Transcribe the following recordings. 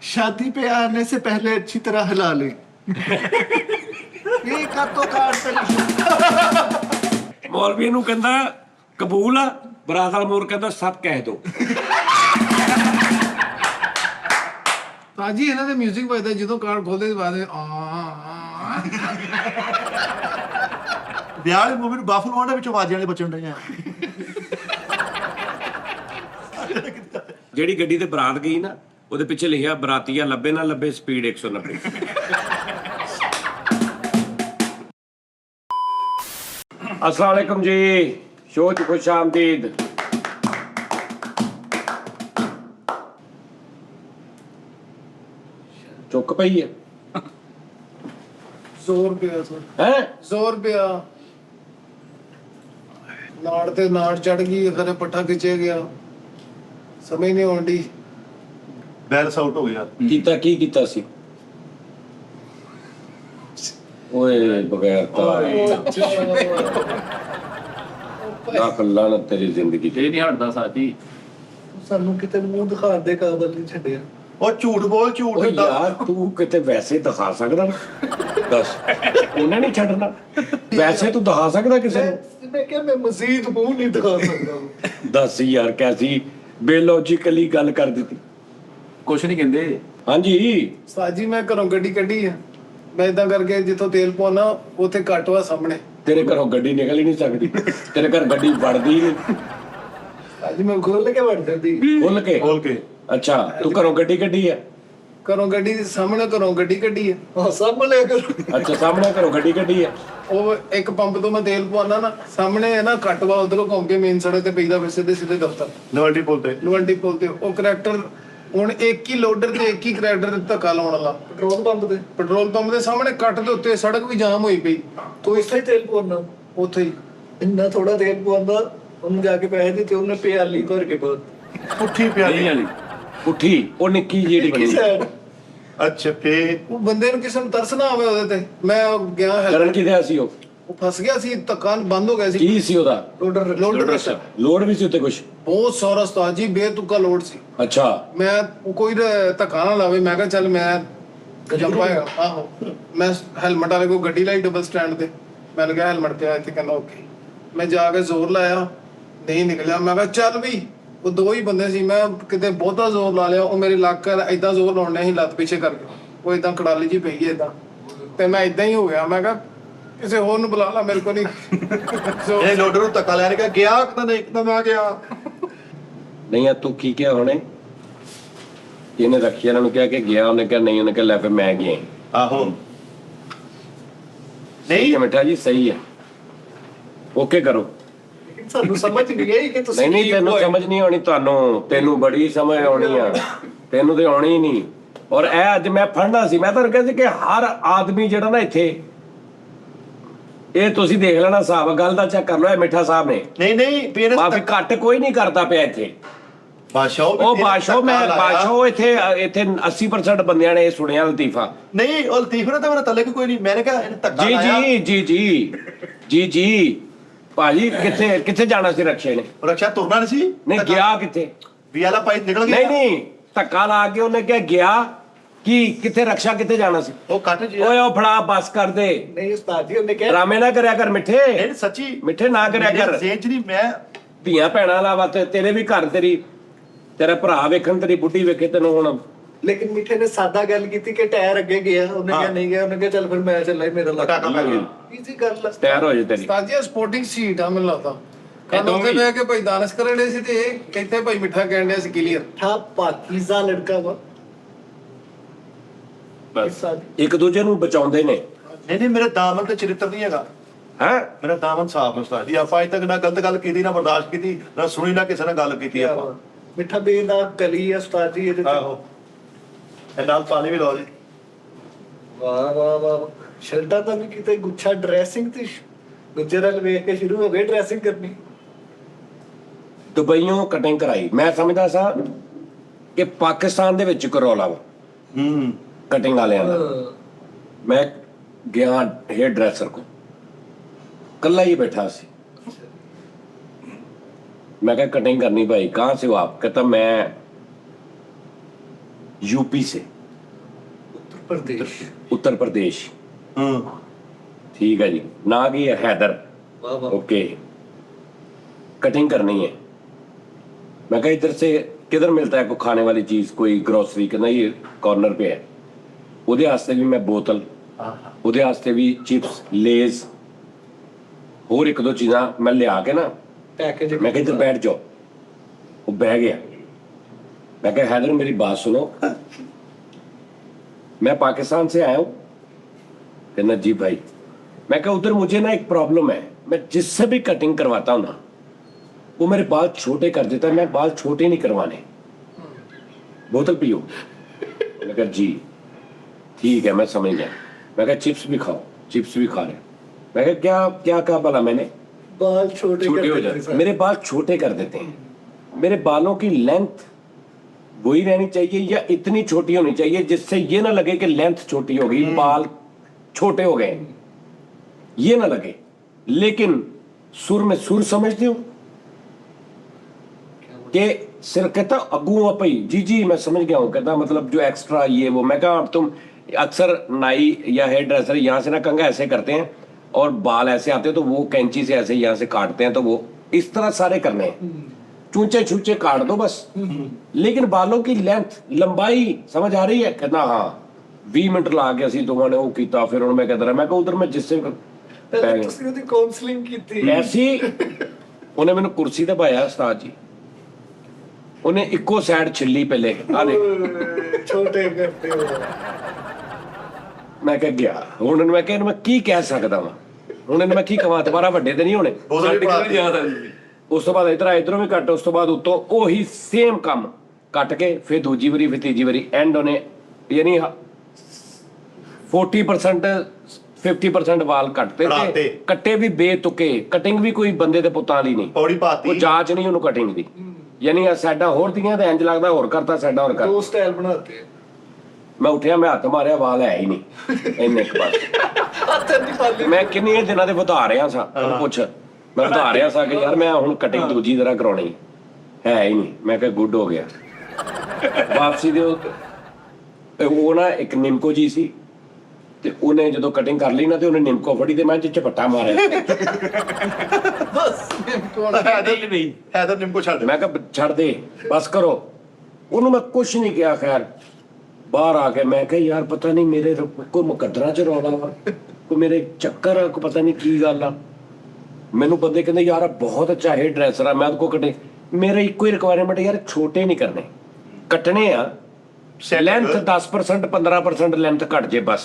शादी पे आने से पहले अच्छी तरह हिला ले। ये का तो ਮੌਲਵੀ ਨੂੰ ਕਹਿੰਦਾ ਕਬੂਲ ਆ, ਬਰਾਤ ਵਾਲਾ ਮੋਰ ਕਹਿੰਦਾ ਸਭ ਕਹਿ ਦੋ। ਭਾਜੀ ਇਹਨਾਂ ਦੇ 뮤직 ਵੱਜਦਾ ਜਦੋਂ ਕਾਰਡ ਖੋਲਦੇ ਬਾਅਦ ਵਿਆਹ ਵਾਲੀ ਮੂਵੀ ਨੂੰ ਬਾਫਰ ਮਾਉਂਦੇ ਵਿੱਚੋਂ ਆਵਾਜ਼ਾਂ ਵਾਲੇ ਬਚਣ ਡਈਆਂ। ਜਿਹੜੀ ਗੱਡੀ ਤੇ ਬਰਾਤ ਗਈ ਨਾ ਉਹਦੇ ਪਿੱਛੇ ਲਿਖਿਆ ਬਰਾਤੀਆ ਲੱਭੇ ਨਾ ਲੱਭੇ ਸਪੀਡ 190। अस्सलाम वालेकुम जी, शो च खुश आमदीद। चुक पई है ਜ਼ੋਰ ਪਿਆ ਸਰ, हैं? ਜ਼ੋਰ ਪਿਆ। ਨਾੜ ਤੇ ਨਾੜ ਚੜ ਗਈ, ਕਦੇ ਪੱਠਾ ਖਿੱਚੇ ਗਿਆ, ਸਮਝ ਨਹੀਂ ਆਉਂਦੀ। ਬੈਲੈਂਸ ਆਊਟ ਹੋ ਗਿਆ। कीता की कीता सी? ओए बगैर लाख लानत तेरी जिंदगी ते। ਨਹੀਂ ਹਟਦਾ ਸਾਜੀ। ਸਾਨੂੰ ਕਿਤੇ ਮੂੰਹ ਦਿਖਾਉਣ ਦੇ ਕਾਬਲ ਨਹੀਂ ਛੱਡਿਆ। ਉਹ ਝੂਠ ਬੋਲ, ਝੂਠ ਓ ਏਦਾਂ। यार तू किते वैसे दिखा सकदा? दस उन्हें नहीं छड़ना, वैसे तू दिखा सकदा किसे नूं? ਮੈਂ ਕਿਹਾ ਮੈਂ ਮਜ਼ੀਦ ਮੂੰਹ ਨਹੀਂ ਦਿਖਾ ਸਕਦਾ। दस यार कैसी बेलॉजिकली गल कर दी। ਕੁਛ ਨਹੀਂ ਕਹਿੰਦੇ। हाँ जी ਸਾਜੀ ਮੈਂ ਘਰੋਂ ਗੱਡੀ ਕੱਢੀ ਆ, ਮੈਂ ਇਦਾਂ ਕਰਕੇ ਜਿੱਥੋਂ ਤੇਲ ਪਾਉਣਾ ਉੱਥੇ ਘਟਵਾ ਸਾਹਮਣੇ। तेरे घरों गड्डी निकल ही नहीं सकती, तेरे घर गड्डी बढ़दी ही नहीं। ਸਾਜੀ ਮੈਂ ਖੋਲ ਕੇ ਵੜ ਜਾਂਦੀ। खोल के ਬੋਲ ਕੇ अच्छा तू घरों गड्डी कड्डी है? ਘਰੋਂ ਗੱਡੀ ਦੇ ਸਾਹਮਣੇ ਘਰੋਂ ਗੱਡੀ ਕੱਢੀ ਆ। ਹਾਂ ਸਾਹਮਣੇ अच्छा सामने घरों गड्डी कड्डी है। ਉਹ ਇੱਕ ਪੰਪ ਤੋਂ ਮੈਂ ਤੇਲ ਪਵਾਉਣਾ ਨਾ, ਸਾਹਮਣੇ ਹੈ ਨਾ ਘਟਵਾ, ਉਧਰੋਂ ਘੁੰਮ ਕੇ ਮੇਨ ਸੜਕ ਤੇ ਪਈਦਾ, ਫਿਰ ਸਿੱਧੇ ਸਿੱਧੇ ਦਫ਼ਤਰ ਨਵਲਟੀ ਪੁੱਲ ਤੇ। ਲਵੰਡੀ ਪੁਲ ਤੇ। ਉਹ ਕਰੈਕਟਰ ਹੁਣ ਇੱਕ ਹੀ ਲੋਡਰ ਤੇ ਇੱਕ ਹੀ ਕਰੈਕਟਰ ਤੇ ਧੱਕਾ ਲਾਉਣ ਵਾਲਾ। ਪੈਟਰੋਲ ਪੰਪ ਦੇ ਸਾਹਮਣੇ ਕੱਟ ਦੇ ਉੱਤੇ ਸੜਕ ਵੀ ਜਾਮ ਹੋਈ ਪਈ। ਤੂੰ ਇੱਥੇ ਤੇਲ ਪਵਾਉਣਾ, ਉੱਥੇ ਹੀ ਇੰਨਾ ਥੋੜਾ ਤੇਲ ਪਵਾਉਂਦਾ, ਉਹਨੂੰ ਜਾ ਕੇ ਪੈਸੇ ਦਿੱਤੇ, ਉਹਨੇ ਪਿਆਲੀ ਭਰ ਕੇ ਬਹੁਤ ਪੁੱਠੀ ਪਿਆ नहीं वाली पुठी ओ निक्की जेड़ी बनी ਸਾਈਡ। ਅੱਛਾ ਫੇ ਉਹ ਬੰਦੇ ਨੂੰ ਕਿਸੇ ਨੂੰ ਤਰਸ ਨਾ ਆਵੇ ਉਹਦੇ ਤੇ। ਮੈਂ ਗਿਆ करन ਹੈਲਪ, की सी ओ ਉਹ ਫਸ ਗਿਆ ਸੀ, ਧੱਕਾ ਬੰਦ ਹੋ ਗਿਆ ਸੀ। की सी ओदा ਲੋਡਰ लोड भी सी उत्ते कुछ? ਬਹੁਤ ਸਾਰਾ ਉਸਤਾਦ ਜੀ, ਬੇਤੁਕਾ ਲੋਡ ਸੀ। अच्छा ਮੈਂ ਕੋਈ ਧੱਕਾ ਨਾ ਲਾਵੇ, ਮੈਂ ਕਿਹਾ ਚੱਲ ਮੈਂ ਜੰਪਾਏਗਾ। ਆਹੋ ਮੈਂ ਹੈਲਮਟ ਵਾਲੇ ਕੋਲ ਗੱਡੀ ਲਾਈ ਡਬਲ ਸਟੈਂਡ ਤੇ, ਮੈਂ ਲਗਿਆ ਹੈਲਮਟ ਪਿਆ ਇੱਥੇ, ਕਹਿੰਦਾ ਓਕੇ। ਮੈਂ ਜਾ ਕੇ ਜ਼ੋਰ ਲਾਇਆ, ਨਹੀਂ ਨਿਕਲਿਆ। ਮੈਂ ਕਿਹਾ ਚੱਲ ਵੀ, ਉਹ ਦੋ ਹੀ ਬੰਦੇ ਸੀ, ਮੈਂ ਕਿਤੇ ਬਹੁਤਾ ਜ਼ੋਰ ਲਾ ਲਿਆ। ਉਹ ਮੇਰੇ ਲੱਕ ਏਦਾਂ ਜ਼ੋਰ ਲਾਉਣੇ ਸੀ ਲੱਤ ਪਿੱਛੇ ਕਰਕੇ, ਉਹ ਏਦਾਂ ਕੜਾਲੀ ਜੀ ਪਈ ਹੈ ਏਦਾਂ, ਤੇ ਮੈਂ ਏਦਾਂ ਹੀ ਹੋ ਗਿਆ। ਮੈਂ ਕਿਹਾ ਕਿਸੇ ਹੋਰ ਨੂੰ ਬੁਲਾ ਲਾ, ਮੇਰੇ ਕੋਲ ਨਹੀਂ। ਇਹ ਲੋਡਰ ਨੂੰ ਧੱਕਾ ਲੈਣ ਗਿਆ ਕਿ ਨਹੀਂ, ਇੱਕਦਮ ਆ ਗਿਆ। नहीं है तू की क्या होने इन्हें रखिया ना क्या कि गया उन्हें क्या नहीं उन्हें क्या ले फिर मैं गया ਆਹੋ सही है मिठा जी सही है ओके करो ਸਾਨੂੰ ਸਮਝ ਨਹੀਂ ਆਈ ਕਿ ਤੁਸੀਂ नहीं नहीं तेनू समझ नहीं आनी ਤੁਹਾਨੂੰ ਤੈਨੂੰ ਬੜੀ ਸਮਝ ਆਉਣੀ ਆ ਤੈਨੂੰ ਤੇ ਆਉਣੀ ਹੀ ਨਹੀਂ ਔਰ ਇਹ ਅੱਜ ਮੈਂ ਫੜਨਾ ਸੀ ਮੈਂ ਤੁਹਾਨੂੰ ਕਹਿੰਦਾ ਕਿ ਹਰ ਆਦਮੀ ਜਿਹੜਾ ਨਾ ਇੱਥੇ ਇਹ ਤੁਸੀਂ ਦੇਖ ਲੈਣਾ ਹਿਸਾਬ ਗੱਲ ਦਾ ਚੈੱਕ ਕਰ ਲਓ ਇਹ ਮਿੱਠਾ ਸਾਹਿਬ ਨੇ ਨਹੀਂ ਨਹੀਂ ਵੀ ਇਹਨੇ ਮਾਫੀ ਘੱਟ ਕੋਈ ਨਹੀਂ ਕਰਦਾ ਪਿਆ ਇੱਥੇ ਬਾਦਸ਼ਾਹ ਉਹ ਬਾਦਸ਼ਾਹ ਮੈਂ ਬਾਦਸ਼ਾਹ ਇੱਥੇ 80% ਬੰਦਿਆਂ ਨੇ ਇਹ ਸੁਣਿਆ ਲਤੀਫਾ ਨਹੀਂ ਉਹ ਲਤੀਫ ਨੇ ਤਾਂ ਮੇਰਾ ਤਲਕ ਕੋਈ ਨਹੀਂ ਮੈंने ਕਿਹਾ ਇਹਨੇ ਧੱਕਾ ਜੀ ਲਾਇਆ ਜੀ ਜੀ ਜੀ ਜੀ ਜੀ ਭਾਜੀ ਕਿੱਥੇ ਕਿੱਥੇ ਜਾਣਾ ਸੀ ਰਕਸ਼ੇ ਨੇ ਰਕਸ਼ਾ ਤੁਰਨਾ ਨਹੀਂ ਸੀ ਨਹੀਂ ਗਿਆ ਕਿੱਥੇ ਵੀ ਵਾਲਾ ਪਾਈ ਨਿਕਲ ਗਿਆ ਨਹੀਂ ਨਹੀਂ ਧੱਕਾ ਲਾ ਕੇ ਉਹਨੇ ਕਿਹਾ ਗਿਆ ਕੀ ਕਿੱਥੇ ਰਕਸ਼ਾ ਕਿੱਥੇ ਜਾਣਾ ਸੀ ਉਹ ਕੱਟ ਜੀ ਓਏ ਉਹ ਫੜਾ ਬਸ ਕਰ ਦੇ ਨਹੀਂ ਉਸਤਾਦ ਜੀ, ਉਹਨੇ ਕਿਹਾ ਡਰਾਮੇ ਨਾ ਕਰਿਆ ਕਰ ਮਿੱਠੇ ਇਹ ਸੱਚੀ ਮਿੱਠੇ ਨਾ ਕਰਿਆ ਕਰ ਜ਼ੇਨ ਚ ਨਹੀਂ ਮੈਂ ਧੀਆਂ ਭੈਣਾਂ ਲਾਵਾ ਤੇਰੇ ਵੀ ਘਰ ਤੇਰਾ ਭਰਾ ਵੇਖਣ ਤੇਰੀ ਬੁੱਢੀ ਵੇਖੇ ਤੈਨੂੰ ਹੁਣ ਲੇਕਿਨ ਮਿੱਠੇ ਨੇ ਸਾਦਾ ਗੱਲ ਕੀਤੀ ਕਿ ਟਾਇਰ ਅੱਗੇ ਗਿਆ, ਉਹਨੇ ਕਿਹਾ ਨਹੀਂ ਗਿਆ, ਉਹਨੇ ਕਿਹਾ ਚੱਲ ਫਿਰ ਮੈਂ ਚੱਲਾਂ, ਮੇਰਾ ਲੱਗ ਪਟਾਕਾ ਪੈ ਗਿਆ ਈਜ਼ੀ ਗੱਲ ਆ। ਤਿਆਰ ਹੋ ਜਾ ਤੇਰੀ ਉਸਤਾਦ ਜੀ ਸਪੋਰਟਿੰਗ ਸੀਟ ਆ ਮੈਨੂੰ ਲੱਗਦਾ। ਕੱਲ ਉੱਥੇ ਬਹਿ ਕੇ ਭਾਈ ਦਾਨਸ਼ ਕਰਨ ਡੇ ਸੀ, ਤੇ ਇਹ ਕਹਿੰਦੇ ਭਾਈ ਮਿੱਠਾ ਕਹਿਣ ਡਿਆ ਸੀ ਕਲੀਅਰ। ਠਾ ਪਾਕੀਜ਼ਾ ਲੜਕਾ ਵਾ ਉਸਤਾਦ। ਇੱਕ ਦੂਜੇ ਨੂੰ ਬਚਾਉਂਦੇ ਨੇ ਨਹੀਂ ਨਹੀਂ ਮੇਰੇ ਦਾਮਨ ਤੇ ਚਰਿੱਤਰ ਨਹੀਂ ਹੈਗਾ ਹੈ ਮੇਰਾ ਦਾਮਨ ਸਾਫ ਹੈ ਉਸਤਾਦ ਜੀ ਆਪਾਂ ਅੱਜ ਤੱਕ ਨਾ ਗਲਤ ਗੱਲ ਕੀਤੀ ਨਾ ਬਰਦਾਸ਼ਤ ਕੀਤੀ ਨਾ ਸੁਣੀ ਨਾ ਕਿਸੇ ਨਾਲ ਗੱਲ ਕੀਤੀ ਆਪਾਂ ਮਿੱਠਾ ਬੇਦਾਗ ਕਲੀ ਆ ਉਸਤਾਦ ਜੀ ਇਹਦੇ ਤੇ। ਆਹੋ ਇਹ ਨਾਲ ਪਾਣੀ ਵੀ ਲਾਓ ਜੀ ਵਾਹ ਵਾਹ ਵਾਹ, ਸ਼ਰਟਾਂ ਤਾਂ ਵੀ ਕਿਤੇ ਗੁੱਛਾ ਡਰੈਸਿੰਗ ਤੇ ਗੁੱਜਰ ਵਾਲ ਵੇਖ ਕੇ ਸ਼ੁਰੂ ਹੋ ਗਏ ਡਰੈਸਿੰਗ ਕਰਨੀ। ਦੁਬਈਓਂ ਕਟਿੰਗ ਕਰਾਈ ਮੈਂ ਸਮਝਦਾ ਸਾਂ ਕਿ ਪਾਕਿਸਤਾਨ ਦੇ ਵਿੱਚ ਕਰੋਲਾ ਵਾ ਕਟਿੰਗ ਵਾਲਿਆਂ ਦਾ मैं गया हेयर ड्रेसर को कल्ला ही बैठा सी मैं कहा कटिंग करनी भाई कहाँ से हो आप कहता मैं यूपी से ਪ੍ਰਦੇਸ਼ ਉੱਤਰ ਪ੍ਰਦੇਸ਼। ਹੂੰ ठीक है जी। ना की है हैदर। ਵਾਹ ਵਾਹ ओके, कटिंग करनी है। मैं कहा इधर से किधर मिलता है कोई खाने वाली चीज, कोई ग्रोसरी, कहना ये कॉर्नर पे है। ਉਹਦੇ ਵਾਸਤੇ ਵੀ ਮੈਂ ਬੋਤਲ, ਉਹਦੇ ਵਾਸਤੇ ਵੀ ਚਿਪਸ, ਲੇਜ਼, ਹੋਰ ਇੱਕ ਦੋ ਚੀਜ਼ਾਂ ਮੈਂ ਲਿਆ ਕੇ ਨਾ, ਪੈਕੇਜ मैं कहा इधर बैठ जाओ। वो बह गया। मैं कहा हैदर मेरी बात सुनो, मैं पाकिस्तान से आया हूँ। कहना जी भाई। मैं कहा उधर मुझे ना एक प्रॉब्लम है, मैं जिससे भी कटिंग करवाता हूँ ना वो मेरे बाल छोटे कर देता है, मैं बाल छोटे नहीं करवाने, बोतल पियो। मैं कहा जी ठीक है, मैं समझ गया। मैं कहा चिप्स भी खाओ, चिप्स भी खा रहे। मैं कहा क्या क्या कहा भला मैंने? बाल छोटे छोटे कर हो देते जाते, मेरे बाल छोटे कर देते हैं। मेरे बालों की लेंथ वही रहनी चाहिए या इतनी छोटी होनी चाहिए जिससे ये ना लगे कि लेंथ छोटी हो गई, बाल छोटे हो गए, ये ना लगे। लेकिन सुर में सुर समझते हो कि सिर कहता अगू अपई जी जी मैं समझ गया हूँ, कहता मतलब जो एक्स्ट्रा ये वो। मैं कहा अब तुम अक्सर नाई या हेयर ड्रेसर यहाँ से ना कंघा ऐसे करते हैं और बाल ऐसे आते हैं तो वो कैंची से ऐसे यहाँ से काटते हैं, तो वो इस तरह सारे करने हैं, चूचे छूचे काट दो बस। लेकिन बालों की लेंथ लंबाई समझ आ रही है? कहना हाँ 20 मिनट ला के ਅਸੀਂ ਦੋਵਾਂ ਨੇ ਉਹ ਕੀਤਾ। ਫਿਰ ਹੁਣ ਮੈਂ ਕਹਿੰਦਾ ਮੈਂ ਕਿਹਾ ਉਧਰ ਮੈਂ ਜਿਸਸੇ ਤੁਸੀਂ ਉਹਦੀ ਕਾਉਂਸਲਿੰਗ ਕੀਤੀ ਐਸੀ ਉਹਨੇ ਮੈਨੂੰ ਕੁਰਸੀ ਤੇ ਪਾਇਆ ਉਸਤਾਦ ਜੀ, ਉਹਨੇ ਇੱਕੋ ਸਾਈਡ ਛਿੱਲੀ ਪਹਿਲੇ ਆ ਦੇ। ਛੋਟੇ ਕਰਤੇ ਹੋ ਮੈਂ ਕਿਹਾ ਗਿਆ ਹੁਣ ਮੈਂ ਕਿਹਾ ਮੈਂ ਕੀ ਕਹਿ ਸਕਦਾ ਵਾਂ, ਹੁਣ ਇਹਨੂੰ ਮੈਂ ਕੀ ਕਹਾਂ, ਦੁਬਾਰਾ ਵੱਡੇ ਤੇ ਨਹੀਂ ਹੋਣੇ। ਬੋਤਲ ਵੀ ਪੜਾਤੀ। ਉਸ ਤੋਂ ਬਾਅਦ ਇਧਰੋਂ ਵੀ ਕੱਟ, ਉਸ ਤੋਂ ਬਾਅਦ ਉੱਤੋਂ ਉਹੀ ਸੇਮ ਕੰਮ ਕੱਟ ਕੇ ਫਿਰ ਦੂਜੀ ਵਾਰੀ ਫਿਰ ਤੀਜੀ ਵਾਰੀ ਐਂਡ ਉਹਨੇ ਯਾਨੀ 40% 50% ਵਾਲ ਕੱਟਤੇ ਕਟਾਤੇ। ਤੇ ਕੱਟੇ ਵੀ ਬੇਤੁਕੇ। ਕਟਿੰਗ ਵੀ ਕੋਈ ਬੰਦੇ ਦੇ ਪੁੱਤਾਂ ਦੀ ਨਹੀਂ, ਪੌੜੀ ਉਹ ਪਾਤੀ। ਜਾਂਚ ਨਹੀਂ ਉਹਨੂੰ ਕਟਿੰਗ ਦੀ। ਯਾਨੀ ਆ ਸਾਡਾ ਹੋਰ ਦੀਆਂ ਤੇ ਇੰਜ ਲੱਗਦਾ ਹੋਰ ਕਰਤਾ, ਸਾਡਾ ਹੋਰ ਕਰ। ਦੋ ਸਟਾਈਲ ਬਣਾਤੇ ਮੈਂ ਉੱਠਿਆ, ਮੈਂ ਹੱਥ ਮਾਰਿਆ, ਵਾਲ ਹੈ ਹੀ ਨਹੀਂ ਇੰਨੇ ਕੁ ਬਸ। ਹੱਥ ਨਹੀਂ ਖਾਲੀ ਮੈਂ ਕਿੰਨੇ ਦਿਨਾਂ ਦੇ ਵਧਾ ਰਿਹਾ ਸਾਂ, ਉਹਨੂੰ ਪੁੱਛ। ਮੈਂ ਵਧਾ ਰਿਹਾ ਸਾਂ ਕਿ ਯਾਰ ਮੈਂ ਹੁਣ ਕਟਿੰਗ ਦੂਜੀ ਤਰ੍ਹਾਂ ਕਰਾਉਣੀ ਹੈ ਹੀ ਨਹੀਂ। ਮੈਂ ਕਿਹਾ ਗੁੱਡ ਹੋ ਗਿਆ। ਵਾਪਸੀ ਦੇ ਉਹ ਨਾ ਇੱਕ ਨਿੰਮਕੋ ਜੀ ਸੀ ਤੇ ਉਹਨੇ ਜਦੋਂ ਕਟਿੰਗ ਕਰ ਲਈ ਨਾ ਤੇ ਉਹਨੇ ਨਿੰਮਕੋ ਫੜੀ ਤੇ ਮੈਂ ਝਪੱਟਾ ਮਾਰਿਆ। ਬਸ ਹੈਦਰ ਨਿੰਮਕੋ ਛੱਡ। ਮੈਂ ਕਿਹਾ ਛੱਡ ਦੇ ਬਸ ਕਰੋ। ਉਹਨੂੰ ਮੈਂ ਕੁਛ ਨਹੀਂ ਕਿਹਾ। ਖੈਰ ਬਾਹਰ ਆ ਕੇ ਮੈਂ ਕਿਹਾ ਯਾਰ ਪਤਾ ਨਹੀਂ ਮੇਰੇ ਕੋਈ ਮੁਕੱਦਰਾਂ ਚ ਰੌਲਾ ਵਾ, ਕੋਈ ਮੇਰੇ ਚੱਕਰ ਆ, ਕੋਈ ਪਤਾ ਨਹੀਂ ਕੀ ਗੱਲ ਆ। ਮੈਨੂੰ ਬੰਦੇ ਕਹਿੰਦੇ ਯਾਰ ਬਹੁਤ ਅੱਛਾ ਹੇਅਰ ਡਰੈਸਰ ਆ, ਮੈਂ ਉਹਦੇ ਕੋਲ ਕਟੇ। ਮੇਰਾ ਇੱਕੋ ਹੀ ਰਿਕੁਆਇਰਮੈਂਟ ਯਾਰ ਛੋਟੇ ਨਹੀਂ ਕਰਨੇ, ਕੱਟਣੇ ਆ। ਲੈਂਥ 10% 15% ਲੈਂਥ ਘਟ ਜੇ ਬਸ।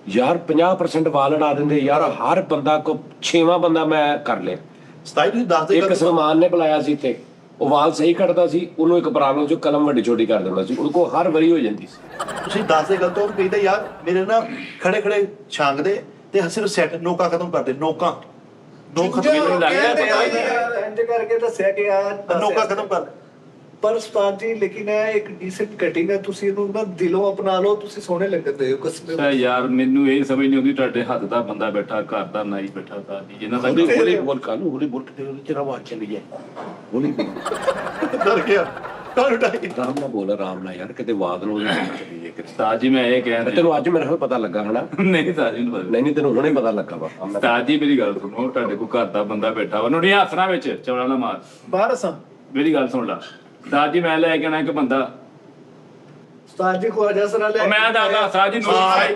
ਯਾਰ 50% ਵਾਲ ਅੜਾ ਦਿੰਦੇ ਯਾਰ। ਹਰ ਬੰਦਾ ਕੋ 6ਵਾਂ ਬੰਦਾ ਮੈਂ ਕਰ ਲਿਆ। ਸਤਾਈ ਤੁਸੀਂ ਦੱਸ ਦੇ ਇੱਕ ਸਲਮਾਨ ਨੇ ਬੁਲਾਇਆ ਸੀ ਤੇ ਉਹ ਵਾਲ ਸਹੀ ਕੱਟਦਾ ਸੀ, ਉਹਨੂੰ ਇੱਕ ਪ੍ਰੋਬਲਮ ਜੋ ਕਲਮ ਵੱਡੀ ਛੋਟੀ ਕਰ ਦਿੰਦਾ ਸੀ, ਉਹਦੇ ਕੋਲ ਹਰ ਵਾਰੀ ਹੋ ਜਾਂਦੀ ਸੀ। ਤੁਸੀਂ ਦੱਸ ਦੇ ਗੱਲ ਤੋਂ ਕਹਿੰਦਾ ਯਾਰ ਮੇਰੇ ਨਾ ਖੜੇ ਖੜੇ ਛਾਂਗਦੇ ਤੇ ਸਿਰਫ ਸੈੱਟ ਨੋਕਾ ਖਤਮ ਕਰਦੇ। ਨੋਕਾ ਨੋਕ ਖਤਮ ਇੰਜ ਕਰਕੇ ਦੱਸਿਆ ਕਿ ਆ ਨੋਕਾ ਖਤਮ ਕਰ। ਪਰ ਉਸਤਾਦ ਜੀ ਲੇਕਿਨ ਇਹ ਇੱਕ ਡੀਸੈਂਟ ਕਟਿੰਗ ਹੈ, ਤੁਸੀਂ ਇਹਨੂੰ ਨਾ ਦਿਲੋਂ ਅਪਣਾ ਲਓ, ਤੁਸੀਂ ਸੋਹਣੇ ਲੱਗਦੇ ਹੋ ਕਸਮ। ਯਾਰ ਮੈਨੂੰ ਇਹ ਸਮਝ ਨਹੀਂ ਆਉਂਦੀ ਤੁਹਾਡੇ ਹੱਥ ਦਾ ਬੰਦਾ ਬੈਠਾ, ਘਰ ਦਾ ਨਾਈ ਬੈਠਾ, ਤਾਂ ਜਿਨ੍ਹਾਂ ਦਾ ਹੌਲੀ ਬੋਲ ਕਾਨੂੰ, ਹੌਲੀ ਬੋਲ ਕੇ ਤੇਰਾ ਆਵਾਜ਼ ਚਲੀ ਜਾਏ। ਹੌਲੀ ਡਰ ਗਿਆ ਕਾਹਨੂੰ ਡਾਈ। ਆਰਾਮ ਨਾਲ ਬੋਲ, ਆਰਾਮ ਨਾਲ ਯਾਰ, ਕਿਤੇ ਆਵਾਜ਼ ਨੂੰ ਚਲੀ ਜਾਏ ਕਿਤੇ। ਉਸਤਾਦ ਜੀ ਮੈਂ ਇਹ ਕਹਿ ਰਿਹਾ ਤੈਨੂੰ ਅੱਜ ਮੇਰੇ ਕੋਲ ਪਤਾ ਲੱਗਾ ਹਨਾ? ਨਹੀਂ ਉਸਤਾਦ ਜੀ ਨੂੰ ਪਤਾ ਨਹੀਂ ਤੈਨੂੰ ਹੁਣੇ ਪਤਾ ਲੱਗਾ ਵਾ। ਉਸਤਾਦ ਜੀ ਮੇਰੀ ਗੱਲ ਸੁਣੋ, ਤੁਹਾਡੇ ਕੋਲ ਘਰ ਦਾ ਬੰਦਾ ਬੈਠਾ ਵਾ, ਉਹਨੂੰ ਨਹੀਂ ਹੱਸਣਾ ਵਿੱਚ ਚੌੜਾ ਨਾ ਮਾਰ। ਬਾਹਰ ਅਸਾਂ ਮੇਰੀ ਗੱਲ ਸੁਣ ਲਾ ਉਸਤਾਦ ਜੀ, ਮੈਂ ਲੈ ਕੇ ਆਉਣਾ ਇੱਕ ਬੰਦਾ। ਉਸਤਾਦ ਜੀ ਖਵਾਜਾ ਸਰਾ ਲੈ ਉਹ ਮੈਂ ਦੱਸਦਾ ਉਸਤਾਦ ਜੀ ਨੂੰ,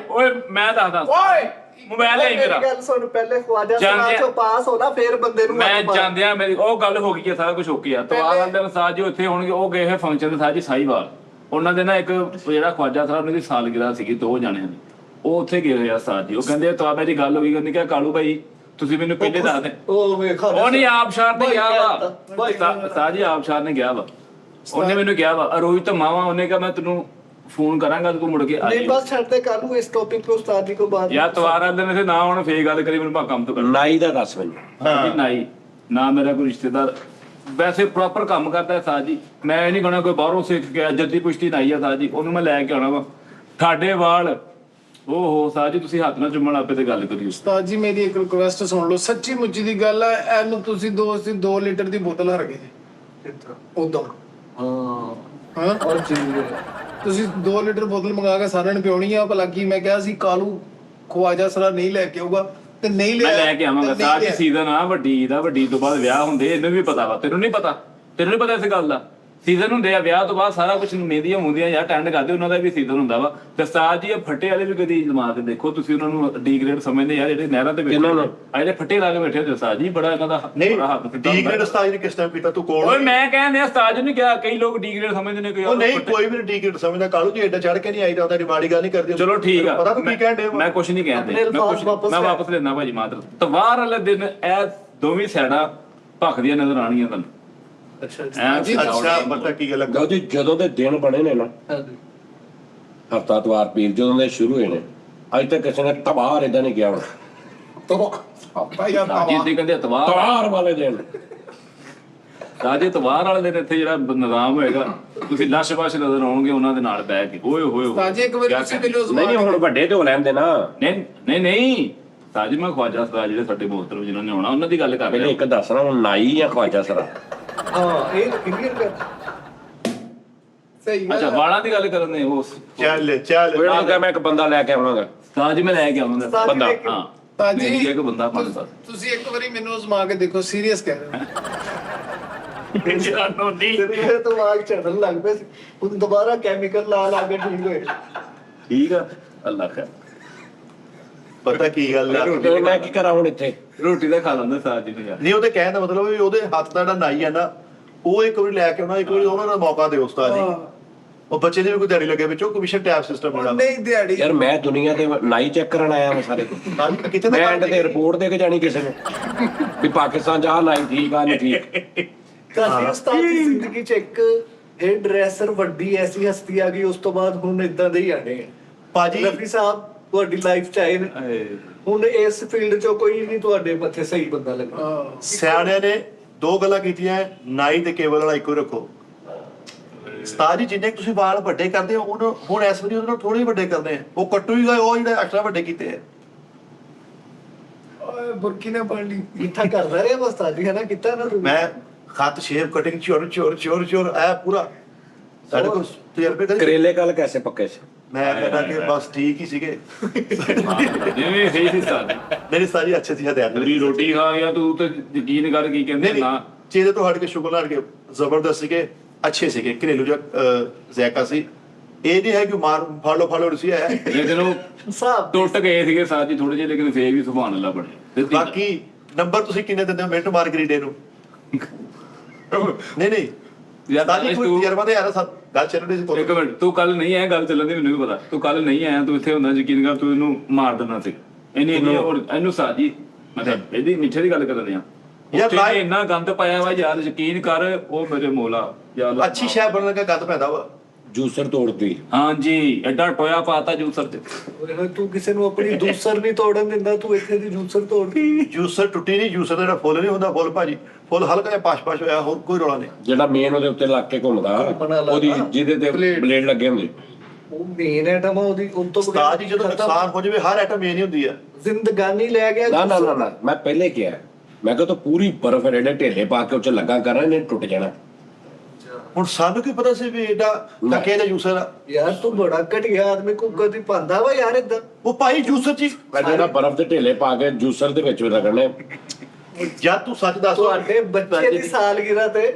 ਓਏ ਮੈਂ ਦੱਸਦਾ ਓਏ ਮੋਬਾਈਲ ਲੈ ਮੇਰਾ। ਗੱਲ ਸੁਣ, ਪਹਿਲੇ ਖਵਾਜਾ ਸਰਾ ਜਾਂਦੇ- ਚੋਂ ਪਾਸ ਹੋਣਾ ਫਿਰ ਬੰਦੇ ਨੂੰ ਮੈਂ ਹੱਥ ਪਾ। ਜਾਂਦਿਆਂ ਮੇਰੀ ਉਹ ਗੱਲ ਹੋ ਗਈ ਹੈ, ਸਾਰਾ ਕੁਝ ਓਕੇ ਆ। ਤਵਾਰ ਵਾਲੇ ਦਿਨ ਉਸਤਾਦ ਜੀ ਉੱਥੇ ਹੋਣਗੇ, ਉਹ ਗਏ ਹੋਏ ਫੰਕਸ਼ਨ ਦੇ ਉਸਤਾਦ ਜੀ ਸਾਹੀਵਾਲ। ਉਹਨਾਂ ਦੇ ਨਾ ਇੱਕ ਜਿਹੜਾ ਖਵਾਜਾ ਸਾਹਿਬ ਉਹਨਾਂ ਦੀ ਸਾਲਗਿਰਾ ਸੀਗੀ 2 ਜਣਿਆਂ ਦੀ, ਉਹ ਉੱਥੇ ਗਏ ਹੋਏ ਆ ਉਸਤਾਦ ਜੀ। ਉਹ ਕਹਿੰਦੇ ਤਾਂ ਮੇਰੀ ਗੱਲ ਹੋ ਗਈ, ਕਹਿੰਦੀ ਕਿ ਕਾਲੂ ਭਾਈ ਤੁਸੀਂ ਮੈਨੂੰ ਪਹਿਲੇ ਦੱਸ ਦੇ। ਉਹ ਵੇਖਾ ਉਹ ਨਹੀਂ ਆਬਸ਼ਾਰ ਨੇ ਗਿਆ ਵਾ ਉਸਤਾਦ ਜੀ, ਆਬਸ਼ਾਰ ਨੇ ਗਿਆ ਵਾ। ਉਹਨੇ ਮੈਨੂੰ ਕਿਹਾ ਵਾ ਰੋਹਿਤ ਮਾਵਾ, ਉਹਨੇ ਕਿਹਾ ਮੈਂ ਤੈਨੂੰ ਫੋਨ ਕਰਾਂਗਾ ਤੂੰ ਮੁੜ ਕੇ ਆ ਨਹੀਂ ਜਾਈਂ। ਬਸ ਛੱਡਦੇ ਕੱਲ ਨੂੰ ਇਸ ਟੌਪਿਕ ਤੇ ਉਸਤਾਦ ਜੀ ਕੋ ਬਾਤ। ਯਾਰ ਤਵਾਰ ਵਾਲੇ ਦਿਨ ਇੱਥੇ ਨਾ ਹੁਣ ਫੇਰ ਗੱਲ ਕਰੀ, ਮੈਨੂੰ ਭਾ ਕੰਮ ਤੋਂ ਕਰ ਨਾਈ ਦਾ ਦੱਸ ਮੈਨੂੰ। ਨਾਈ ਨਾ ਮੇਰਾ ਕੋਈ ਰਿਸ਼ਤੇਦਾਰ ਵੈਸੇ ਪ੍ਰੋਪਰ ਕੰਮ ਕਰਦਾ ਹੈ ਉਸਤਾਦ ਜੀ। ਮੈਂ ਇਹ ਨਹੀਂ ਕਹਣਾ ਕੋਈ ਬਾਹਰੋਂ ਸਿੱਖ ਕੇ ਜੱਦੀ ਪੁਸ਼ਤੀ ਨਾਈ ਆ ਉਸਤਾਦ ਜੀ, ਉਹਨੂੰ ਮੈਂ ਲੈ ਕੇ ਆਉਣਾ ਵਾ। ਤੁਹਾਡੇ ਵਾਲ ਓਹੋ ਉਸਤਾਦ ਜੀ, ਤੁਸੀਂ ਹੱਥ ਨਾਲ ਚੁੰਮਣ ਆਪੇ ਤੇ ਗੱਲ ਕਰਿਓ। ਉਸਤਾਦ ਜੀ ਮੇਰੀ ਇੱਕ ਰਿਕੁਐਸਟ ਸੁਣ ਲਓ, ਸੱਚੀ ਮੁੱਚੀ ਦੀ ਗੱਲ ਹੈ। ਇਹਨੂੰ ਤੁਸੀਂ 2 ਲੀਟਰ ਦੀ ਬੋਤਲ ਹਰ ਗਏ ਉਦੋਂ। ਹਾਂ ਹਾਂ ਔਰ ਜੀ ਤੁਸੀਂ 2 ਲੀਟਰ ਬੋਤਲ ਮੰਗਾ ਕੇ ਸਾਰਿਆਂ ਨੂੰ ਪਿਉਣੀ ਆ। ਭਲਾ ਕੀ ਮੈਂ ਕਿਹਾ ਸੀ ਕਾਲੂ ਖਵਾਜਾ ਸਰਾ ਨਹੀਂ ਲੈ ਕੇ ਆਊਗਾ ਤੇ ਨਹੀਂ ਲਿਆ। ਮੈਂ ਲੈ ਕੇ ਆਵਾਂਗਾ। ਤੇ ਨਹੀਂ ਸਾਜ ਲਿਆ। ਸੀਜ਼ਨ ਆ ਵੱਡੀ ਦਾ, ਵੱਡੀ ਤੋਂ ਬਾਅਦ ਵਿਆਹ ਹੁੰਦੇ, ਇਹਨੂੰ ਵੀ ਪਤਾ ਵਾ। ਤੈਨੂੰ ਨਹੀਂ ਪਤਾ? ਤੈਨੂੰ ਨਹੀਂ ਪਤਾ ਇਸ ਗੱਲ ਦਾ? ਸੀਜ਼ਨ ਹੁੰਦੇ ਆ ਵਿਆਹ ਤੋਂ ਬਾਅਦ, ਸਾਰਾ ਕੁਝ ਮਹਿੰਦੀਆਂ ਹੁੰਦੀਆਂ ਯਾਰ, ਅਟੈਂਡ ਕਰਦੇ, ਉਹਨਾਂ ਦਾ ਵੀ ਸੀਜ਼ਨ ਹੁੰਦਾ ਵਾ। ਤੇ ਸਾਜ ਜੀ ਇਹ ਫੱਟੇ ਵਾਲੇ ਵੀ ਕਦੀ ਜਮਾ ਕੇ ਦੇਖੋ ਤੁਸੀਂ, ਉਹਨਾਂ ਨੂੰ ਡੀ ਗ੍ਰੇਡ ਸਮਝਦੇ ਯਾਰ, ਜਿਹੜੇ ਨਹਿਰਾਂ ਤੇ ਬੈਠੇ ਕਿਹਨਾਂ ਨੂੰ? ਆ ਜਿਹੜੇ ਫੱਟੇ ਲਾ ਕੇ ਬੈਠੇ ਹੁੰਦੇ ਸਾਜ ਜੀ, ਬੜਾ ਇਹਨਾਂ ਦਾ ਨਹੀਂ ਬੜਾ ਹੱਥ ਸਿੱਧਾ ਡੀ ਹੁੰਦਾ। ਗ੍ਰੇਡ ਉਸਤਾਦ ਨੇ ਕਿਸ ਟਾਈਮ ਪੀਤਾ ਤੂੰ ਕੋਲ ਓਏ ਮੈਂ ਕਹਿੰਦੇ ਆ ਉਸਤਾਦ ਨੂੰ ਕਿਹਾ, ਕਈ ਲੋਕ ਡੀ ਗ੍ਰੇਡ ਸਮਝਦੇ ਨੇ ਕੋਈ ਉਹ ਨਹੀਂ ਕੋਈ ਵੀ ਡੀ ਗ੍ਰੇਡ ਸਮਝਦਾ। ਕਾਲੂ ਜੀ ਐਡਾ ਚੜ ਕੇ ਨਹੀਂ ਆਈਦਾ ਹੁੰਦਾ, ਮਾੜੀ ਗੱਲ ਨਹੀਂ ਕਰਦੇ। ਚਲੋ ਠੀਕ ਆ, ਪਤਾ ਤੂੰ ਕੀ ਕਹਿਣ ਦੇ ਮੈਂ ਕੁਝ ਨਹੀਂ ਕਹਿੰਦੇ, ਆਪਣੇ ਅਲਫਾਜ਼ ਮੈਂ ਵਾਪਸ ਲੈਣਾ ਭਾਜੀ ਮਾਤਰ। ਤਵਾਰ ਵਾਲੇ ਦਿਨ ਇਹ ਦੋਵੇਂ ਸਾਈਡਾਂ ਭਖਦੀਆਂ ਨਜ਼ਰ ਆਣੀਆਂ ਤੁਹਾਨੂੰ। ਅੱਛਾ ਅੱਛਾ ਪਤਾ ਕੀ ਗੱਲ ਲਓ ਜੀ, ਜਦੋਂ ਦੇ ਦਿਨ ਬਣੇ ਨੇ ਨਾ, ਹਾਂਜੀ ਹਫਤਾ ਤਵਾਰ ਪੀਰ ਜਦੋਂ ਦੇ ਸ਼ੁਰੂ ਹੋਏ ਨੇ, ਅੱਜ ਤੱਕ ਕਿਸੇ ਨੇ ਤਵਾਰ ਇਦਾਂ ਨਹੀਂ ਗਿਆ ਹੁਣ। ਭਾਈ ਆ ਸਾਜੀ ਦੀ ਕਹਿੰਦੇ ਤਵਾਰ ਤਵਾਰ ਵਾਲੇ ਦਿਨ ਸਾਜੇ ਤਵਾਰ ਵਾਲੇ ਦਿਨ ਇੱਥੇ ਜਿਹੜਾ ਨਿਜ਼ਾਮ ਹੋਏਗਾ, ਤੁਸੀਂ ਲਸ਼-ਬਸ਼ ਨਜ਼ਰ ਆਉਣਗੇ ਉਹਨਾਂ ਦੇ ਨਾਲ ਬਹਿ ਕੇ। ਓਏ ਹੋਏ ਹੋਏ ਸਾਜੇ ਇੱਕ ਵਾਰੀ ਤੁਸੀਂ ਮੈਨੂੰ ਨਹੀਂ ਨਹੀਂ, ਹੁਣ ਵੱਡੇ ਤੇ ਹੋ ਲੈਂਦੇ ਨਾ। ਨਹੀਂ ਸਾਜੀ, ਮੈਂ ਖਵਾਜਾ ਸਰਾ ਜਿਹੜੇ ਸਾਡੇ ਮੋਹਤਰਮ ਜਿਨ੍ਹਾਂ ਨੇ ਆਉਣਾ, ਉਹਨਾਂ ਦੀ ਗੱਲ ਕਰ ਪਹਿਲੇ ਰਿਹਾ। ਇੱਕ ਦੱਸਣਾ, ਹੁਣ ਨਾਈ ਜਾਂ ਖਵਾਜਾ ਸਰਾ। ਹਾਂ ਇਹ ਕਲੀਅਰ ਕਰ ਸਹੀ ਅੱਛਾ, ਵਾਲਾਂ ਦੀ ਗੱਲ ਕਰਨ ਦੇ ਉਸ ਚੱਲ ਉਹ ਜਿਹੜਾ ਮੈਂ ਇੱਕ ਬੰਦਾ ਲੈ ਕੇ ਆਵਾਂਗਾ। ਸਾਜੀ ਮੈਂ ਲੈ ਕੇ ਆਉਂਦਾ ਬੰਦਾ, ਹਾਂ ਸਾਜੀ ਮੇਰੀ ਇੱਕ ਬੰਦਾ ਪੰਜ ਸੱਤ ਤੁਸੀਂ ਇੱਕ ਵਾਰੀ ਮੈਨੂੰ ਅਜ਼ਮਾ ਕੇ ਦੇਖੋ, ਸੀਰੀਅਸ ਕਹਿ ਰਹੇ ਹੋ। ਜਾਨੋ ਨਹੀਂ ਤੇਰੇ ਤੋਂ ਵਾਲ ਝੜਨ ਲੱਗ ਪਏ ਸੀ, ਹੁਣ ਦੁਬਾਰਾ ਕੈਮੀਕਲ ਲਾ ਲਾ ਕੇ ਠੀਕ ਹੋਏ। ਠੀਕ ਆ, ਅੱਲਾ ਖੈਰ। ਪਤਾ ਕੀ ਗੱਲ ਆ ਤੇ ਮੈਂ ਕੀ ਕਰਾਂ ਹੁਣ ਇੱਥੇ? ਰੋਟੀ ਦਾ ਖਾ ਲੈਂਦਾ ਸਾਜੀ ਨੂੰ ਯਾਰ। ਨਹੀਂ ਉਹਦੇ ਕਹਿਣ ਦਾ ਮਤਲਬ ਵੀ ਉਹਦੇ ਹੱਥ ਦਾ ਜਿਹੜਾ ਨਾਈ ਆ ਨਾ, ਉਹ ਇੱਕ ਵਾਰੀ ਲੈ ਕੇ ਆਉਣਾ, ਇੱਕ ਵਾਰੀ ਉਹਨਾਂ ਦਾ ਮੌਕਾ ਦਿਓ ਉਸਤਾਦ ਜੀ। ਉਹ ਬੱਚੇ ਦੇ ਵੀ ਕੋਈ ਦਿਹਾੜੀ ਲੱਗੇ ਵਿੱਚੋਂ ਕਮਿਸ਼ਨ ਟੈਪ ਸਿਸਟਮ ਉਹ ਜਿਹੜਾ ਨਹੀਂ ਦਿਹਾੜੀ ਯਾਰ ਮੈਂ ਦੁਨੀਆ ਤੇ ਨਾਈ ਚੈੱਕ ਕਰਨ ਆਇਆ ਮੈਂ ਸਾਰੇ। ਕਿਤੇ ਮੈਂ ਨਾ ਐਂਡ ਤੇ ਰਿਪੋਰਟ ਦੇ ਕੇ ਜਾਣੀ ਕਿਸੇ ਨੂੰ ਵੀ ਪਾਕਿਸਤਾਨ ਚ ਆਹ ਨਾਈ ਠੀਕ ਆ ਨਹੀਂ ਠੀਕ। ਕਾਫੀ ਉਸਤਾਦ ਦੀ ਜ਼ਿੰਦਗੀ ਚ ਇੱਕ ਹੇਅਰ ਡਰੈਸਰ ਵੱਡੀ ਐਸੀ ਹਸਤੀ ਆ ਗਈ, ਉਸ ਤੋਂ ਬਾਅਦ ਹੁਣ ਇਦਾਂ ਦੇ ਹੀ ਆਣੇ ਆ। ਭਾਜੀ ਰਫੀ ਸਾਹਿਬ ਤੁਹਾਡੀ ਲਾਈਫ ਚ ਆਏ ਨੇ, ਹੁਣ ਇਸ ਫੀਲਡ ਚੋਂ ਕੋਈ ਨਹੀਂ ਤੁਹਾਡੇ ਮੱਥੇ ਸਹੀ ਬੰਦਾ ਲੱਗਾ। ਸਿਆਣਿਆਂ ਨੇ 2 ਗੱਲਾਂ ਕੀਤੀਆਂ, ਨਾਈ ਤੇ ਕੇਬਲ ਵਾਲਾ ਇੱਕੋ ਰੱਖੋ। ਉਸਤਾਦ ਜੀ ਜਿੰਨੇ ਤੁਸੀਂ ਵਾਲ ਵੱਡੇ ਕਰਦੇ ਹੋ, ਉਹਨੂੰ ਹੁਣ ਇਸ ਵਾਰੀ ਉਹਨਾਂ ਥੋੜੇ ਵੱਡੇ ਕਰਦੇ ਆ, ਉਹ ਕੱਟੂ ਹੀ ਗਏ, ਉਹ ਜਿਹੜੇ ਐਕਸਟਰਾ ਵੱਡੇ ਕੀਤੇ ਆ। ਓਏ ਬੁਰਕੀ ਨੇ ਪੜ ਲਈ। ਮਿੱਠਾ ਕਰਦਾ ਰਿਹਾ ਉਸਤਾਦ ਜੀ, ਹੈ ਨਾ? ਕੀਤਾ ਨਾ ਤੂੰ? ਮੈਂ ਖੱਤ ਸ਼ੇਪ ਕਟਿੰਗ ਚੋਰ ਐ ਪੂਰਾ ਸਾਡੇ ਕੋਲ ਤਜਰਬੇ ਕਰੀ। ਕਰੇਲੇ ਕੱਲ ਕੈਸੇ ਪੱਕੇ ਸੀ? ਮੈਂ ਕਹਿੰਦਾ ਕਿ ਬਸ ਠੀਕ ਹੀ ਸੀਗੇ। ਜਿਵੇਂ ਸਹੀ ਸੀ ਸਾਜੀ। ਮੇਰੀ ਸਾਰੀ ਅੱਛੀ ਸੀ ਹਦਿਆ ਤੇਰੀ ਰੋਟੀ ਖਾ ਗਿਆ ਤੂੰ ਤੇ ਯਕੀਨ ਕਰ ਕੀ ਕਹਿੰਦੇ ਨਹੀਂ ਨਾ। ਚੀਜ਼ ਤੋਂ ਹਟ ਕੇ ਸ਼ੁਗਰ ਨਾਲ ਕੇ ਜ਼ਬਰਦਸਤ ਸੀਗੇ, ਅੱਛੇ ਸੀਗੇ, ਘਰੇਲੂ ਜਿਹਾ ਜ਼ਾਇਕਾ ਸੀ। ਇਹ ਨਹੀਂ ਹੈ ਕਿ ਮਾਰ ਫਾਲੋ ਸੀ ਹੈ। ਲੇਕਿਨ ਉਹ ਸਾਹਿਬ ਟੁੱਟ ਗਏ ਸੀਗੇ ਸਾਜੀ ਥੋੜੇ ਜਿਹੇ, ਲੇਕਿਨ ਫੇਰ ਵੀ ਸੁਭਾਨ ਅੱਲਾ ਬਣੇ। ਬਾਕੀ ਨੰਬਰ ਤੁਸੀਂ ਕਿੰਨੇ ਦਿੰਦੇ ਹੋ ਮਿੰਟ ਮਾਰ ਗਰੀਡੇ ਨੂੰ? ਨਹੀਂ ਯਾਰ ਸਾਡੀ ਕੋਈ ਤੂੰ ਤਜਰਬਾ ਤੇ ਯਾਰ ਗੱਲ ਚੱਲ ਰਹੀ ਸੀ। ਇੱਕ ਮਿੰਟ, ਤੂੰ ਕੱਲ ਨਹੀਂ ਆਇਆ, ਗੱਲ ਚੱਲਣ ਦੀ ਮੈਨੂੰ ਵੀ ਪਤਾ। ਤੂੰ ਕੱਲ ਨਹੀਂ ਆਇਆ, ਤੂੰ ਇੱਥੇ ਹੁੰਦਾ ਯਕੀਨ ਕਰ, ਤੂੰ ਇਹਨੂੰ ਮਾਰ ਦੇਣਾ ਸੀ। ਇਹਨੂੰ ਸਾਜੀ ਮਤਲਬ ਇਹਦੀ ਮਿੱਠੇ ਦੀ ਗੱਲ ਕਰਦੇ ਆ ਯਾਰ ਉੱਥੇ ਲਾਈਵ- ਇਹਨੇ ਇੰਨਾ ਗੰਦ ਪਾਇਆ ਵਾ ਯਾਰ, ਯਕੀਨ ਕਰ। ਉਹ ਮੇਰੇ ਮੋਲਾ ਯਾਰ ਅੱਛੀ ਸ਼ੈ ਬਣਨ ਲੱਗਾ ਗੰਦ ਪੈਦਾ ਵਾ। ਜੂਸਰ ਤੋੜਦੀ। ਹਾਂਜੀ, ਐਡਾ ਟੋਇਆ ਪਾਤਾ ਜੂਸਰ ਤੇ। ਓਏ ਹੋਏ, ਤੂੰ ਕਿਸੇ ਨੂੰ ਆਪਣੀ ਜੂਸਰ ਨਹੀਂ ਤੋੜਨ ਦਿੰਦਾ, ਤੂੰ ਇੱਥੇ ਦੀ ਜੂਸਰ ਤੋੜਦੀ। ਜੂਸਰ ਟੁੱਟੀ ਨਹੀਂ, ਜੂਸਰ ਦਾ ਜਿਹੜਾ ਫੁੱਲ ਨਹੀਂ ਹੁੰਦਾ, ਫੁੱਲ ਭਾਜੀ ਫੁੱਲ ਹਲਕਾ ਜਿਹਾ ਪਾਸ਼ ਹੋਇਆ, ਹੋਰ ਕੋਈ ਰੌਲਾ ਨਹੀਂ। ਜਿਹੜਾ ਮੇਨ ਉਹਦੇ ਉੱਤੇ ਲੱਗ ਕੇ ਘੁੰਮਦਾ, ਉਹਦੀ ਜਿਹਦੇ ਤੇ ਬਲੇਡ ਲੱਗੇ ਹੁੰਦੇ। ਉਹ ਮੇਨ ਐਟਮ ਆ ਉਹਦੀ, ਉਹ ਤੋਂ ਉਸਤਾਦ ਜੀ ਜਦੋਂ ਨੁਕਸਾਨ ਹੋ ਜਾਵੇ, ਹਰ ਐਟਮ ਇਹ ਨਹੀਂ ਹੁੰਦੀ ਆ। ਜ਼ਿੰਦਗਾਨੀ ਲੈ ਗਿਆ ਨਾ ਨਾ ਨਾ ਨਾ, ਮੈਂ ਪਹਿਲੇ ਕਿਹਾ, ਮੈਂ ਕਿਹਾ ਤੂੰ ਪੂਰੀ ਬਰਫ਼ ਜਿਹੜੇ ਢੇਲੇ ਪਾ ਕੇ ਉੱਚ ਲੱਗਾ ਕਰ ਇਹਨੇ ਟੁੱਟ ਜਾਣਾ। ਹੁਣ ਸਾਨੂੰ ਕੀ ਪਤਾ ਸੀ ਵੀ ਏਡਾ ਟਕੇ ਦਾ ਜੂਸਰ ਆ। ਯਾਰ ਤੂੰ ਬੜਾ ਘਟੀਆ ਆਦਮੀ, ਕੁੱਕਰ ਦੀ ਪਾਉਂਦਾ ਵਾ ਯਾਰ ਇਦਾਂ। ਉਹ ਭਾਈ ਜੂਸਰ ਜੀ ਮੈਂ ਜਿਹੜਾ ਬਰਫ਼ ਦੇ ਢੇਲੇ ਪਾ ਕੇ ਜੂਸਰ ਦੇ ਵਿੱਚ ਰਗੜਨੇ। ਜਦ ਤੂੰ ਸੱਚ ਦੱਸ। ਤੁਹਾਡੇ ਬੱਚੇ ਦੀ ਸਾਲਗਿਰਾ ਤੇ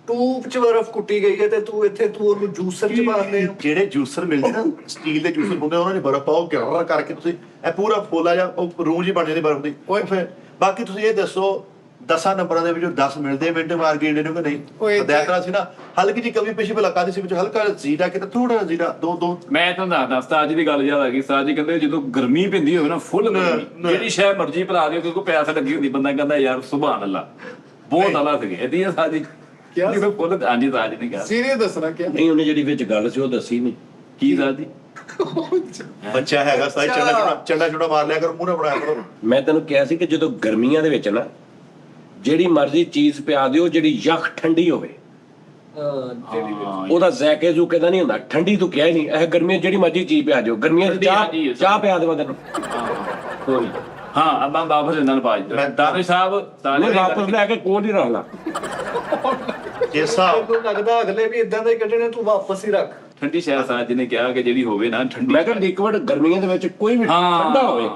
ਟੂਬ ਚ ਬਰਫ਼ ਕੁੱਟੀ ਗਈ ਹੈ ਤੇ ਤੂੰ ਇੱਥੇ ਤੂੰ ਉਹਨੂੰ ਜੂਸਰ ਚ ਪਾਉਂਦੇ ਹੋ। ਜਿਹੜੇ ਜੂਸਰ ਮਿਲਦੇ ਨਾ, ਸਟੀਲ ਦੇ ਜੂਸਰ ਹੁੰਦੇ, ਉਹਨਾਂ ਨੇ ਬਰਫ਼ ਪਾਓ ਗਿਰ ਕਰਕੇ ਤੁਸੀਂ ਇਹ ਪੂਰਾ ਫੋਲਾ ਜਾਂ ਉਹ ਰੂਹ ਜੀ ਬਣ ਜਾਂਦੀ ਬਰਫ਼ ਦੀ। ਓਏ ਫਿਰ ਬਾਕੀ ਤੁਸੀਂ ਇਹ ਦੱਸੋ 10 ਨੰਬਰਾਂ ਦੇ ਵਿੱਚੋਂ 10 ਮਿਲਦੇ ਮਿੰਟ ਮਾਰ ਕੇ ਇੰਡੀਆ ਨੂੰ ਕਿ ਨਹੀਂ? ਹਦਾਇਤਾਂ ਸੀ ਨਾ, ਹਲਕੀ ਜੀ ਕਵੀ ਪਿਛੇ ਬਲਕਾ ਦੀ ਸੀ ਵਿੱਚ ਹਲਕਾ ਜ਼ੀਰਾ ਕਿਤੇ ਥੋੜਾ ਜ਼ੀਰਾ ਦੋ ਮੈਂ ਤੁਹਾਨੂੰ ਦੱਸਦਾ ਉਸਤਾਦ ਦੀ ਗੱਲ ਯਾਦ ਆ ਗਈ। ਉਸਤਾਦ ਜੀ ਕਹਿੰਦੇ ਜਦੋਂ ਗਰਮੀ ਪੈਂਦੀ ਹੋਵੇ ਨਾ, ਫੁੱਲ ਗਰਮੀ, ਜਿਹੜੀ ਸ਼ੈ ਮਰਜ਼ੀ ਭਰਾ ਦਿਓ, ਕਿਉਂਕਿ ਪਿਆਸ ਲੱਗੀ ਹੁੰਦੀ, ਬੰਦਾ ਕਹਿੰਦਾ ਯਾਰ ਸੁਭਾਨ ਅੱਲਾ, ਬਹੁਤ ਆਲਾ ਸੀਗੇ ਇਹਦੀ ਉਸਤਾਦ ਜੀ। ਜਦੋਂ ਫੁੱਲ ਹਾਂਜੀ ਉਸਤਾਦ ਜੀ ਨੇ ਕਿਹਾ। ਸੀਰੀਅਸ ਦੱਸਣਾ ਕਿਆ? ਨਹੀਂ, ਉਹਨੇ ਜਿਹੜੀ ਵਿੱਚ ਗੱਲ ਸੀ ਉਹ ਦੱਸੀ ਨਹੀਂ। ਕੀ ਉਸਤਾਦ ਜੀ? ਬੱਚਾ ਹੈਗਾ ਸਾਈ ਚੰਡਾ ਚੁੰਡਾ ਮਾਰ ਲਿਆ ਕਰ, ਮੂੰਹ ਨਾ ਬਣਾਇਆ ਕਰੋ। ਮੈਂ ਤੈਨੂੰ ਕਿਹਾ ਸੀ ਕਿ ਜਦੋਂ ਗਰਮੀਆਂ ਦੇ ਵਿੱਚ ਨਾ ਜਿਹੜੀ ਮਰਜ਼ੀ ਚੀਜ਼ ਪਿਆ ਦਿਓ, ਜਿਹੜੀ ਯਖ ਠੰਡੀ ਹੋਵੇ, ਉਹਦਾ ਜ਼ਾਇਕੇ ਜ਼ੂਕੇ ਦਾ ਨਹੀਂ ਹੁੰਦਾ। ਠੰਡੀ ਤੂੰ ਕਿਹਾ ਹੀ ਨਹੀਂ, ਇਹ ਗਰਮੀਆਂ ਜਿਹੜੀ ਮਰਜ਼ੀ ਚੀਜ਼ ਪਿਆ ਦਿਓ। ਗਰਮੀਆਂ ਚ ਚਾਹ ਪਿਆ ਦੇਵਾ ਤੈਨੂੰ। ਕੋਈ ਹਾਂ, ਅੱਬਾ ਵਾਪਸ ਇਹਨਾਂ ਨੂੰ ਪਾਜ ਮੈਂ ਦਾਨੇ ਸਾਹਿਬ ਉਹਨੂੰ ਵਾਪਸ ਲੈ ਕੇ ਕੋਲ ਹੀ ਰੱਖ ਲਾ। ਜਿਸ ਹਿਸਾਬ ਤੈਨੂੰ ਲੱਗਦਾ ਅਗਲੇ ਵੀ ਇਦਾਂ ਦਾ ਹੀ ਕੱਢਣੇ, ਤੂੰ ਵਾਪਸ ਹੀ ਰੱਖ। ਠੰਡੀ ਸ਼ਾਇਦ ਸਾਜ ਜੀ ਨੇ ਕਿਹਾ ਕਿ ਜਿਹੜੀ ਹੋਵੇ ਨਾ ਠੰਡੀ ਮੈਂ ਕਿਹਾ ਲਿਕਵਿਡ ਗਰਮੀਆਂ ਦੇ ਵਿੱਚ ਕੋਈ ਵੀ ਹਾਂ। ਠੰਡਾ ਹੋਵੇ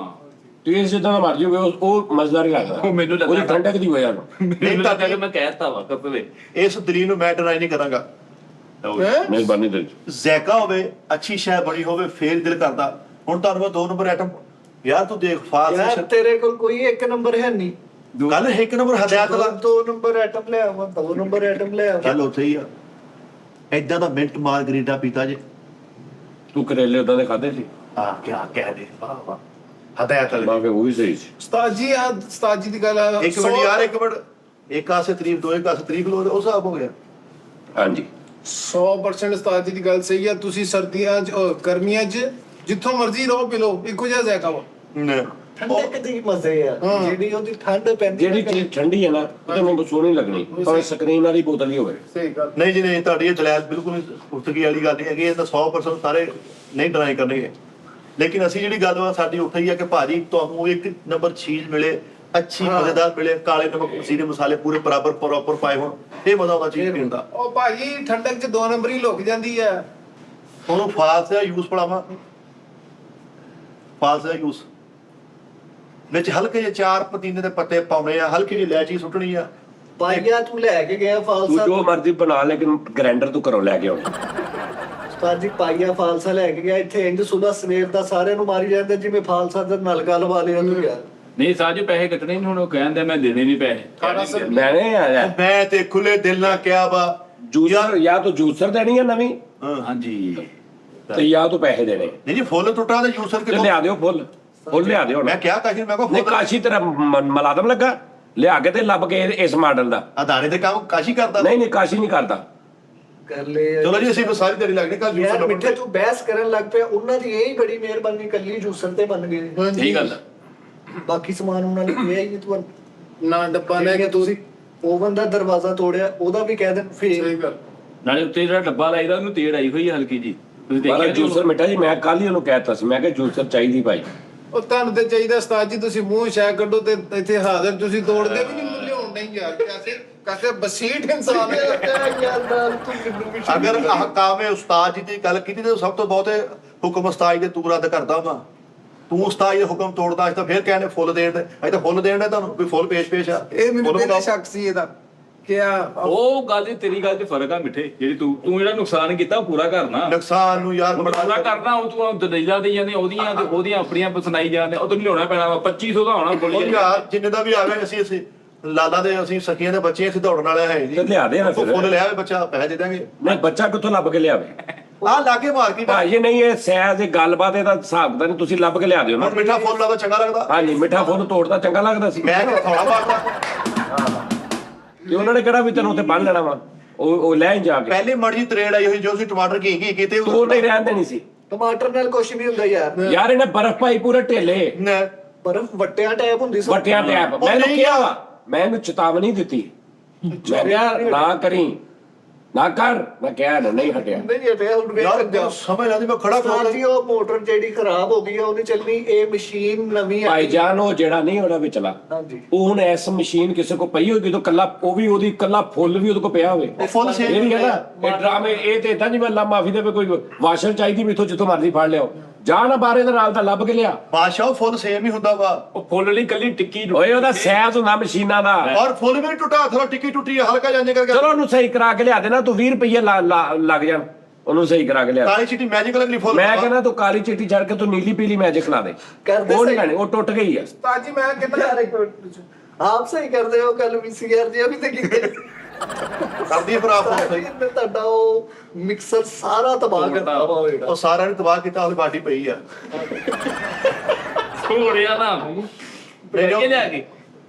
ਤੁਸੀਂ ਜਿੱਦਾਂ ਦਾ ਮਰਜੀ ਹੋਵੇ ਉਹ ਮਜ਼ੇਦਾਰ ਹੀ ਲੱਗਦਾ ਉਹ ਮੈਨੂੰ ਲੱਗਾ ਉਹਦੀ ਠੰਡਕ ਦੀ ਵਜ੍ਹਾ ਨਾਲ ਮੈਨੂੰ ਲੱਗਾ ਕਿ ਮੈਂ ਕਹਿਤਾ ਵਾ ਕਪਲੇ ਇਸ ਦਲੀਲ ਨੂੰ ਮੈਂ ਡਰਾਈ ਨਹੀਂ ਕਰਾਂਗਾ। ਮਿਹਰਬਾਨੀ ਦਿਲ ਜ਼ੈਕਾ ਹੋਵੇ, ਅੱਛੀ ਸ਼ੈ ਬਣੀ ਹੋਵੇ, ਫੇਰ ਦਿਲ ਕਰਦਾ। ਹੁਣ ਤੁਹਾਨੂੰ ਮੈਂ 2 ਨੰਬਰ ਆਈਟਮ ਯਾਰ ਤੂੰ ਦੇਖ ਯਾਰ ਫਾਸਟ ਤੇਰੇ ਕੋਲ ਕੋਈ ਇੱਕ ਨੰਬਰ ਹੈ ਨਹੀਂ। ਕੱਲ 1 ਨੰਬਰ ਹਦਾਇਤ ਦਾ 2 ਨੰਬਰ ਆਈਟਮ ਲੈ ਆਵਾਂ, 2 ਨੰਬਰ ਆਈਟਮ ਲੈ ਆਵਾਂ। ਗੱਲ ਉੱਥੇ ਹੀ ਆ। ਏਦਾਂ ਦਾ ਮਿੰਟ ਮਾਰਗਰੀਟਾ ਪੀਤਾ ਜੇ ਤੂੰ ਕਰੇਲੇ ਉਦਾਂ ਦੇ ਖਾਦੇ ਸੀ ਆ ਕਿਆ ਕਹਿ ਦੇ ਵਾਹ ਵਾਹ ਹਦਾਇਤ ਵਾਲੇ ਬਾਕੀ ਉਹ ਵੀ ਸਹੀ ਸੀ ਉਸਤਾਦ ਜੀ ਦੀ ਗੱਲ ਆ, ਇੱਕ ਮਿੰਟ ਯਾਰ ਇੱਕ ਮਿੰਟ ਇੱਕ ਆਸੇ ਤਰੀਫ ਦੋ ਇੱਕ ਆਸੇ ਤਰੀਫ ਲੋ ਉਹ ਹਿਸਾਬ ਹੋ ਗਿਆ। ਹਾਂਜੀ 100% ਉਸਤਾਦ ਜੀ ਦੀ ਗੱਲ ਸਹੀ ਆ। ਤੁਸੀਂ ਸਰਦੀਆਂ 'ਚ ਗਰਮੀਆਂ 'ਚ ਜਿੱਥੋਂ ਮਰਜ਼ੀ ਰਹੋ ਪੀ ਲਓ, ਇੱਕੋ ਜਿਹਾ ਜ਼ਾਇਕਾ ਵਾ। ਠੰਡੇ ਦੀ ਮਜ਼ੇ ਆ, ਜਿਹੜੀ ਉਹਦੀ ਠੰਡ ਪੈਂਦੀ ਜਿਹੜੀ ਚੀਜ਼ ਠੰਡੀ ਹੈ ਨਾ ਉਹ ਮੈਨੂੰ ਸੋਹਣੀ ਲੱਗਣੀ ਭਾਵੇਂ ਸਕਰੀਨ ਵਾਲੀ ਬੋਤਲ ਹੀ ਹੋਵੇ। ਸਹੀ ਗੱਲ। ਨਹੀਂ ਜੀ ਨਹੀਂ, ਤੁਹਾਡੀ ਇਹ ਦਲਾਲ ਬਿਲਕੁਲ ਉਤਕੀ ਵਾਲੀ ਗੱਲ ਨਹੀਂ ਹੈਗੀ। ਇਹ ਤਾਂ 100% ਸਾਰੇ ਨਹੀਂ ਡਰਾਈ ਕਰਨਗੇ। ਲੇਕਿਨ ਅਸੀਂ ਜਿਹੜੀ ਗੱਲ ਵਾ ਸਾਡੀ ਉੱਠੀ ਆ ਕਿ ਭਾਜੀ ਤੁਹਾਨੂੰ 1 ਨੰਬਰ ਚੀਜ਼ ਮਿਲੇ, ਅੱਛੀ ਮਜ਼ੇਦਾਰ ਮਿਲੇ, ਕਾਲੇ ਨਮਕ ਮਸੀਨੇ ਮਸਾਲੇ ਪੂਰੇ ਬਰਾਬਰ ਪ੍ਰੋਪਰ ਪਾਏ ਹੋਣ, ਇਹ ਮਜ਼ਾ ਆਉਂਦਾ ਚੀਜ਼ ਪੀਣ ਦਾ। ਉਹ ਭਾਜੀ ਠੰਡਕ 'ਚ 2 ਨੰਬਰ ਹੀ ਲੁਕ ਜਾਂਦੀ ਆ। ਉਹਨੂੰ ਫਾਲਸੇ ਦਾ ਯੂਜ਼ ਪੜਾਵਾਂ, ਫਾਲਸੇ ਦਾ ਯੂਜ਼ ਵਿੱਚ ਹਲਕੇ ਜਿਹੇ 4 ਪੁਦੀਨੇ ਦੇ ਪੱਤੇ ਪਾਉਣੇ ਆ, ਹਲਕੀ ਜਿਹੀ ਇਲਾਇਚੀ ਸੁੱਟਣੀ ਆ। ਪਾਈਆ ਤੂੰ ਲੈ ਕੇ ਗਿਆ ਤੂੰ ਫਾਲਸਾ, ਜੋ ਮਰਜ਼ੀ ਬਣਾ ਲੇਕਿਨ ਗ੍ਰਾਈਂਡਰ ਤੂੰ ਘਰੋਂ ਲੈ ਕੇ ਆਉਣਾ। ਉਸਤਾਦ ਜੀ ਪਾਈਆ ਫਾਲਸਾ ਲੈ ਕੇ ਗਿਆ। ਇੱਥੇ ਇੰਜ ਸੁਬਹ ਸਵੇਰ ਦਾ ਸਾਰਿਆਂ ਨੂੰ ਮਾਰੀ ਜਾਂਦੇ ਜਿਵੇਂ ਫਾਲਸਾ ਦਾ ਨਲਕਾ ਲਵਾ ਲਿਆ ਤੂੰ ਯਾਰ। ਨਹੀਂ ਸਾਜੂ ਪੈਸੇ ਕੱਟਣੇ ਨਹੀਂ, ਹੁਣ ਉਹ ਕਹਿੰਦੇ ਮੈਂ ਦੇਣੇ ਨਹੀਂ ਪੈਸੇ। ਮੈਂ ਨਹੀਂ ਆਇਆ ਮੈਂ ਤੇ ਖੁੱਲੇ ਦਿਲ ਨਾਲ ਕਿਹਾ ਵਾ ਜੂਸਰ ਜਾਂ ਤੂੰ ਜੂਸਰ ਦੇਣੀ ਹੈ ਨਵੀਂ ਹਾਂਜੀ ਤੇ ਜਾਂ ਤੂੰ ਪੈਸੇ ਦੇਣੇ ਨਹੀਂ ਜੀ ਫੁੱਲ ਟੁੱਟਾ ਤੇ ਯੂਸਰ ਤੇ ਲਿਆ ਦਿਓ ਫੁੱਲ ਲਿਆ ਦਿਓ ਮੈਂ ਕਿਹਾ ਕਾਸ਼ੀ ਮੈਂ ਕੋ ਨਹੀਂ ਕਾਸ਼ੀ ਤੇਰਾ ਮਲਾਦਮ ਲੱਗਾ ਲਿਆ ਕੇ ਤੇ ਲੱਭ ਕੇ ਇਸ ਮਾਡਲ ਦਾ ਅਦਾਰੇ ਦੇ ਕੰਮ ਕਾਸ਼ੀ ਕਰਦਾ। ਨਹੀਂ ਕਾਸ਼ੀ ਨਹੀਂ ਕਰਦਾ। ਕਰ ਲੈ ਚਲੋ ਜੀ ਅਸੀਂ ਸਾਰੀ ਤੇਰੀ ਲੱਗਣੀ ਕੱਲ ਯਾਰ ਯੂਸਰ ਮਿੱਠੇ ਤੂੰ ਬਹਿਸ ਕਰਨ ਲੱਗ ਪਿਆ। ਉਹਨਾਂ ਦੀ ਇਹ ਹੀ ਬੜੀ ਮਿਹਰਬਾਨੀ, ਕੱਲੀ ਜੂਸਰ ਤੇ ਬਣ ਗਏ। ਠੀਕ ਗੱਲ ਆ। ਬਾਕੀ ਸਮਾਨ ਉਹਨਾਂ ਨੇ ਕਿਹਾ ਹੀ ਨਹੀਂ ਤੂੰ ਨਾ ਡੱਬਾ ਲੈ ਕੇ ਤੁਸੀਂ। ਓਵਨ ਦਾ ਦਰਵਾਜ਼ਾ ਤੋੜਿਆ, ਉਹਦਾ ਵੀ ਕਹਿ ਦੇਣ ਫੇਰ। ਸਹੀ ਗੱਲ। ਨਾਲੇ ਉੱਤੇ ਜਿਹੜਾ ਡੱਬਾ ਲਾਈਦਾ ਉਹਨੂੰ ਤੇੜ ਆਈ ਹੋਈ ਹੈ ਹਲਕੀ ਜੀ। ਤੁਸੀਂ ਪਰ ਦੇਖਿਆ ਜੂਸਰ ਮਿੱਠਾ ਜੀ ਮੈਂ ਕੱਲ ਹੀ ਉਹਨੂੰ ਕਹਿਤਾ ਸੀ ਮੈਂ ਕਿਹਾ ਜੂਸਰ ਚਾਹੀਦੀ ਭਾਈ। ਉਹ ਤੁਹਾਨੂੰ ਤੇ ਚਾਹੀਦਾ ਉਸਤਾਦ ਜੀ, ਤੁਸੀਂ ਮੂੰਹ ਸ਼ੈ ਕੱਢੋ ਤੇ ਇੱਥੇ ਹਾਜ਼ਰ ਤੁਸੀਂ ਤੋੜਦੇ ਵੀ ਨਹੀਂ, ਲਿਆਉਣ ਨਹੀਂ ਯਾਰ। ਕੈਸੇ ਬਸੀਟ ਇਨਸਾਨ ਹੈ। ਅਗਰ ਅਹਕਾਮੇ ਉਸਤਾਦ ਜੀ ਦੀ ਗੱਲ ਕੀਤੀ ਤੇ ਸਭ ਤੋਂ ਬਹੁਤੇ ਹੁਕਮ ਉਸਤਾਦ ਦੇ ਤੂੰ ਰੱਦ ਕਰਦਾ ਵਾ। ਤੂੰ ਉਸਤਾਦ ਦੇ ਹੁਕਮ ਤੋੜਦਾ, ਅੱਜ ਤਾਂ ਫੇਰ ਕਹਿੰਦੇ ਫੁੱਲ ਦੇਣ ਦੇ, ਅੱਜ ਤਾਂ ਫੁੱਲ ਦੇਣ ਦੇ ਤੁਹਾਨੂੰ ਕੋਈ ਫੁੱਲ ਪੇਸ਼ ਆ। ਇਹ ਮੈਨੂੰ ਫੁੱਲ ਪਹਿਲੇ ਬਣਾਓ। ਸ਼ੱਕ ਸੀ ਇਹਦਾ ਕਿ ਉਹ ਗੱਲ ਦੀ ਤੇਰੀ ਗੱਲ 'ਚ ਫਰਕ ਆ ਮਿੱਠੇ। ਜਿਹੜੀ ਤੂੰ ਜਿਹੜਾ ਨੁਕਸਾਨ ਕੀਤਾ ਉਹ ਪੂਰਾ ਕਰਨਾ। ਨੁਕਸਾਨ ਨੂੰ ਯਾਰ ਪੂਰਾ ਕਰਨਾ ਉਹ ਤੂੰ ਦਲੀਲਾਂ ਦੇ ਜਾਂਦੇ ਉਹਦੀਆਂ ਤੇ ਉਹਦੀਆਂ ਆਪਣੀਆਂ ਸੁਣਾਈ ਜਾਂਦੇ। ਉਹ ਤੈਨੂੰ ਲਿਆਉਣਾ ਪੈਣਾ ਵਾ 2500 ਦਾ ਹੋਣਾ ਉਹ ਬੋਲੀ ਯਾਰ ਜਿੰਨੇ ਦਾ ਵੀ ਆਵੇ ਅਸੀਂ ਲਾਲਾ ਦੇ ਅਸੀਂ ਸਕੀਆਂ ਦੇ ਬੱਚੇ ਅਸੀਂ ਦੌੜਨ ਵਾਲੇ ਹੈ ਜੀ। ਤੇ ਲਿਆ ਦੇ ਨਾ ਫਿਰ। ਫੁੱਲ ਲਿਆ ਵੇ ਬੱਚਾ ਪੈਸੇ ਦੇ ਦਾਂਗੇ। ਨਹੀਂ ਬੱਚਾ ਕਿੱਥੋਂ ਲੱਭ ਕੇ ਲਿਆਵੇ ਆਹ ਲਾਗੇ ਮਾਰਕੀਟ ਭਾਜੀ ਨਹੀਂ ਇਹ ਸਹਿਜ ਇਹ ਗੱਲਬਾਤ ਇਹਦਾ ਹਿਸਾਬ ਦਾ ਨਹੀਂ ਤੁਸੀਂ ਲੱਭ ਕੇ ਲਿਆ ਦਿਓ ਨਾ। ਮਿੱਠਾ ਫੁੱਲ ਲਾਦਾ ਚੰਗਾ ਲੱਗਦਾ। ਹਾਂਜੀ ਮਿੱਠਾ ਫੁੱਲ ਤੋੜਦਾ ਚੰਗਾ ਲੱਗਦਾ ਸੀ ਮੈਂ ਕਿ ਥੋੜਾ ਮਾਰਦਾ ਤੇ ਉਹਨਾਂ ਨੇ ਕਿਹੜਾ ਵੀ ਤੈਨੂੰ ਉੱਥੇ ਬੰਨ ਲੈਣਾ ਵਾ ਉਹ ਲੈ ਜਾ ਕੇ ਪਹਿਲੀ ਮਰਜੀ ਤਰੇੜ ਆਈ ਹੋਈ ਜੋ ਸੀ ਟਮਾਟਰ ਕੀ ਕੀਤੇ ਤੂੰ ਉਹ ਨਹੀਂ ਰਹਿਣ ਦੇਣੀ ਸੀ ਟਮਾਟਰ ਨਾਲ ਕੁਛ ਨਹੀਂ ਹੁੰਦਾ ਯਾਰ। ਯਾਰ ਇਹਨੇ ਬਰਫ਼ ਪਾਈ ਪੂਰੇ ਢੇਲੇ ਬਰਫ਼ ਵੱਟਿਆਂ ਟੈਪ ਹੁੰਦੀ ਸੀ। ਵਟਿਆ ਟੈਪ ਮੈਨੂੰ ਕਿਹਾ ਵਾ ਮੈਂ ਇਹਨੂੰ ਚੇਤਾਵਨੀ ਦਿੱਤੀ ਮੈਂ ਕਿਹਾ ਨਾ ਕਰੀ ਨਾ ਕਰ ਮੈਂ ਕਿਹਾ ਨਹੀਂ ਹਟਿਆ ਨਹੀਂ ਹਟਿਆ। ਹੁਣ ਵੇਖ ਯਾਰ ਜਾ ਸਮਝ ਲੱਗਦੀ ਮੈਂ ਖੜਾ ਉਸਤਾਦ ਜੀ ਉਹ ਮੋਟਰ ਜਿਹੜੀ ਖਰਾਬ ਹੋ ਗਈ ਆ ਉਹਨੇ ਚੱਲਣੀ। ਇਹ ਮਸ਼ੀਨ ਨਵੀਂ ਆ। ਭਾਈ ਜਾਨ ਉਹ ਜਿਹੜਾ ਨਹੀਂ ਉਹਦਾ ਵਿਚਲਾ ਹਾਂਜੀ ਉਹ ਹੁਣ ਐਸ ਮਸ਼ੀਨ ਕਿਸੇ ਕੋ ਪਈ ਹੋਈ ਜਦੋਂ ਕੱਲਾ ਉਹ ਵੀ ਉਹਦੀ ਕੱਲਾ ਫੁੱਲ ਵੀ ਉਹਦੇ ਕੋ ਪਿਆ ਹੋਵੇ ਉਹ ਫੁੱਲ ਸੇਲ ਇਹ ਨਹੀਂ ਕਹਿੰਦਾ ਇਹ ਡਰਾਮੇ ਇਹ ਤੇ ਇਦਾਂ ਜਿਵੇਂ ਅੱਲਾ ਮਾਫੀ ਦੇਵੇ ਕੋਈ ਵਾਸ਼ਰ ਚਾਹੀਦੀ ਵੀ ਇੱਥੋਂ ਜਿੱਥੋਂ ਮਰਜ਼ੀ ਫੜ ਲਿਓ ਜਾ ਨਾ ਬਾਰੇ ਦੇ ਨਾਲ ਤਾਂ ਲੱਭ ਕੇ ਲਿਆ ਬਾਦਸ਼ਾਹ ਫੁੱਲ ਸੇਮ ਹੀ ਹੁੰਦਾ ਵਾ। ਉਹ ਫੁੱਲ ਲਈ ਕੱਲੀ ਟਿੱਕੀ ਓਏ ਉਹਦਾ ਸਹਿਜ ਹੁੰਦਾ ਮਸ਼ੀਨਾਂ ਦਾ ਔਰ ਫੁੱਲ ਵੀ ਨੀ ਟੁੱਟਾ ਥੋੜਾ ਟਿੱਕੀ ਟੁੱਟੀ ਹਲਕਾ ਜਾਂਦੇ ਕਰਕੇ ਚਲੋ ਉਹਨੂੰ ਸਹੀ ਕਰਾ ਕੇ ਲਿਆ ਦੇਣਾ ਤੂੰ 20 ਰੁਪਏ ਲੱਗ ਜਾਣ ਉਹਨੂੰ ਸਹੀ ਕਰਾ ਕੇ ਲਿਆ ਕਾਲੀ ਚਿੱਟੀ ਮੈਜੀਕਲ ਅਗਲੀ ਫੁੱਲ ਮੈਂ ਕਹਿੰਦਾ ਤੂੰ ਕਾਲੀ ਚਿੱਟੀ ਛੱਡ ਕੇ ਤੂੰ ਨੀਲੀ ਪੀਲੀ ਮੈਜਿਕ ਲਾ ਦੇ ਕਰਦੇ ਉਹ ਨਹੀਂ ਸਹੀ। ਲੈਣੀ ਉਹ ਟੁੱਟ ਗਈ ਆ ਉਸਤਾਦ ਜੀ ਮੈਂ ਕਿੰਨਾ ਆਪ ਸਹੀ ਕਰਦੇ ਹੋ। ਕੱਲ ਵੀ ਸੀਆਰ ਜੀ ਅਭੀ ਤੱਕ ਕੀਤੇ ਕਰਦੀ ਫਿਰ ਆਪ ਉਸਤਾਦ ਜੀ ਨੇ ਤੁਹਾਡਾ ਉਹ ਮਿਕਸਰ ਸਾਰਾ ਤਬਾਹ ਕਰਤਾ ਵਾ ਹੋਏਗਾ। ਉਹ ਸਾਰਿਆਂ ਨੇ ਤਬਾਹ ਕੀਤਾ ਉਹਦੀ ਬਾਟੀ ਪਈ ਆ। ਥੋੜਿਆ ਨਾ ਬੈਠ ਕੇ ਲਿਆ ਕੇ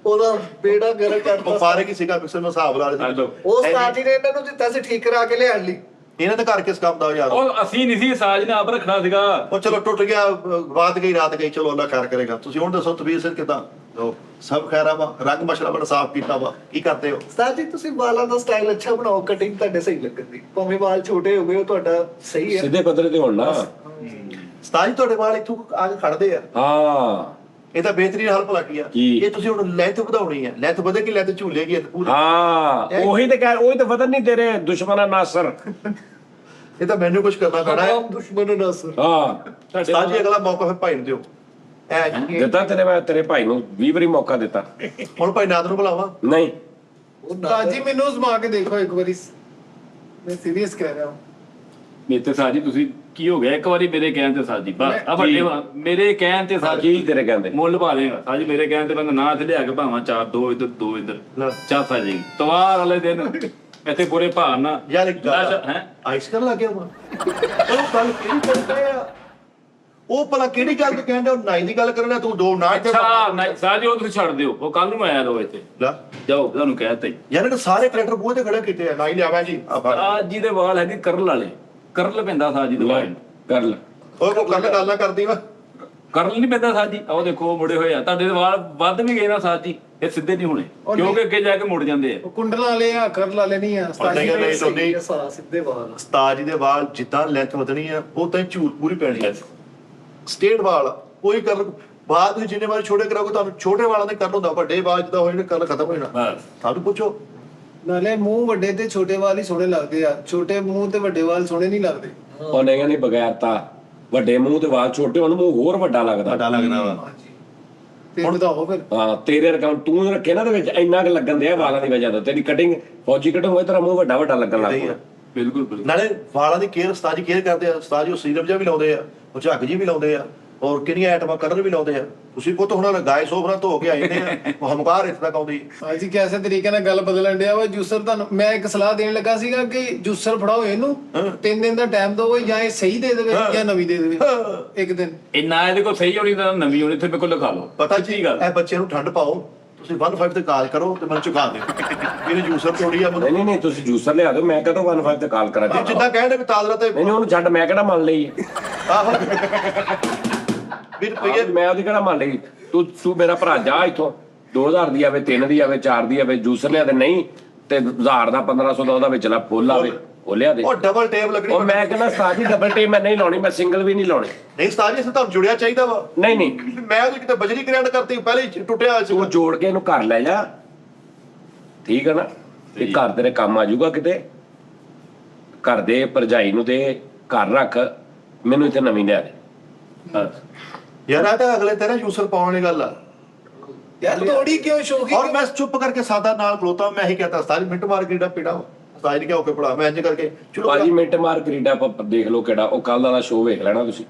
ਉਹਦਾ ਬੇੜਾ ਗਰਕ ਉਹ ਕਰਤਾ। ਫਾਰੇ ਕੀ ਸੀਗਾ ਮਿਕਸਰ ਨੂੰ ਹਿਸਾਬ ਲਾ ਰਹੇ ਸੀ। ਉਹ ਉਸਤਾਦ ਜੀ ਨੇ ਇਹਨਾਂ ਨੂੰ ਦਿੱਤਾ ਸੀ ਠੀਕ ਕਰਾ ਕੇ ਲਿਆਣ ਲਈ। ਇਹਨਾਂ ਦੇ ਘਰ ਕਿਸ ਕੰਮ ਦਾ ਯਾਰ ਉਹ ਅਸੀਂ ਨਹੀਂ ਸੀ ਸਾਜ ਨੇ ਆਪ ਰੱਖਣਾ ਸੀਗਾ। ਉਹ ਚਲੋ ਟੁੱਟ ਗਿਆ ਬਾਤ ਗਈ ਰਾਤ ਗਈ ਚਲੋ ਅੱਲਾ ਖੈਰ ਕਰੇਗਾ। ਤੁਸੀਂ ਹੁਣ ਦੱਸੋ ਤਬੀਰ ਸਿਰ ਕਿਦਾਂ ਸਭ ਖੈਰਾ ਵਾ ਰੰਗ ਮਸ਼ਲਾ ਬੜਾ ਸਾਫ਼ ਕੀਤਾ ਵਾ ਕੀ ਕਰਦੇ ਹੋ? ਉਸਤਾਦ ਜੀ ਤੁਸੀਂ ਵਾਲਾਂ ਦਾ ਸਟਾਈਲ ਅੱਛਾ ਬਣਾਓ। ਕਟਿੰਗ ਤੁਹਾਡੇ ਸਹੀ ਲੱਗਦੀ। ਭਾਵੇਂ ਵਾਲ ਛੋਟੇ ਹੋ ਗਏ ਉਹ ਤੁਹਾਡਾ ਸਹੀ ਹੈ। ਸਿੱਧੇ ਪੱਧਰੇ ਤੇ ਹੋਣ ਨਾ ਸਤਾਜੀ ਤੁਹਾਡੇ ਵਾਲ ਇੱਥੋਂ ਆ ਕੇ ਖੜਦੇ ਆ। ਹਾਂ ਇਹ ਤਾਂ ਬਿਹਤਰੀਨ ਹਲ ਭਲਾ ਕੀ ਆ। ਕੀ? ਇਹ ਤੁਸੀਂ ਹੁਣ ਲੈਂਥ ਵਧਾਉਣੀ ਹੈ। ਲੈਂਥ ਵਧੇਗੀ ਲੈਂਥ ਝੂਲੇਗੀ ਪੂਰੀ। ਹਾਂ ਉਹੀ ਤੇ ਕਹਿ ਉਹੀ ਤੇ ਵਤਨ ਨਹੀਂ ਤੇਰੇ ਦੁਸ਼ਮਣਾ ਨਾਸਰ ਇਹ ਤਾਂ ਮੈਨੂੰ ਕੁਝ ਕਰਨਾ ਪੈਣਾ ਹੈ। ਆਮ ਦੁਸ਼ਮਣ ਨਾਸਰ। ਹਾਂ ਉਸਤਾਦ ਜੀ ਅਗਲਾ ਮੌਕਾ ਫਿਰ ਭਾਈ ਨੂੰ ਦਿਓ। ਐ ਜੀ ਦਿੱਤਾ ਮੈਂ ਤੇਰੇ ਭਾਈ ਨੂੰ 20 ਵਾਰੀ ਮੌਕਾ ਦਿੱਤਾ। ਹੁਣ ਭਾਈ ਨਾਦ ਨੂੰ ਬੁਲਾਵਾਂ। ਨਹੀਂ ਉਸਤਾਦ ਜੀ ਮੈਨੂੰ ਉਜ਼ਮਾ ਕੇ ਦੇਖੋ ਇੱਕ ਵਾਰੀ, ਮੈਂ ਸੀਰੀਅਸ ਕਹਿ ਰਿਹਾ ਹਾਂ। ਮੇਰੇ ਤੇ ਸਾਜੀ ਤੁਸੀਂ ਕੀ ਹੋ ਗਿਆ ਇੱਕ ਵਾਰੀ ਮੇਰੇ ਕਹਿਣ ਤੇ ਸਾਜੀ ਬਸ ਆ ਵੱਡੇ ਮੇਰੇ ਕਹਿਣ ਤੇ ਸਾਜੀ ਕੀ ਤੇਰੇ ਕਹਿੰਦੇ ਮੁੱਲ ਪਾ ਦੇਗਾ ਸਾਜੀ ਮੇਰੇ ਕਹਿਣ ਤੇ ਬੰਦਾ ਨਾ ਤੇ ਲਿਆ ਕੇ ਭਾਵਾਂ 4 2 ਇੱਧਰ 2 ਇੱਧਰ ਲੈ। ਚਾਹ ਸਾਜੀ ਤਵਾਰ ਵਾਲੇ ਦਿਨ ਇੱਥੇ ਪੂਰੇ ਭਾਰ ਨਾ ਯਾਰ ਇੱਕ ਗੱਲ ਹੈ ਆਈਸ ਕਰਨ ਲੱਗ ਗਿਆ ਉਹ ਗੱਲ ਕਿਹੜੀ ਕਰਦੇ ਆ ਉਹ ਭਲਾ ਕਿਹੜੀ ਗੱਲ ਤੇ ਕਹਿੰਦੇ ਉਹ ਨਾਈ ਦੀ ਗੱਲ ਕਰਨਾ ਤੂੰ ਦੋ ਨਾ ਇੱਥੇ ਅੱਛਾ ਨਹੀਂ ਸਾਜੀ ਉਹ ਤੁਸੀਂ ਛੱਡ ਦਿਓ ਉਹ ਕੱਲ ਨੂੰ ਆਇਆ ਲੋ ਇੱਥੇ ਲੈ ਜਾਓ ਤੁਹਾਨੂੰ ਕਹਿਤਾ ਯਾਰ ਇਹਨੇ ਸਾਰੇ ਕਰੈਕਟਰ ਬੂਹੇ ਤੇ ਖੜੇ ਕੀਤੇ ਆ ਨਾਈ ਲਿਆਵਾਂ ਜੀ ਸਾਜੀ ਦੇ ਵਾਲ ਹੈਗੇ ਕਰਲ ਵਾਲੇ ਕਰਲ ਪੈਂਦਾ ਸਾਜੀ ਦੇ ਵਾਲ ਕਰ ਲੈ ਉਹ ਕੋ ਗੱਲ ਨਾ ਕਰਦੀ ਵਾ ਕਰਲ ਨਹੀਂ ਪੈਂਦਾ ਸਾਜੀ ਆਹ ਦੇਖੋ ਉਹ ਮੁੜੇ ਹੋਏ ਆ ਤੁਹਾਡੇ ਦੇ ਵਾਲ ਵੱਧ ਵੀ ਗਏ ਨਾ ਸਾਜੀ ਇਹ ਸਿੱਧੇ ਨਹੀਂ ਹੋਣੇ ਕਿਉਂਕਿ ਅੱਗੇ ਜਾ ਕੇ ਮੁੜ ਜਾਂਦੇ ਆ ਉਹ ਕੁੰਡਲਾਂ ਵਾਲੇ ਆ, ਕਰ ਲਾਲੇ ਨਹੀਂ ਆ ਉਸਤਾਦ ਜੀ। ਨਹੀਂ ਤੁਹਾਡੀ ਸਿੱਧੇ ਵਾਲ। ਉਸਤਾਦ ਜੀ ਦੇ ਵਾਲ ਜਿੱਦਾਂ ਲੈਂਥ ਵਧਣੀ ਆ ਉਹ ਤਾਂ ਝੂਠ ਪੂਰੀ ਪੈਣੀ ਆ ਸਟੇਟ ਵਾਲ ਕੋਈ ਕਰ ਬਾਅਦ ਤੁਸੀਂ ਜਿੰਨੇ ਵਾਰ ਛੋਟੇ ਕਰਾਓਗੇ ਤੁਹਾਨੂੰ ਛੋਟੇ ਵਾਲਾਂ ਦੇ ਕਰਨ ਹੁੰਦਾ ਵੱਡੇ ਵਾਲ ਜਿੱਦਾਂ ਹੋਏ ਨੇ ਕਰਨ ਖਤਮ ਹੋ ਜਾਣਾ ਬਸ ਤੁਹਾਨੂੰ ਪੁੱਛੋ ਨਾਲੇ ਮੂੰਹ ਵੱਡੇ ਤੇ ਛੋਟੇ ਵਾਲ ਹੀ ਸੋਹਣੇ ਲੱਗਦੇ ਆ, ਛੋਟੇ ਮੂੰਹ ਤੇ ਵੱਡੇ ਵਾਲ ਸੋਹਣੇ ਨਹੀਂ ਲੱਗਦੇ। ਉਹ ਨਹੀਂ ਬਗੈਰ ਤਾਂ ਵੱਡੇ ਮੂੰਹ ਤੇ ਵਾਲ ਛੋਟੇ ਹੋਣ ਮੂੰਹ ਹੋਰ ਵੱਡਾ ਲੱਗਦਾ। ਵੱਡਾ ਲੱਗਦਾ ਵਾ ਹਾਂਜੀ ਤੇ ਵਧਾਓ ਫਿਰ। ਹਾਂ ਤੇਰੇ ਅਕਾਊਂਟ ਤੂੰ ਰੱਖੇ ਨਾ ਦੇ ਵਿੱਚ ਇੰਨਾ ਕੁ ਲੱਗਣ ਦਿਆ ਵਾਲਾਂ ਦੀ ਵਜ੍ਹਾ ਤੋਂ ਤੇਰੀ ਕਟਿੰਗ ਫੌਜੀ ਕਟਿੰਗ ਹੋਏ ਤੇਰਾ ਮੂੰਹ ਵੱਡਾ ਲੱਗਣ ਲੱਗ ਪਿਆ। ਬਿਲਕੁਲ ਬਿਲਕੁਲ ਨਾਲੇ ਵਾਲਾਂ ਦੀ ਕੇਅਰ ਉਸਤਾਦ ਜੀ ਕੇਅਰ ਕਰਦੇ ਆ ਉਸਤਾਦ ਜੀ ਉਹ ਸੀਰਮ ਜਿਹਾ ਵੀ ਲਾਉਂਦੇ ਆ ਉਹ ਝੱਗ ਜੀ ਵੀ ਲਾਉਂਦੇ ਆ ਔਰ ਕਿੰਨੀਆਂ ਆਈਟਮਾਂ ਕਲਰ ਵੀ ਲਾਉਂਦੇ ਆ ਤੁਸੀਂ ਪੁੱਤ ਹੁਣ ਗਾਏ ਸੋਫਰਾ ਧੋ ਕੇ ਆਏ ਨੇ ਉਹ ਹਮਕਾਰ ਇੱਥੇ ਤੱਕ ਆਉਂਦੀ ਹਾਂਜੀ ਕਿਵੇਂ ਤਰੀਕੇ ਨਾਲ ਗੱਲ ਬਦਲਣ ਡਿਆ ਵਾ ਜੂਸਰ ਤੁਹਾਨੂੰ ਮੈਂ ਇੱਕ ਸਲਾਹ ਦੇਣ ਲੱਗਾ ਸੀਗਾ ਕਿ ਜੂਸਰ ਫੜਾਓ ਇਹਨੂੰ 3 ਦਿਨ ਦਾ ਟਾਈਮ ਦਿਓ ਜਾਂ ਇਹ ਸਹੀ ਦੇ ਦੇਵੇ ਜਾਂ ਨਵੀਂ ਦੇ ਦੇਵੇ ਇੱਕ ਦਿਨ। ਇਹ ਨਾ ਇਹਦੇ ਕੋਲ ਸਹੀ ਹੋਣੀ ਤਾਂ ਨਵੀਂ ਹੋਣੀ ਇੱਥੇ ਮੇਰੇ ਕੋਲ ਲਿਖਾ ਲਓ ਪਤਾ ਸੱਚੀ ਕੀ ਗੱਲ ਇਹ ਬੱਚੇ ਨੂੰ ਠੰਡ ਪਾਓ ਤੁਸੀਂ 15 ਤੇ ਕਾਲ ਕਰੋ ਤੇ ਮੈਨੂੰ ਚੁਕਾ ਦਿਓ ਇਹਨੇ ਜੂਸਰ ਤੋੜੀ ਆ ਮੈਨੂੰ ਨਹੀਂ ਤੁਸੀਂ ਜੂਸਰ ਲਿਆ ਦਿਓ ਮੈਂ ਕਦੋਂ 15 ਤੇ ਕਾਲ ਕਰਾਂ ਜਿੱਦਾਂ ਕਹਿੰਦੇ ਵੀ ਤਾਜ਼ਰਾ ਤੇ ਨਹੀਂ ਉਹਨੂੰ ਛੱਡ ਮੈਂ ਕਿਹੜਾ ਮੰਨ ਲਈ ਆਹੋ ਵੀ ਰੁਪਈਏ ਮੈਂ ਉਹਦੀ ਕਿਹੜਾ ਮੰਨ ਲਈ ਤੂੰ ਮੇਰਾ ਭਰਾ ਜਾ ਇੱਥੋਂ 2000 ਦੀ ਆਵੇ 3 ਦੀ ਆਵੇ 4 ਦੀ ਆਵੇ ਜੂਸਰ ਲਿਆ ਤੇ ਨਹੀਂ ਤੇ 1000 ਦਾ 1500 ਦਾ ਉਹਦਾ ਵਿੱਚ ਲਾ ਫੁੱਲ ਆਵੇ ਉਹ ਲਿਆ ਦੇ ਉਹ ਡਬਲ ਟੇਪ ਲੱਗਣੀ ਉਹ ਮੈਂ ਕਹਿੰਦਾ ਸਾਜੀ ਡਬਲ ਟੇਪ ਮੈਂ ਨਹੀਂ ਲਾਉਣੀ ਮੈਂ ਸਿੰਗਲ ਵੀ ਨਹੀਂ ਲਾਉਣੀ। ਨਹੀਂ ਉਸਤਾਦ ਜੀ ਇਸ ਤੁਹਾਨੂੰ ਜੁੜਿਆ ਚਾਹੀਦਾ ਵਾ ਨਹੀਂ ਮੈਂ ਉਹਦੀ ਕਿਤੇ ਬਜਰੀ ਗ੍ਰੈਂਡ ਕਰਤੀ ਪਹਿਲੇ ਹੀ ਟੁੱਟਿਆ ਹੋਇਆ ਸੀ ਤੂੰ ਜੋੜ ਕੇ ਇਹਨੂੰ ਘਰ ਲੈ ਜਾ ਠੀਕ ਹੈ ਨਾ ਇਹ ਘਰ ਤੇਰੇ ਕੰਮ ਆ ਜਾਊਗਾ ਕਿਤੇ ਘਰ ਦੇ ਭਰਜਾਈ ਨੂੰ ਦੇ ਘਰ ਰੱਖ ਮੈਨੂੰ ਇੱਥੇ ਨਵੀਂ ਲਿਆ ਦੇ। ਯਾਰ ਆ ਤਾਂ ਅਗਲੇ ਤੇਰਾ ਜੂਸਰ ਪਾਉਣ ਵਾਲੀ ਗੱਲ ਆ ਯਾਰ ਤੋੜੀ ਕਿਉਂ ਸ਼ੌਕੀ ਔਰ ਮੈਂ ਚੁੱਪ ਕਰਕੇ ਸਾਦਾ ਨਾਲ ਖਲੋਤਾ ਮੈਂ ਹੀ ਕਹਤਾ ਉਸਤਾਦ ਜੀ ਮਿੰਟ ਮਾਰ ਕੇ ਜਿਹੜਾ ਪੀੜਾ ਉਸਤਾਦ ਜੀ ਕਿਹਾ ਓਕੇ ਪੜਾ ਮੈਂ ਇੰਜ ਕਰਕੇ ਚਲੋ ਭਾਜੀ ਮਿੰਟ ਮਾਰ ਕਰੀਡਾ ਆਪਾਂ ਦੇਖ ਲਓ ਕਿਹੜਾ ਉਹ ਕੱਲ ਵਾਲਾ ਸ਼ੋਅ ਵੇਖ ਲੈਣਾ ਤੁਸੀਂ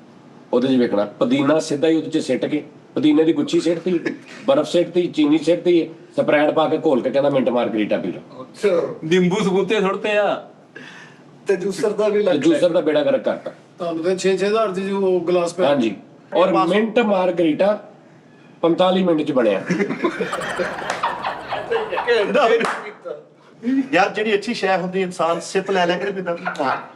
ਉਹਦੇ 'ਚ ਵੇਖਣਾ ਪੁਦੀਨਾ ਸਿੱਧਾ ਹੀ ਉਹਦੇ 'ਚ ਸਿੱਟ ਕੇ ਪੁਦੀਨੇ ਦੀ ਗੁੱਛੀ ਸਿੱਟਤੀ ਬਰਫ਼ ਸਿੱਟਤੀ ਚੀਨੀ ਸਿੱਟਤੀ ਸਪਰੈਡ ਪਾ ਕੇ ਘੋਲ ਕੇ ਕਹਿੰਦਾ ਮਿੰਟ ਮਾਰ ਕਰੀਡਾ ਪੀ ਲਓ ਅੱਛਾ ਨਿੰਬੂ ਸਬੂਤੇ ਸੁੱਟਦੇ ਆ ਤੇ ਜੂਸਰ ਦਾ ਵੀ ਤੇ ਲੱਗ ਜੂਸਰ ਦਾ ਬੇੜਾ ਗਰਕ ਕਰਤਾ। ਤੁਹਾਨੂੰ ਤਾਂ 6-6000 ਦੀ ਜੋ ਗਲਾਸ ਪੈ ਹਾਂਜੀ ਔਰ ਮਿੰਟ ਮਾਰਗਰੀਟਾ 45 ਮਿੰਟ ਚ ਬਣਿਆ। ਯਾਰ ਜਿਹੜੀ ਅੱਛੀ ਸ਼ੈ ਹੁੰਦੀ ਇਨਸਾਨ ਸਿਪ ਲੈ ਲੈ ਕੇ ਪੀਂਦਾ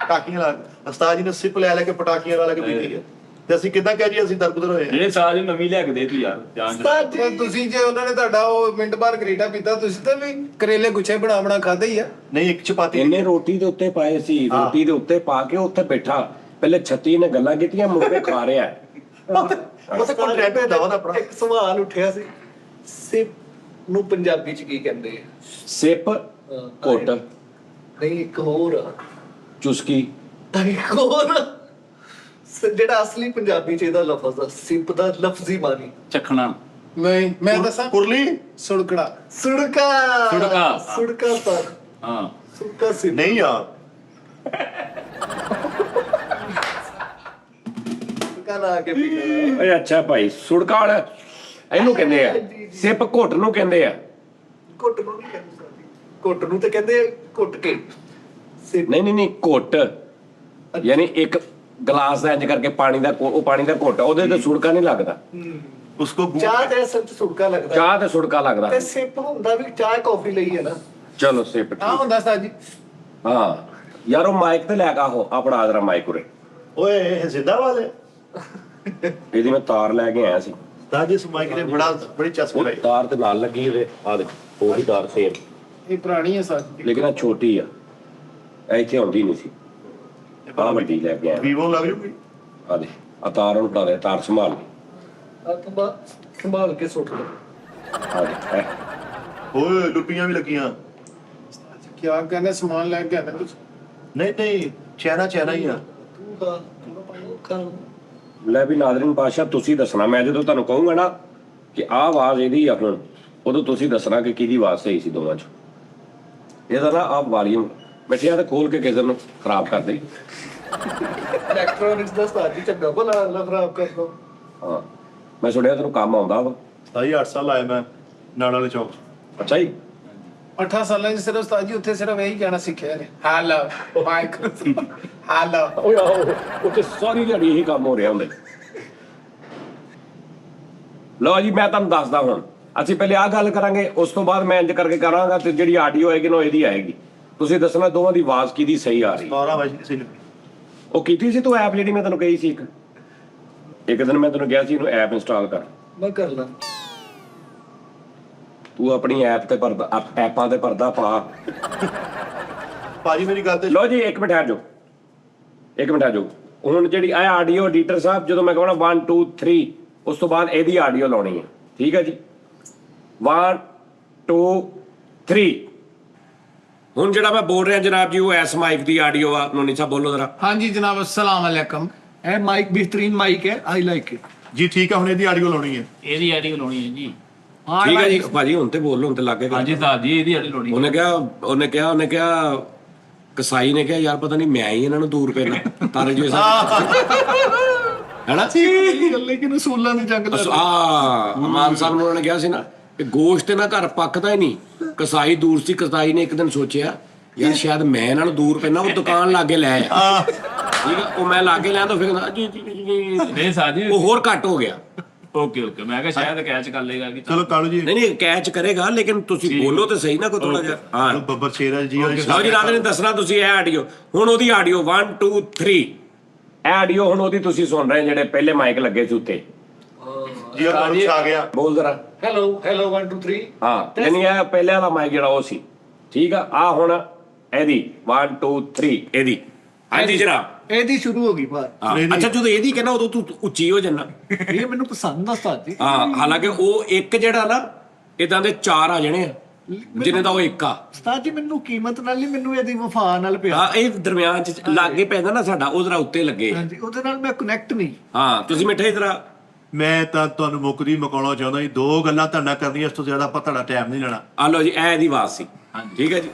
ਟਾਕੀਆਂ ਲਾ ਉਸਤਾਦ ਜੀ ਨੇ ਸਿਪ ਲੈ ਲੈ ਕੇ ਪਟਾਕੀਆਂ ਲਾ ਕੇ ਪੀਤੀ ਹੈ ਤੇ ਅਸੀਂ ਕਿੱਦਾਂ ਕਹਿ ਜੀ ਅਸੀਂ ਦਰਗੁਦਰ ਹੋਏ ਜਿਹੜੇ ਸਾਜ ਨੂੰ ਨਵੀਂ ਲਿਆ ਕੇ ਦੇ ਤੂੰ ਯਾਰ ਜਾਨ ਤੇ ਤੁਸੀਂ ਜੇ ਉਹਨਾਂ ਨੇ ਤੁਹਾਡਾ ਉਹ ਮਿੰਟ ਬਾਅਦ ਗਰੀਟਾ ਪੀਤਾ ਤੁਸੀਂ ਤਾਂ ਵੀ ਕਰੇਲੇ ਗੁੱਛੇ ਬਣਾ ਖਾਦੇ ਹੀ ਆ। ਨਹੀਂ ਇੱਕ ਚਪਾਤੀ ਇਹਨੇ ਰੋਟੀ ਦੇ ਉੱਤੇ ਪਾਏ ਸੀ ਰੋਟੀ ਦੇ ਉੱਤੇ ਪਾ ਕੇ ਉੱਥੇ ਬੈਠਾ ਪਹਿਲੇ ਛੱਤੀ ਨੇ ਗੱਲਾਂ ਕੀਤੀਆਂ ਮੁੜ ਕੇ ਖਾ ਰਿਹਾ ਹੈ। ਉਹ ਤਾਂ ਕੰਟੈਂਟ ਹੁੰਦਾ ਵਾ ਆਪਣਾ ਇੱਕ ਸਵਾਲ ਉੱਠਿਆ ਸੀ ਸਿਪ ਨੂੰ ਪੰਜਾਬੀ ਚ ਕੀ ਕਹਿੰਦੇ ਆ? ਸਿਪ ਘੁੱਟ ਨਹੀਂ ਇੱਕ ਹੋਰ ਆ ਚੁਸਕੀ ਇੱਕ ਹੋਰ ਆ। ਜਿਹੜਾ ਅਸਲੀ ਪੰਜਾਬੀ ਚ ਇਹਦਾ ਲਫ਼ਜ਼ ਆ ਸਿਪ ਦਾ ਲਫ਼ਜ਼ੀ ਮਾਨੀ ਚੱਖਣਾ ਮੈਂ ਦੱਸਾਂ ਕੁਰਲੀ ਸੁੜਕੜਾ ਸੁੜਕਾ ਸੁੜਕਾ। ਸੁੜਕਾ ਸਰ ਹਾਂ ਸੁੜਕਾ ਸਿਪ ਨਹੀਂ ਯਾਰ ਸੁੜਕਾ ਲਾ ਕੇ ਪੀਣਾ ਓਏ ਅੱਛਾ ਭਾਈ ਸੁੜਕਾ ਵਾਲਾ ਇਹਨੂੰ ਕਹਿੰਦੇ ਆ ਸਿਪ ਘੁੱਟ ਨੂੰ ਕਹਿੰਦੇ ਆ। ਘੁੱਟ ਨੂੰ ਨਹੀਂ ਕਹਿੰਦੇ ਸਾਡੀ ਘੁੱਟ ਨੂੰ ਤੇ ਕਹਿੰਦੇ ਆ ਘੁੱਟ ਕੇ ਸਿਪ ਨਹੀਂ ਘੁੱਟ ਯਾਨੀ ਇੱਕ ਗਲਾਸ ਦਾ ਇੰਜ ਕਰਕੇ ਪਾਣੀ ਦਾ ਉਹ ਪਾਣੀ ਦਾ ਘੁੱਟ ਉਹਦੇ ਤੇ ਸੁੜਕਾ ਨਹੀਂ ਲੱਗਦਾ। ਉਸਕੋ ਚਾਹ ਤੇ ਅਸਲ ਚ ਸੁੜਕਾ ਲੱਗਦਾ ਚਾਹ ਤੇ ਸੁੜਕਾ ਲੱਗਦਾ। ਤੇ ਸਿਪ ਹੁੰਦਾ ਵੀ ਚਾਹ ਕਾਫੀ ਲਈ ਹੈ ਨਾ। ਚਲੋ ਸਿਪ ਆ ਠੀਕ ਹੁੰਦਾ ਉਸਤਾਦ ਜੀ। ਹਾਂ ਯਾਰ ਉਹ ਮਾਈਕ ਤੇ ਲੈ ਕੇ ਆਹੋ ਆਪਣਾ ਆਦਰਾ ਮਾਈਕ ਉਰੇ ਓਏ ਇਹ ਜ਼ਿੰਦਾ ਵਾਲੇ ਇਹਦੀ ਮੈਂ ਤਾਰ ਲੈ ਕੇ ਆਇਆ ਸੀ ਤਾਂ ਜਿਸ ਮਾਈਕ ਨੇ ਬੜੀ ਚਸਕ ਉਹ ਲਾਈ ਤਾਰ ਤੇ ਨਾਲ ਲੱਗੀ ਉਹਦੇ ਆ ਦੇ ਉਹੀ ਤਾਰ ਸੇਮ ਇਹ ਪੁਰਾਣੀ ਹੈ ਸਾਡੀ ਲੇਕਿਨ ਆ ਛੋਟੀ ਆ ਇੱਥੇ ਆਉਂਦੀ ਨਹੀਂ ਸੀ ਆ ਵੱਡੀ ਲੈ ਕੇ ਆਇਆ ਵੀਵੋ ਲੱਗ ਜੂਗੀ ਆ ਦੇ ਆ ਤਾਰ ਉਹਨੂੰ ਪਾ ਦੇ ਤਾਰ ਸੰਭਾਲ ਆ ਤੋਂ ਬਾਅਦ ਸੰਭਾਲ ਕੇ ਸੁੱਟ ਲਓ ਆ ਦੇ ਐ। ਓਏ ਲੁੱਟੀਆਂ ਵੀ ਲੱਗੀਆਂ ਕਿਆ ਕਹਿੰਦੇ ਸਮਾਨ ਲੈ ਕੇ ਆਉਂਦੇ ਤੁਸੀਂ। ਨਹੀਂ ਚਾਈਨਾ ਹੀ ਆ। ਲੈ ਵੀ ਨਾਜ਼ਰੀਨ ਪਾਸ਼ਾ ਤੁਸੀਂ ਦੱਸਣਾ, ਮੈਂ ਜਦੋਂ ਤੁਹਾਨੂੰ ਕਹੂੰਗਾ ਨਾ ਕਿ ਆਹ ਆਵਾਜ਼ ਇਹਦੀ ਆ ਹੁਣ, ਉਦੋਂ ਤੁਸੀਂ ਦੱਸਣਾ ਕਿ ਕਿਹਦੀ ਆਵਾਜ਼ ਸਹੀ ਸੀ ਦੋਵਾਂ 'ਚ। ਇਹਦਾ ਨਾ ਆਪ ਵਾਲੀਅਮ ਮਿੱਠਿਆ ਤੇ ਖੋਲ ਕੇ ਕਿਸੇ ਨੂੰ ਖਰਾਬ ਕਰ ਦੇ। ਇਲੈਕਟ੍ਰੋਨਿਕਸ ਦਾ ਸਾਜੀ ਚੰਗਾ ਭਲਾ ਅੱਲਾ ਖਰਾਬ ਕਰ ਦੋ। ਹਾਂ ਮੈਂ ਸੁਣਿਆ ਤੈਨੂੰ ਕੰਮ ਆਉਂਦਾ ਵਾ। ਸਾਈ 8 ਸਾਲ ਆਏ ਮੈਂ ਨਾਲ ਵਾਲੇ ਚੌਕ 'ਚ। ਅੱਛਾ ਜੀ। 8 ਸਾਲਾਂ 'ਚ ਸਿਰਫ ਉਸਤਾਦ ਜੀ ਉੱਥੇ ਸਿਰਫ ਇਹੀ ਕਹਿਣਾ ਸਿੱਖਿਆ ਨੇ, ਹੈਲੋ ਮਾਈਕ, ਹੈਲੋ। ਓਏ ਆਹੋ ਉੱਥੇ ਸਾਰੀ ਦਿਹਾੜੀ ਇਹੀ ਕੰਮ ਹੋ ਰਿਹਾ ਹੁੰਦੇ। ਲਓ ਜੀ ਮੈਂ ਤੁਹਾਨੂੰ ਦੱਸਦਾ ਹੁਣ, ਅਸੀਂ ਪਹਿਲੇ ਆਹ ਗੱਲ ਕਰਾਂਗੇ, ਉਸ ਤੋਂ ਬਾਅਦ ਮੈਂ ਇੰਜ ਕਰਕੇ ਕਰਾਂਗਾ ਤੇ ਜਿਹੜੀ ਆਡੀਓ ਆਏਗੀ ਨਾ ਉਹ ਇਹਦੀ ਆਏਗੀ। ਤੁਸੀਂ ਦੱਸਣਾ ਦੋਵਾਂ ਦੀ ਆਵਾਜ਼ ਕਿਹਦੀ ਸਹੀ ਆ ਰਹੀ। 12 ਵਜੇ ਕਿਸੇ ਨੇ ਉਹ ਕੀਤੀ ਸੀ ਤੂੰ ਐਪ ਜਿਹੜੀ ਮੈਂ ਤੈਨੂੰ ਕਹੀ ਸੀ ਇੱਕ ਦਿਨ ਮੈਂ ਤੈਨੂੰ ਕਿਹਾ ਸੀ ਇਹਨੂੰ ਐਪ ਇੰਸਟਾਲ ਕਰ। ਮੈਂ ਕਰ ਲਾਂ। ਤੂੰ ਆਪਣੀ ਐਪ ਤੇ ਪਰਦਾ ਐਪਾਂ ਤੇ ਪਰਦਾ ਪਾ। ਭਾਜੀ ਮੇਰੀ ਗੱਲ ਤੇ ਲਓ ਜੀ ਇੱਕ ਮਿੰਟ ਠਹਿਰ ਜਾਓ, ਇੱਕ ਮਿੰਟ ਠਹਿਰ ਜਾਓ। ਹੁਣ ਜਿਹੜੀ ਆ ਆਡੀਓ ਐਡੀਟਰ ਸਾਹਿਬ ਜਦੋਂ ਮੈਂ ਕਹਣਾ 1 2 3 ਉਸ ਤੋਂ ਬਾਅਦ ਇਹਦੀ ਆਡੀਓ ਲਾਉਣੀ ਹੈ, ਠੀਕ ਹੈ ਜੀ। 1 2 3 ਹੁਣ ਜਿਹੜਾ ਮੈਂ ਬੋਲ ਰਿਹਾ ਜਨਾਬ ਜੀ ਉਹ ਐਸ ਮਾਈਕ ਦੀ ਆਡੀਓ ਆ। ਨੋਨੀ ਸਾਹਿਬ ਬੋਲੋ ਜ਼ਰਾ। ਹਾਂਜੀ ਜਨਾਬ, अस्सलाम वालेकुम। ਇਹ ਮਾਈਕ ਬਿਹਤਰੀਨ ਮਾਈਕ ਹੈ, ਆਈ ਲਾਈਕ ਇਟ। ਜੀ ਠੀਕ ਆ, ਹੁਣ ਇਹਦੀ ਆਡੀਓ ਲਾਉਣੀ ਹੈ। ਇਹਦੀ ਆਈਡੀ ਲਾਉਣੀ ਹੈ ਜੀ। ਠੀਕ ਹੈ ਜੀ ਭਾਜੀ, ਹੁਣ ਤੇ ਬੋਲੋ, ਹੁਣ ਤੇ ਲੱਗੇ। ਹਾਂਜੀ ਸਾਹਿਬ ਜੀ ਇਹਦੀ ਆਈਡੀ ਲਾਉਣੀ। ਉਹਨੇ ਕਿਹਾ ਕਸਾਈ ਨੇ ਕਿਹਾ ਯਾਰ ਪਤਾ ਨਹੀਂ ਮੈਂ ਹੀ ਇਹਨਾਂ ਨੂੰ ਦੂਰ ਪੈਣਾ ਤਾਰੇ ਜੀ ਸਾਹਿਬ ਹੈਨਾ। ਲੇਕਿਨ ਉਸੂਲਾਂ ਦੀ ਜੰਗ ਲੜ ਮਾਨ ਸਾਹਿਬ ਨੂੰ ਉਹਨਾਂ ਨੇ ਕਿਹਾ ਸੀ ਨਾ ਕਿ ਗੋਸ਼ਤ ਨਾ ਘਰ ਪੱਕਦਾ ਹੀ ਨਹੀਂ, ਕਸਾਈ ਦੂਰ ਸੀ। ਕਸਾਈ ਨੇ ਇੱਕ ਦਿਨ ਸੋਚਿਆ ਯਾਰ ਸ਼ਾਇਦ ਮੈਂ ਇਹਨਾਂ ਨੂੰ ਦੂਰ ਪੈਣਾ, ਉਹ ਦੁਕਾਨ ਲਾਗੇ ਲੈ ਆ। ਠੀਕ ਹੈ, ਉਹ ਮੈਂ ਲਾਗੇ ਲਿਆ ਤਾਂ ਫਿਰ ਨਹੀਂ ਸਾਹਿਬ ਜੀ ਉਹ ਹੋਰ ਘੱਟ ਹੋ ਗਿਆ। ਓਕੇ ਮੈਂ ਕਿਹਾ ਸ਼ਾਇਦ ਕੈਚ ਕਰ ਲੇਗਾ ਕਿ ਚਲੋ ਕਾਲੂ ਜੀ ਨਹੀਂ ਕੈਚ ਕਰੇਗਾ, ਲੇਕਿਨ ਤੁਸੀਂ ਬੋਲੋ ਤੇ ਸਹੀ ਨਾ ਕੋਈ ਥੋੜਾ ਜਿਹਾ। ਹਾਂ ਬੱਬਰ ਸ਼ੇਰਾ ਜੀ ਵਾਲੀ ਲਓ ਜੀ ਰਾਤ ਨੇ ਦੱਸਣਾ ਤੁਸੀਂ ਇਹ ਆਡੀਓ। ਹੁਣ ਉਹਦੀ ਆਡੀਓ 1 2 3 ਇਹ ਆਡੀਓ ਹੁਣ ਉਹਦੀ ਤੁਸੀਂ ਸੁਣ ਰਹੇ ਜਿਹੜੇ ਪਹਿਲੇ ਮਾਈਕ ਲੱਗੇ ਸੀ ਉੱਤੇ। ਜੀ ਉਹ ਤੁਹਾਨੂੰ ਆ ਗਿਆ। ਬੋਲ ਜ਼ਰਾ। ਹੈਲੋ 1 2 3। ਹਾਂ ਯਾਨੀ ਇਹ ਪਹਿਲੇ ਵਾਲਾ ਮਾਈਕ ਜਿਹੜਾ ਉਹ ਸੀ, ਠੀਕ ਆ ਹੁਣ ਇਹਦੀ 1 2 3 ਇਹਦੀ। ਹਾਂਜੀ ਜਨਾਬ ਇਹਦੀ ਸ਼ੁਰੂ ਹੋ ਗਈ ਬਾਤ। ਹਾਂ, ਅੱਛਾ ਜਦੋਂ ਇਹਦੀ ਕਹਿੰਦਾ ਉਦੋਂ ਤੂੰ ਉੱਚੀ ਹੋ ਜਾਣਾ। ਇਹ ਮੈਨੂੰ ਪਸੰਦ ਆ ਉਸਤਾਦ ਜੀ। ਹਾਂ ਹਾਲਾਂਕਿ ਉਹ ਇੱਕ ਜਿਹੜਾ ਨਾ ਇਦਾਂ ਦੇ 4 ਆ ਜਾਣੇ ਆ ਜਿਹਨੇ ਦਾ ਉਹ ਇੱਕ ਆ। ਉਸਤਾਦ ਜੀ ਮੈਨੂੰ ਕੀਮਤ ਨਾਲ ਨਹੀਂ, ਮੈਨੂੰ ਇਹਦੀ ਵਫਾ ਨਾਲ ਪਿਆ। ਹਾਂ ਇਹ ਦਰਮਿਆਨ ਚ ਲਾਗੇ ਪੈਂਦਾ ਨਾ ਸਾਡਾ, ਉਹ ਜ਼ਰਾ ਉੱਤੇ ਲੱਗੇ। ਹਾਂਜੀ ਉਹਦੇ ਨਾਲ ਮੈਂ ਕਨੈਕਟ ਨਹੀਂ। ਹਾਂ ਤੁਸੀਂ ਮਿੱਠੇ ਇਸ ਤਰ੍ਹਾਂ। ਮੈਂ ਤਾਂ ਤੁਹਾਨੂੰ ਮੁੱਕਦੀ ਮਕਾਉਣਾ ਚਾਹੁੰਦਾ ਜੀ, 2 ਗੱਲਾਂ ਤੁਹਾਡਾ ਕਰਨੀਆਂ, ਇਸ ਤੋਂ ਜ਼ਿਆਦਾ ਆਪਾਂ ਤੁਹਾਡਾ ਟਾਈਮ ਨਹੀਂ ਲੈਣਾ। ਆ ਲਓ ਜੀ ਇਹ ਦੀ ਆਵਾਜ਼ ਸੀ। ਠੀਕ ਹੈ ਜੀ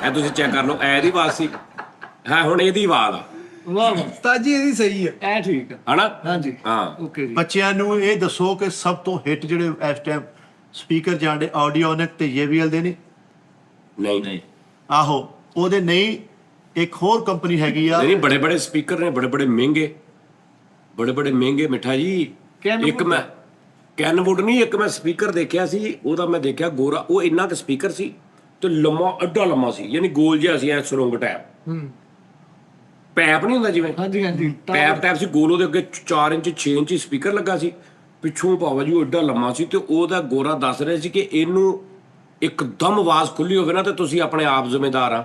ਇਹ ਤੁਸੀਂ ਚੈੱਕ ਕਰ ਲਓ, ਇਹ ਦੀ ਆਵਾਜ਼ ਸੀ। ਹਾਂ ਹੁਣ ਇਹਦੀ ਆਵਾਜ਼ ਆ। ਵਾਹ ਵਾਹ ਉਸਤਾਦ ਜੀ ਇਹਦੀ ਸਹੀ ਹੈ। ਇਹ ਠੀਕ ਹੈ। ਹਨਾ। ਹਾਂਜੀ ਹਾਂ ਓਕੇ ਜੀ। ਬੱਚਿਆਂ ਨੂੰ ਇਹ ਦੱਸੋ ਕਿ ਸਭ ਤੋਂ ਹਿੱਟ ਜਿਹੜੇ ਇਸ ਟਾਈਮ ਸਪੀਕਰ ਜਾਂਦੇ ਆਡੀਓਨਿਕ ਤੇ JBL ਦੇ ਨੇ। ਨਹੀਂ ਆਹੋ ਉਹਦੇ ਨਹੀਂ, ਇੱਕ ਹੋਰ ਕੰਪਨੀ ਹੈਗੀ ਆ। ਨਹੀਂ ਬੜੇ ਬੜੇ ਸਪੀਕਰ ਨੇ, ਬੜੇ ਬੜੇ ਮਹਿੰਗੇ ਮਿੱਠਾ ਜੀ। ਇੱਕ ਮੈਂ ਕੈਨਵੁੱਡ ਨਹੀਂ, ਇੱਕ ਮੈਂ ਸਪੀਕਰ ਦੇਖਿਆ ਸੀ ਉਹਦਾ, ਮੈਂ ਦੇਖਿਆ ਗੋਰਾ, ਉਹ ਇੰਨਾ ਕੁ ਸਪੀਕਰ ਸੀ ਤੇ ਲੰਮਾ, ਅੱਡਾ ਲੰਮਾ ਸੀ, ਯਾਨੀ ਗੋਲ ਜਿਹਾ ਸੀ ਐ ਸੁਰੰਗ ਟੈਪ। ਪੈਪ ਨਹੀਂ ਹੁੰਦਾ ਜਿਵੇਂ ਹਾਂਜੀ ਹਾਂਜੀ ਪੈਪ ਟੈਪ ਸੀ ਗੋਲ, ਉਹਦੇ ਅੱਗੇ 4 ਇੰਚ 6 ਇੰਚ ਸਪੀਕਰ ਲੱਗਾ ਸੀ, ਪਿੱਛੋਂ ਭਾਵਾ ਜੀ ਉਹ ਐਡਾ ਲੰਮਾ ਸੀ। ਤੇ ਉਹਦਾ ਗੋਰਾ ਦੱਸ ਰਿਹਾ ਸੀ ਕਿ ਇਹਨੂੰ ਇੱਕਦਮ ਆਵਾਜ਼ ਖੁੱਲੀ ਹੋਵੇ ਨਾ ਤੇ ਤੁਸੀਂ ਆਪਣੇ ਆਪ ਜ਼ਿੰਮੇਦਾਰ ਆ।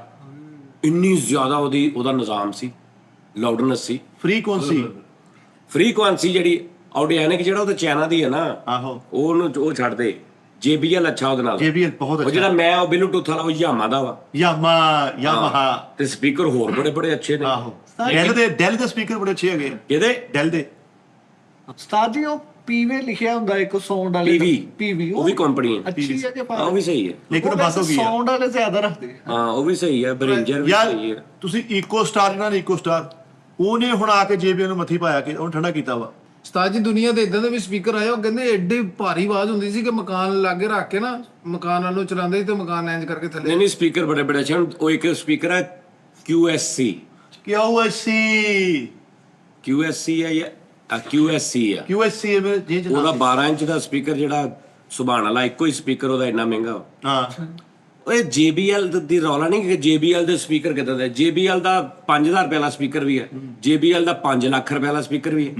ਇੰਨੀ ਜ਼ਿਆਦਾ ਉਹਦਾ ਨਿਜ਼ਾਮ ਸੀ, ਲਾਊਡਨੈਸ ਸੀ, ਫ੍ਰੀਕੁਐਂਸੀ ਜਿਹੜੀ ਆਡੀਓਨਿਕ ਜਿਹੜਾ ਉਹ ਤਾਂ ਚਾਈਨਾ ਦੀ ਹੈ ਨਾ। ਆਹੋ ਉਹਨੂੰ ਉਹ ਛੱਡ ਦੇ। JBL ਅੱਛਾ ਉਹਦੇ ਨਾਲ। JBL ਬਹੁਤ ਉਹ ਅੱਛਾ। ਜਿਹੜਾ ਮੈਂ ਉਹ ਬਲੂਟੂਥ ਵਾਲਾ ਉਹ ਯਾਮਾ ਦਾ ਵਾ। ਯਾਮਾਹਾ ਤੇ ਸਪੀਕਰ ਹੋਰ ਬੜੇ ਅੱਛੇ ਨੇ। ਆਹੋ ਡੈਲ ਦੇ ਸਪੀਕਰ ਬੜੇ ਅੱਛੇ ਹੈਗੇ। ਕਿਹਦੇ? ਡੈਲ ਦੇ। ਉਸਤਾਦ ਜੀ ਉਹ ਪੀਵੇ ਲਿਖਿਆ ਹੁੰਦਾ ਇੱਕ ਸਾਊਂਡ ਵਾਲੇ। PV ਉਹ ਵੀ ਕੰਪਨੀ ਹੈ। ਅੱਛੀ ਹੈ ਕਿ ਹਾਂ ਉਹ ਵੀ ਸਹੀ ਹੈ, ਲੇਕਿਨ ਬੰਦ ਹੋ ਗਈ ਹੈ। ਸਾਊਂਡ ਵਾਲੇ ਜ਼ਿਆਦਾ ਰੱਖਦੇ। ਹਾਂ ਉਹ ਵੀ ਸਹੀ ਹੈ, ਬ੍ਰਿੰਜਰ ਵੀ ਯਾਰ ਸਹੀ ਹੈ। ਤੁਸੀਂ ਇਕੋ ਸਟਾਰ ਨਾਲ ਇਕੋ ਸਟਾਰ ਉਹਨੇ ਹੁਣ ਆ ਕੇ JBL ਨੂੰ ਮੱਥੀ ਪਾਇਆ ਕਿ ਉਹਨੂੰ ਠੰਡਾ ਕੀਤਾ ਵਾ। ਉਸਤਾਦ ਜੀ ਦੁਨੀਆ ਦੇ ਇਦਾਂ ਦੇ ਵੀ ਸਪੀਕਰ ਆਏ, ਉਹ ਕਹਿੰਦੇ ਐਡੀ ਭਾਰੀ ਆਵਾਜ਼ ਹੁੰਦੀ ਸੀ ਕਿ ਮਕਾਨ ਲਾਗੇ ਰੱਖ ਕੇ ਨਾ ਮਕਾਨਾਂ ਨੂੰ ਚਲਾਉਂਦੇ ਸੀ ਤੇ ਮਕਾਨ ਇੰਜ ਕਰਕੇ ਥੱਲੇ। ਨਹੀਂ ਸਪੀਕਰ ਬੜੇ ਅੱਛੇ ਹਨ। ਉਹ ਇੱਕ ਸਪੀਕਰ ਹੈ QSC ਹੈ ਜਾਂ QSC ਆ। ਉਹਦਾ 12 ਇੰਚ ਦਾ ਸਪੀਕਰ ਜਿਹੜਾ ਸੁਭਾਨ ਅੱਲਾ, ਇੱਕੋ ਹੀ ਸਪੀਕਰ ਉਹਦਾ ਇੰਨਾ ਮਹਿੰਗਾ। ਹਾਂ ਓਏ JBL ਦੀ ਰੌਲਾ ਨਹੀਂ ਕਿ JBL ਦੇ ਸਪੀਕਰ ਕਿੱਦਾਂ ਦੇ। JBL ਦਾ 5000 ਰੁਪਏ ਵਾਲਾ ਸਪੀਕਰ ਵੀ ਹੈ, JBL ਦਾ 5 ਲੱਖ ਰੁਪਏ ਵਾਲਾ ਸਪੀਕਰ ਵੀ ਹੈ।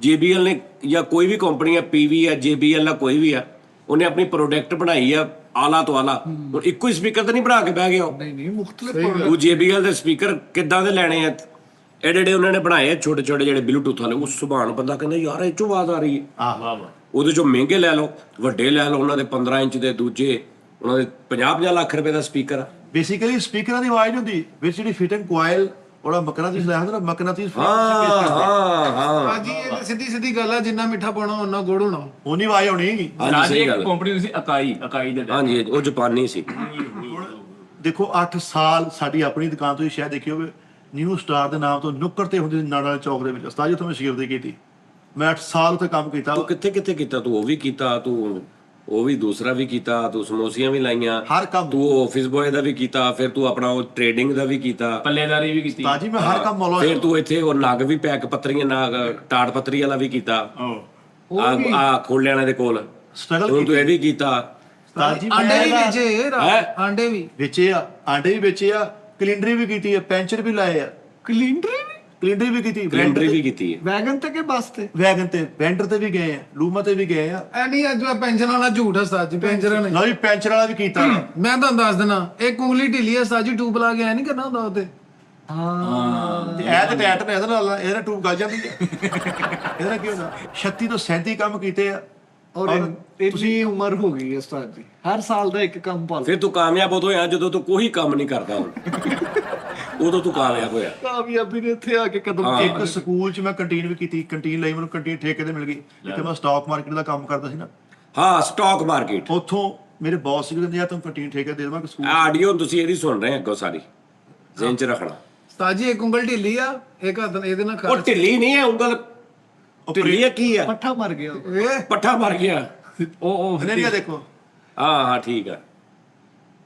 JBL ਨੇ ਜਾਂ ਕੋਈ ਵੀ ਕੰਪਨੀ ਹੈ, PV ਹੈ, JBL ਦਾ ਕੋਈ ਵੀ ਆ, ਉਹਨੇ ਆਪਣੀ ਪ੍ਰੋਡਕਟ ਬਣਾਈ ਆ ਆਲਾ ਤੋਂ ਆਲਾ। ਹੁਣ ਇੱਕੋ ਹੀ ਸਪੀਕਰ ਤਾਂ ਨਹੀਂ ਬਣਾ ਕੇ ਬਹਿ ਗਿਆ। ਨਹੀਂ ਮੁਖਤਲਿਫ। ਉਹ JBL ਦੇ ਸਪੀਕਰ ਕਿੱਦਾਂ ਦੇ ਲੈਣੇ ਆ? ਐਡੇ ਉਹਨਾਂ ਨੇ ਬਣਾਏ ਆ ਛੋਟੇ ਜਿਹੜੇ ਬਲੂਟੂਥ ਵਾਲੇ। ਉਸ ਸੁਭਾਨ ਬੰਦਾ ਕਹਿੰਦਾ ਯਾਰ ਇਹ ਚੋਂ ਆਵਾਜ਼ ਆ ਰਹੀ ਹੈ। ਉਹਦੇ ਚੋਂ ਮਹਿੰਗੇ ਲੈ ਲਓ, ਵੱਡੇ ਲੈ ਲਓ, ਉਹਨਾਂ ਦੇ 15 ਇੰਚ ਦੇ, ਦੂਜੇ ਉਹਨਾਂ ਦੇ 50 ਲੱਖ ਰੁਪਏ ਦਾ ਸਪੀਕਰ ਆ। ਬੇਸਿਕਲੀ ਸਪੀਕਰਾਂ ਦੀ ਆਵਾਜ਼ ਨਹੀਂ ਹੁੰਦੀ ਵਿੱਚ ਜਿਹੜੀ ਫਿਟਿੰਗ ਕੋਇਲ ਉਹਦਾ ਮਕਨਾਤੀਸ ਲੈ ਹੁੰਦਾ ਨਾ, ਮਕਨਾਤੀਸ ਹਾਂ ਹਾਂ ਭਾਜੀ ਇਹ ਸਿੱਧੀ ਸਿੱਧੀ ਗੱਲ ਆ, ਜਿੰਨਾ ਮਿੱਠਾ ਪਾਉਣਾ ਉਹਨਾਂ ਗੁੜ ਹੋਣਾ। ਉਹਨੀ ਆਵਾਜ਼ ਆਉਣੀ। ਹਾਂਜੀ ਸਾਜੀ ਸਹੀ ਇੱਕ ਗੱਲ। ਕੰਪਨੀ ਸੀ ਅਕਾਈ ਦੇ ਹਾਂਜੀ ਉਹ ਜਾਪਾਨੀ ਸੀ। ਦੇਖੋ 8 ਸਾਲ ਸਾਡੀ ਆਪਣੀ ਦੁਕਾਨ ਤੁਸੀਂ ਸ਼ਾਇਦ ਦੇਖੀ ਹੋਵੇ, ਨਿਊ ਸਟਾਰ ਦੇ ਨਾਮ ਤੋਂ ਨੁੱਕਰ ਤੇ ਹੁੰਦੀ ਸੀ ਨਾੜਾ ਚੌਕ ਦੇ ਵਿੱਚ। ਉਸਤਾਦ ਜੀ ਉੱਥੇ ਮੈਂ ਸ਼ੇਰ ਦੀ ਕੀਤੀ, ਮੈਂ 8 ਸਾਲ ਉੱਥੇ ਕੰਮ ਕੀਤਾ। ਤੂੰ ਕਿੱਥੇ ਕਿੱਥੇ ਕੀਤਾ? ਤੂੰ ਉਹ ਵੀ ਕੀਤਾ, ਤੂੰ ਉਹ ਵੀ ਦੂਸਰਾ ਵੀ ਕੀਤਾ, ਤੂੰ ਸਮੋਸੀਆਂ ਵੀ ਲਾਈਆਂ, ਹਰ ਕੰਮ। ਤੂੰ ਆਫਿਸ ਬॉय ਦਾ ਵੀ ਕੀਤਾ, ਫਿਰ ਤੂੰ ਆਪਣਾ ਉਹ ਟ੍ਰੇਡਿੰਗ ਦਾ ਵੀ ਕੀਤਾ, ਪੱਲੇਦਾਰੀ ਵੀ ਕੀਤੀ। ਉਸਤਾਦ ਜੀ ਮੈਂ ਹਰ ਕੰਮ ਮੌਲਾ। ਫਿਰ ਤੂੰ ਇੱਥੇ ਉਹ ਨਗ ਵੀ ਪੈਕ ਪੱਤਰੀਆਂ ਨਗ ਟਾੜ ਪੱਤਰੀ ਵਾਲਾ ਵੀ ਕੀਤਾ, ਆ ਖੋਲਿਆਣਾ ਦੇ ਕੋਲ ਸਟਰਗਲ ਹੁਣ ਤੂੰ ਇਹ ਵੀ ਕੀਤਾ। ਉਸਤਾਦ ਜੀ ਆਂਡੇ ਵੀ ਮੈਂ ਵੇਚੇ, ਆਂਡੇ ਵੀ ਵੇਚੇ ਆ, ਆਂਡੇ ਵੀ ਵੇਚੇ ਆ, ਕਲਿੰਡਰੀ ਵੀ ਕੀਤੀ ਆ, ਪੈਂਚਰ ਵੀ ਲਾਏ ਆ, ਕਲਿੰਡਰੀ ਕਲਿੰਡਰੀ ਵੀ ਕੀਤੀ, ਕੈਲੰਡਰੀ ਵੀ ਕੀਤੀ ਹੈ। ਵੈਗਨ ਤੇ ਕਿ ਬੱਸ ਤੇ? ਵੈਗਨ ਤੇ, ਬੈਂਡਰ ਤੇ ਵੀ ਗਏ ਆ, ਲੂਮਾ ਤੇ ਵੀ ਗਏ ਆ। ਐ ਨਹੀਂ ਅੱਜ ਪੈਂਸ਼ਨ ਵਾਲਾ ਝੂਠ ਹੈ ਉਸਤਾਦ ਜੀ, ਪੈਂਚਰ ਨਹੀਂ। ਲਓ ਜੀ ਪੈਂਚਰ ਵਾਲਾ ਵੀ ਕੀਤਾ। ਮੈਂ ਤੁਹਾਨੂੰ ਦੱਸ ਦਿਨਾ, ਇੱਕ ਉਂਗਲੀ ਢਿੱਲੀ ਹੈ ਉਸਤਾਦ ਜੀ, ਟੂਬ ਲਾ ਕੇ ਐ ਨਹੀਂ ਕਰਨਾ ਹੁੰਦਾ ਉਹਤੇ। ਤੇ ਇਹ ਤੇ ਟੈਟ ਨੇ ਇਹਦੇ ਨਾਲ ਟੂਬ ਗਲ ਜਾਂਦੀ ਹੈ। ਇਹਦੇ ਨਾਲ ਕੀ ਹੁੰਦਾ? 36 ਤੋਂ 37 ਕੰਮ ਕੀਤੇ ਆ। ਔਰ ਇੰਨੀ ਉਮਰ ਹੋ ਗਈ ਹੈ ਉਸਤਾਦ ਜੀ, ਹਰ ਸਾਲ ਦਾ ਇੱਕ ਕੰਮ ਪਾਲ। ਫਿਰ ਤੂੰ ਕਾਮਯਾਬ ਉਦੋਂ ਹੋਇਆ ਜਦੋਂ ਤੂੰ ਕੋਈ ਕੰਮ ਨਹੀਂ ਕਰਦਾ ਹੁਣ, ਉਦੋਂ ਤੂੰ ਕਾਮਯਾਬ ਹੋਇਆ। ਕਾਮਯਾਬੀ ਨੇ ਇੱਥੇ ਆ ਕੇ ਕਦਮ ਇੱਕ ਸਕੂਲ 'ਚ ਮੈਂ ਕੰਟੀਨ ਵੀ ਕੀਤੀ, ਕੰਟੀਨ ਲਈ ਮੈਨੂੰ ਕੰਟੀਨ ਠੇਕੇ ਤੇ ਮਿਲ ਗਈ, ਜਿੱਥੇ ਮੈਂ ਸਟਾਕ ਮਾਰਕੀਟ ਦਾ ਕੰਮ ਕਰਦਾ ਸੀ ਨਾ। ਹਾਂ ਸਟਾਕ ਮਾਰਕੀਟ। ਉੱਥੋਂ ਮੇਰੇ ਬੌਸ ਸੀ ਕਹਿੰਦੇ ਯਾਰ ਤੂੰ ਕੰਟੀਨ ਠੇਕੇ ਦੇ ਦੇਵਾਂ ਕਿ ਸਕੂਲ। ਆਡੀਓ ਤੁਸੀਂ ਇਹਦੀ ਸੁਣ ਰਹੇ ਅੱਗੋਂ ਸਾਰੀ ਜ਼ਿਹਨ 'ਚ ਰੱਖਣਾ। ਉਸਤਾਦ ਜੀ ਇੱਕ ਉਂਗਲ ਢਿੱਲੀ ਆ, ਇੱਕ ਹੱਥ ਇਹਦੇ ਨਾਲ ਉਹ ਢਿੱਲੀ ਨਹੀਂ ਹੈ ਉਂਗਲ, ਢਿੱਲੀ ਹੈ ਕੀ ਆ? ਪੱਠਾ ਮਰ ਗਿਆ। ਪੱਠਾ ਮਰ ਗਿਆ। ਉਹ ਨਹੀਂ ਦੇਖੋ ਹਾਂ ਠੀਕ ਆ,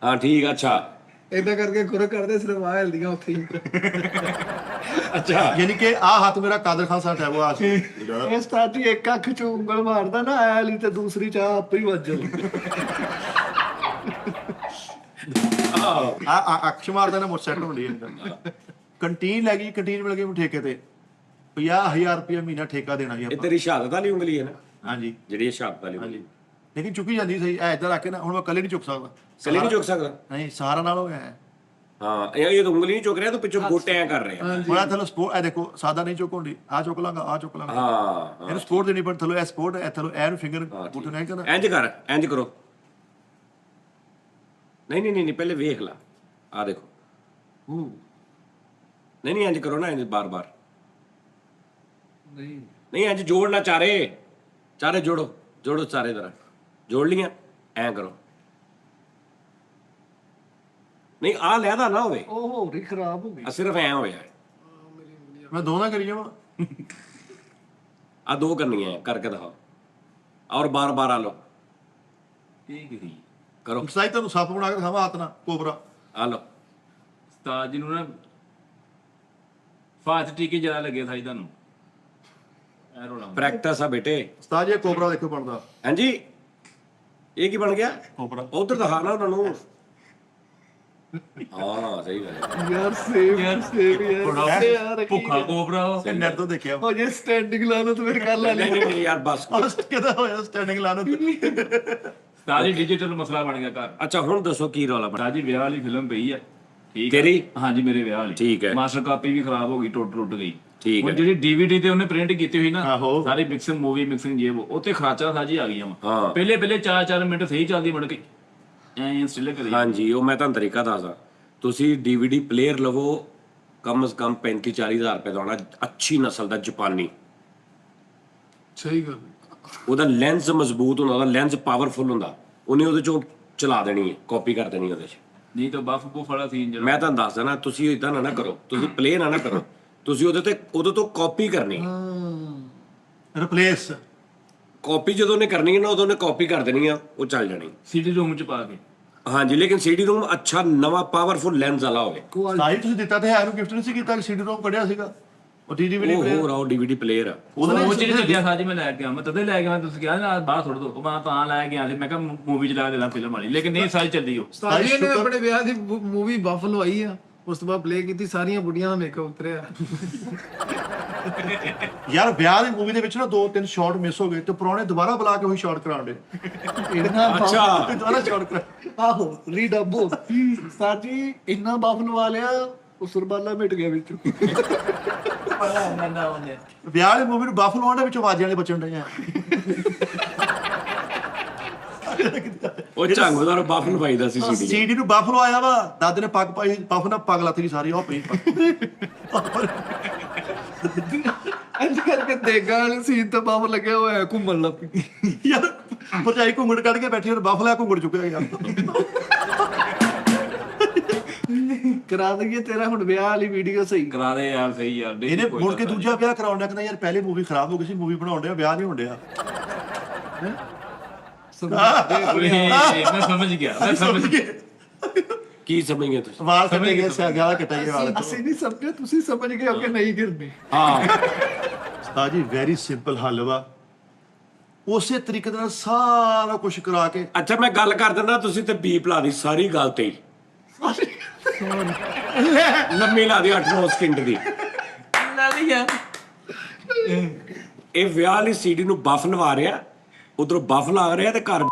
ਹਾਂ ਠੀਕ ਆ, ਅੱਛਾ ਏਦਾਂ ਕਰਕੇ ਖੁਰ ਕਰਦੇ, ਸਿਰਫ ਆ ਹਿਲਦੀਆਂ ਉੱਥੇ ਹੀ। ਅੱਛਾ। ਯਾਨੀ ਕਿ ਆਹ ਹੱਥ ਮੇਰਾ ਕਾਦਰ ਖਾਨ ਸਾਹਿਬ ਹੈ ਉਹ ਆ ਸੀ। ਇਹ ਉਸਤਾਦ ਜੀ ਇੱਕ ਅੱਖ ਚ ਉਂਗਲ ਮਾਰਦਾ ਨਾ ਐ ਵਾਲੀ, ਤੇ ਦੂਸਰੀ ਚਾਹ ਆਪੇ ਹੀ ਵੱਜ ਜਾਂਦੀ। ਆ ਅੱਖ ਮਾਰਦਾ ਨਾ ਮੋਟਰਸਾਈਕਲ ਹੁੰਦੀ ਹੈ। ਕੰਟੀਨ ਲੈ ਗਈ, ਕੰਟੀਨ ਮਿਲ ਗਈ ਮੈਨੂੰ ਠੇਕੇ ਤੇ 50,000 ਰੁਪਏ ਮਹੀਨਾ ਠੇਕਾ ਦੇਣਾ ਸੀ ਇਹ ਆਪਾਂ। ਤੇਰੀ ਸ਼ਹਾਦਤ ਵਾਲੀ ਉਂਗਲੀ ਹੈ ਨਾ? ਹਾਂਜੀ ਜਿਹੜੀ ਇਹ ਸ਼ਹਾਦਤ ਵਾਲੀ ਉਂਗਲੀ। ਲੇਕਿਨ ਚੁੱਕੀ ਜਾਂਦੀ ਸਹੀ ਐ ਇਦਾਂ ਰੱਖ ਕੇ ਨਾ, ਹੁਣ ਮੈਂ ਇਕੱਲੇ ਨਹੀਂ ਚੁੱਕ ਸਕਦਾ। ਕਲੀ ਨਹੀਂ ਚੁੱਕ ਸਕਦਾ? ਨਹੀਂ ਸਹਾਰਾ ਨਾਲ ਹੋ ਗਿਆ ਹੈ। ਹਾਂ ਇਹ ਤਾਂ ਉਂਗਲੀ ਨਹੀਂ ਚੁੱਕ ਰਿਹਾ, ਤੂੰ ਪਿੱਛੋਂ ਗੋਟੇ ਐ ਕਰ ਰਿਹਾ। ਹੁਣ ਇਹ ਥੱਲੇ ਸਪੋਰਟ ਇਹ ਦੇਖੋ, ਸਾਦਾ ਨਹੀਂ ਚੁੱਕ ਹੁੰਦੀ, ਆ ਚੁੱਕ ਲਾਂਗਾ, ਆ ਚੁੱਕ ਲਾਂਗਾ। ਹਾਂ ਇਹਨੂੰ ਸਪੋਰਟ ਦੇਣੀ ਪਰ ਥੱਲੇ ਇਹ ਸਪੋਰਟ ਹੈ, ਥੱਲੇ ਐ ਨੂੰ ਫਿੰਗਰ ਬੂਟੂ ਨਹੀਂ ਕਰਨਾ। ਇੰਜ ਕਰ, ਇੰਜ ਕਰੋ। ਨਹੀਂ ਨਹੀਂ ਨਹੀਂ ਪਹਿਲੇ ਵੇਖ ਲਾ, ਆ ਦੇਖੋ। ਨਹੀਂ ਨਹੀਂ ਇੰਜ ਕਰੋ ਨਾ, ਇੰਜ ਬਾਰ-ਬਾਰ ਨਹੀਂ ਨਹੀਂ ਇੰਜ ਜੋੜਨਾ, ਚਾਰੇ ਚਾਰੇ ਜੋੜੋ, ਜੋੜੋ ਚਾਰੇ ਤਰ੍ਹਾਂ ਜੋੜ ਲੀਆਂ, ਐ ਕਰੋ। ਨਹੀਂ ਆ ਲੈਦਾ ਨਾ ਹੋਵੇ, ਉਹ ਹੋਰ ਹੀ ਖਰਾਬ ਹੋ ਗਈ। ਆ ਸਿਰਫ ਐ ਹੋਇਆ। ਮੈਂ ਦੋਨਾਂ ਕਰੀ ਜਾਵਾਂ। ਆ ਦੋ ਕਰਨੀਆਂ ਹੈ, ਕਰਕੇ ਦਿਖਾਓ। ਔਰ ਬਾਰ-ਬਾਰ ਆ ਲਓ, ਠੀਕ ਹੀ ਕਰੋ। ਸਾਈ ਤੁਹਾਨੂੰ ਸੱਪ ਬਣਾ ਕੇ ਦਿਖਾਵਾਂ ਹੱਥ ਨਾਲ, ਕੋਬਰਾ। ਆ ਲਓ। ਉਸਤਾਦ ਜੀ ਨੂੰ ਨਾ ਫਾਸਟ ਟੀਕੇ ਜ਼ਿਆਦਾ ਲੱਗੇ ਸਾਈ ਤੁਹਾਨੂੰ। ਐ ਰੋਣਾ ਪ੍ਰੈਕਟਿਸ ਆ ਬੇਟੇ। ਉਸਤਾਦ ਜੀ ਇਹ ਕੋਬਰਾ ਦੇਖੋ ਬਣਦਾ। ਹਾਂਜੀ ਇਹ ਕੀ ਬਣ ਗਿਆ? ਕੋਬਰਾ ਉਧਰ ਦਿਖਾ ਨਾ ਉਹਨਾਂ ਨੂੰ। ਹਾਂ ਸਹੀ ਗੱਲ ਹੈ। ਯਾਰ ਸੇਵ ਯਾਰ ਭੁੱਖਾ ਕੋਬਰਾ ਇਹ ਨੈਟ ਤੋਂ ਦੇਖਿਆ। ਹੋ ਜੇ ਸਟੈਂਡਿੰਗ ਲਾਣਾ ਤਾਂ ਫਿਰ ਕਰ ਲੈ। ਨਹੀਂ ਨਹੀਂ ਨਹੀਂ ਯਾਰ ਬਸ। ਕਿਹਦਾ ਹੋਇਆ ਸਟੈਂਡਿੰਗ ਲਾਣ ਨੂੰ? ਉਸਤਾਦ ਜੀ ਡਿਜੀਟਲ ਮਸਲਾ ਬਣ ਗਿਆ ਘਰ। ਅੱਛਾ ਹੁਣ ਦੱਸੋ ਕੀ ਰੌਲਾ ਬਣਾ? ਉਸਤਾਦ ਜੀ ਵਿਆਹ ਵਾਲੀ ਫਿਲਮ ਪਈ ਹੈ, ਠੀਕ ਹੈ? ਤੇਰੀ? ਹਾਂਜੀ ਮੇਰੇ ਵਿਆਹ ਵਾਲੀ। ਠੀਕ ਹੈ। ਮਾਸਟਰ ਕਾਪੀ ਵੀ ਖਰਾਬ ਹੋ ਗਈ, ਟੁੱਟ ਗਈ। ਠੀਕ ਹੁਣ ਹੈ। ਜਿਹੜੀ DVD ਤੇ ਉਹਨੇ ਪ੍ਰਿੰਟ ਕੀਤੀ ਹੋਈ ਨਾ, ਆਹੋ। ਸਾਰੀ ਮਿਕਸਿੰਗ ਮੂਵੀ ਮਿਕਸਿੰਗ ਜੇ ਉਹ ਤੇ ਖਰਾਚਾ ਸਾਜੀ ਆ ਗਈਆਂ ਵਾ। ਹਾਂ। ਪਹਿਲੇ 4-4 ਮਿੰਟ ਸਹੀ ਚੱਲਦੀ ਬਣ ਕੇ ਐਂ ਸਟਿਲ ਕਰੀ। ਹਾਂਜੀ ਉਹ ਮੈਂ ਤੁਹਾਨੂੰ ਤਰੀਕਾ ਦੱਸਦਾ। ਤੁਸੀਂ DVD ਪਲੇਅਰ ਲਵੋ, ਕਮ ਸੇ ਕਮ 35-40 ਹਜ਼ਾਰ ਰੁਪਏ ਦਾ ਆਉਣਾ, ਅੱਛੀ ਨਸਲ ਦਾ ਜਾਪਾਨੀ। ਸਹੀ ਗੱਲ। ਉਹਦਾ ਲੈਂਸ ਮਜ਼ਬੂਤ ਹੁੰਦਾ, ਉਹਦਾ ਲੈਂਸ ਪਾਵਰਫੁਲ ਹੁੰਦਾ, ਉਹਨੇ ਉਹਦੇ ਚੋਂ ਚਲਾ ਦੇਣੀ ਹੈ, ਕਾਪੀ ਕਰ ਦੇਣੀ ਉਹਦੇ 'ਚ। ਨਹੀਂ ਤਾਂ ਬਫ ਬੁਫ ਵਾਲਾ ਸੀਨ ਜਿਹੜਾ ਮੈਂ ਤੁਹਾਨੂੰ ਦੱਸ ਦੇਣਾ, ਤੁਸੀਂ ਇਦਾਂ ਨਾ ਕਰੋ, ਤੁਸੀਂ ਪਲੇ ਨਾ ਕਰੋ, ਤੁਸੀਂ ਉਹਦੇ ਤੋਂ ਕਾਪੀ ਕਰਨੀ। ਰਿਪਲੇਸ ਕਾਪੀ ਜਦੋਂ ਉਹਨੇ ਕਰਨੀ ਹੈ ਨਾ, ਉਦੋਂ ਉਹਨੇ ਕਾਪੀ ਕਰ ਦੇਣੀ ਆ, ਉਹ ਚੱਲ ਜਾਣੀ। CD ਰੂਮ ਚ ਪਾ ਕੇ। ਹਾਂਜੀ ਲੇਕਿਨ CD ਰੂਮ ਅੱਛਾ ਨਵਾਂ ਪਾਵਰਫੁਲ ਲੈਂਸ ਵਾਲਾ ਹੋਵੇ। ਸਾਈ ਤੁਸੀਂ ਦਿੱਤਾ ਤੇ ਹੈ ਨੂੰ ਗਿਫਟ ਨਹੀਂ ਸੀ ਕੀਤਾ, ਸੀਡੀ ਰੋਮ ਕੱਢਿਆ ਸੀਗਾ ਉਹ DVD ਉਹ ਹੋਰ ਆਓ DVD ਪਲੇਅਰ ਆ। ਉਹ ਜਿਹੜੇ ਚੱਲਿਆ ਸਾਜੀ ਮੈਂ ਲੈ ਕੇ ਆ, ਮੈਂ ਤਦੇ ਲੈ ਕੇ ਮੈਂ ਤੁਸੀਂ ਕਿਹਾ ਨਾ ਬਾਹਰ ਥੋੜ ਦੋ, ਮੈਂ ਤਾਂ ਲੈ ਕੇ ਆ ਸੀ, ਮੈਂ ਕਿਹਾ ਮੂਵੀ ਚ ਲਾ ਦੇਣਾ ਫਿਲਮ ਵਾਲੀ, ਲੇਕਿਨ ਨਹੀਂ ਸਾਰੀ ਚੱਲਦੀ ਉਹ। ਉਸਤਾਦ ਜੀ ਨੇ ਆਪਣੇ ਵਿਆਹ ਦੀ ਮੂਵੀ ਬਫ ਲਵਾਈ ਆ, ਉਸ ਤੋਂ ਬਾਅਦ ਪਲੇ ਕੀਤੀ, ਸਾਰੀਆਂ ਬੁੱਢੀਆਂ ਦਾ ਮੇਕਅਪ ਉਤਰਿਆ। ਯਾਰ ਵਿਆਹ ਦੀ ਮੂਵੀ ਦੇ ਵਿੱਚ ਨਾ 2-3 ਸ਼ਾਟ ਮਿਸ ਹੋ ਗਏ ਤੇ ਪੁਰਾਣੇ ਦੁਬਾਰਾ ਬੁਲਾ ਕੇ ਉਹੀ ਸ਼ਾਟ ਕਰਾਉਂਦੇ। ਅੱਛਾ ਦੁਬਾਰਾ ਸ਼ਾਟ ਕਰਾ। ਆਹੋ ਰੀਡਬੋ ਉਸਤਾਦ ਜੀ ਇੰਨਾ ਬਾਫ ਲਵਾ ਲਿਆ, ਉਸਰਬਾਲਾ ਮਿਟ ਗਿਆ ਵਿੱਚੋਂ। ਵਿਆਹ ਦੀ ਮੂਵੀ ਨੂੰ ਬਫ ਲਵਾਉਣ ਦੇ ਵਿੱਚ ਆਵਾਜ਼ਾਂ ਵਾਲੇ ਬਚਣ ਡਏ ਆ। ਉਹ ਝੰਗਦਾਰ ਬਫ ਲਵਾਈਦਾ ਸੀ ਸੀਡੀ ਸੀਡੀ ਨੂੰ ਬਫ ਲਵਾਇਆ ਵਾ, ਦਾਦੇ ਨੇ ਪੱਗ ਪਾਈ, ਬਫ ਨਾਲ ਪੱਗ ਲੱਥ ਗਈ ਸਾਰੀ, ਉਹ ਪਈ ਅੱਜ ਕਰਕੇ ਦੇਗਾ ਵਾਲੇ ਸੀਨ ਤੇ ਬਾਬ ਲੱਗਿਆ ਹੋਇਆ ਘੁੰਮਣ ਲੱਗ ਪਈ। ਯਾਰ ਭਰਜਾਈ ਘੁੰਗੜ ਕੱਢ ਕੇ ਬੈਠੀ, ਉਹ ਬਫ ਲਿਆ ਘੁੰਗੜ ਚੁੱਕਿਆ ਯਾਰ। ਕਰਾ ਦਈਏ ਤੇਰਾ ਹੁਣ ਵਿਆਹ ਵਾਲੀ ਵੀਡੀਓ ਸਹੀ। ਕਰਾ ਦੇ ਯਾਰ, ਸਹੀ ਯਾਰ। ਨਹੀਂ ਇਹਨੇ ਕੋਈ ਮੁੜ ਕੇ ਗੱਲ ਦੂਜਾ ਵਿਆਹ ਕਰਾਉਣ ਦਾ, ਕਹਿੰਦਾ ਯਾਰ ਪਹਿਲੇ ਮੂਵੀ ਖਰਾਬ ਹੋ ਗਈ ਸੀ, ਮੂਵੀ ਬਣਾਉਣ ਡਿਆ, ਵਿਆਹ ਨਹੀਂ ਹੋਣ ਡਿਆ। ਨਹੀਂ, ਮੈਂ ਸਮਝ ਗਿਆ, ਮੈਂ ਸਮਝ ਗਿਆ। ਕੀ ਸਮਝਗੇ ਤੁਸੀਂ? ਵਾਲ ਕੱਟੇ ਗਏ, ਸਿਆਗਾ ਕੱਟੇ ਗਏ ਵਾਲ। ਅਸੀਂ ਨਹੀਂ ਸਮਝੇ, ਤੁਸੀਂ ਸਮਝ ਗਏ ਹੋ ਕਿ ਨਹੀਂ ਗਿਰਨੇ। ਹਾਂ ਉਸਤਾਦ ਜੀ ਵੈਰੀ ਸਿੰਪਲ ਹੱਲ ਵਾ, ਉਸੇ ਤਰੀਕੇ ਨਾਲ ਸਾਰਾ ਕੁਝ ਕਰਾ ਕੇ। ਅੱਛਾ ਮੈਂ ਗੱਲ ਕਰ ਦਿੰਦਾ, ਤੁਸੀਂ ਤੇ ਬੀਪ ਲਾ ਦੀ ਸਾਰੀ ਗੱਲ ਤੇ ਹੀ। ਲੰਮੀ ਲਾ ਦੀ 8-9 ਸਕਿੰਟ ਦੀ। ਇਹ ਵਿਆਹ ਵਾਲੀ ਸੀਡੀ ਨੂੰ ਬਫ ਲਵਾ ਰਿਹਾ, ਉਧਰੋਂ ਬਫ ਲਾ ਰਿਹਾ ਤੇ ਘਰ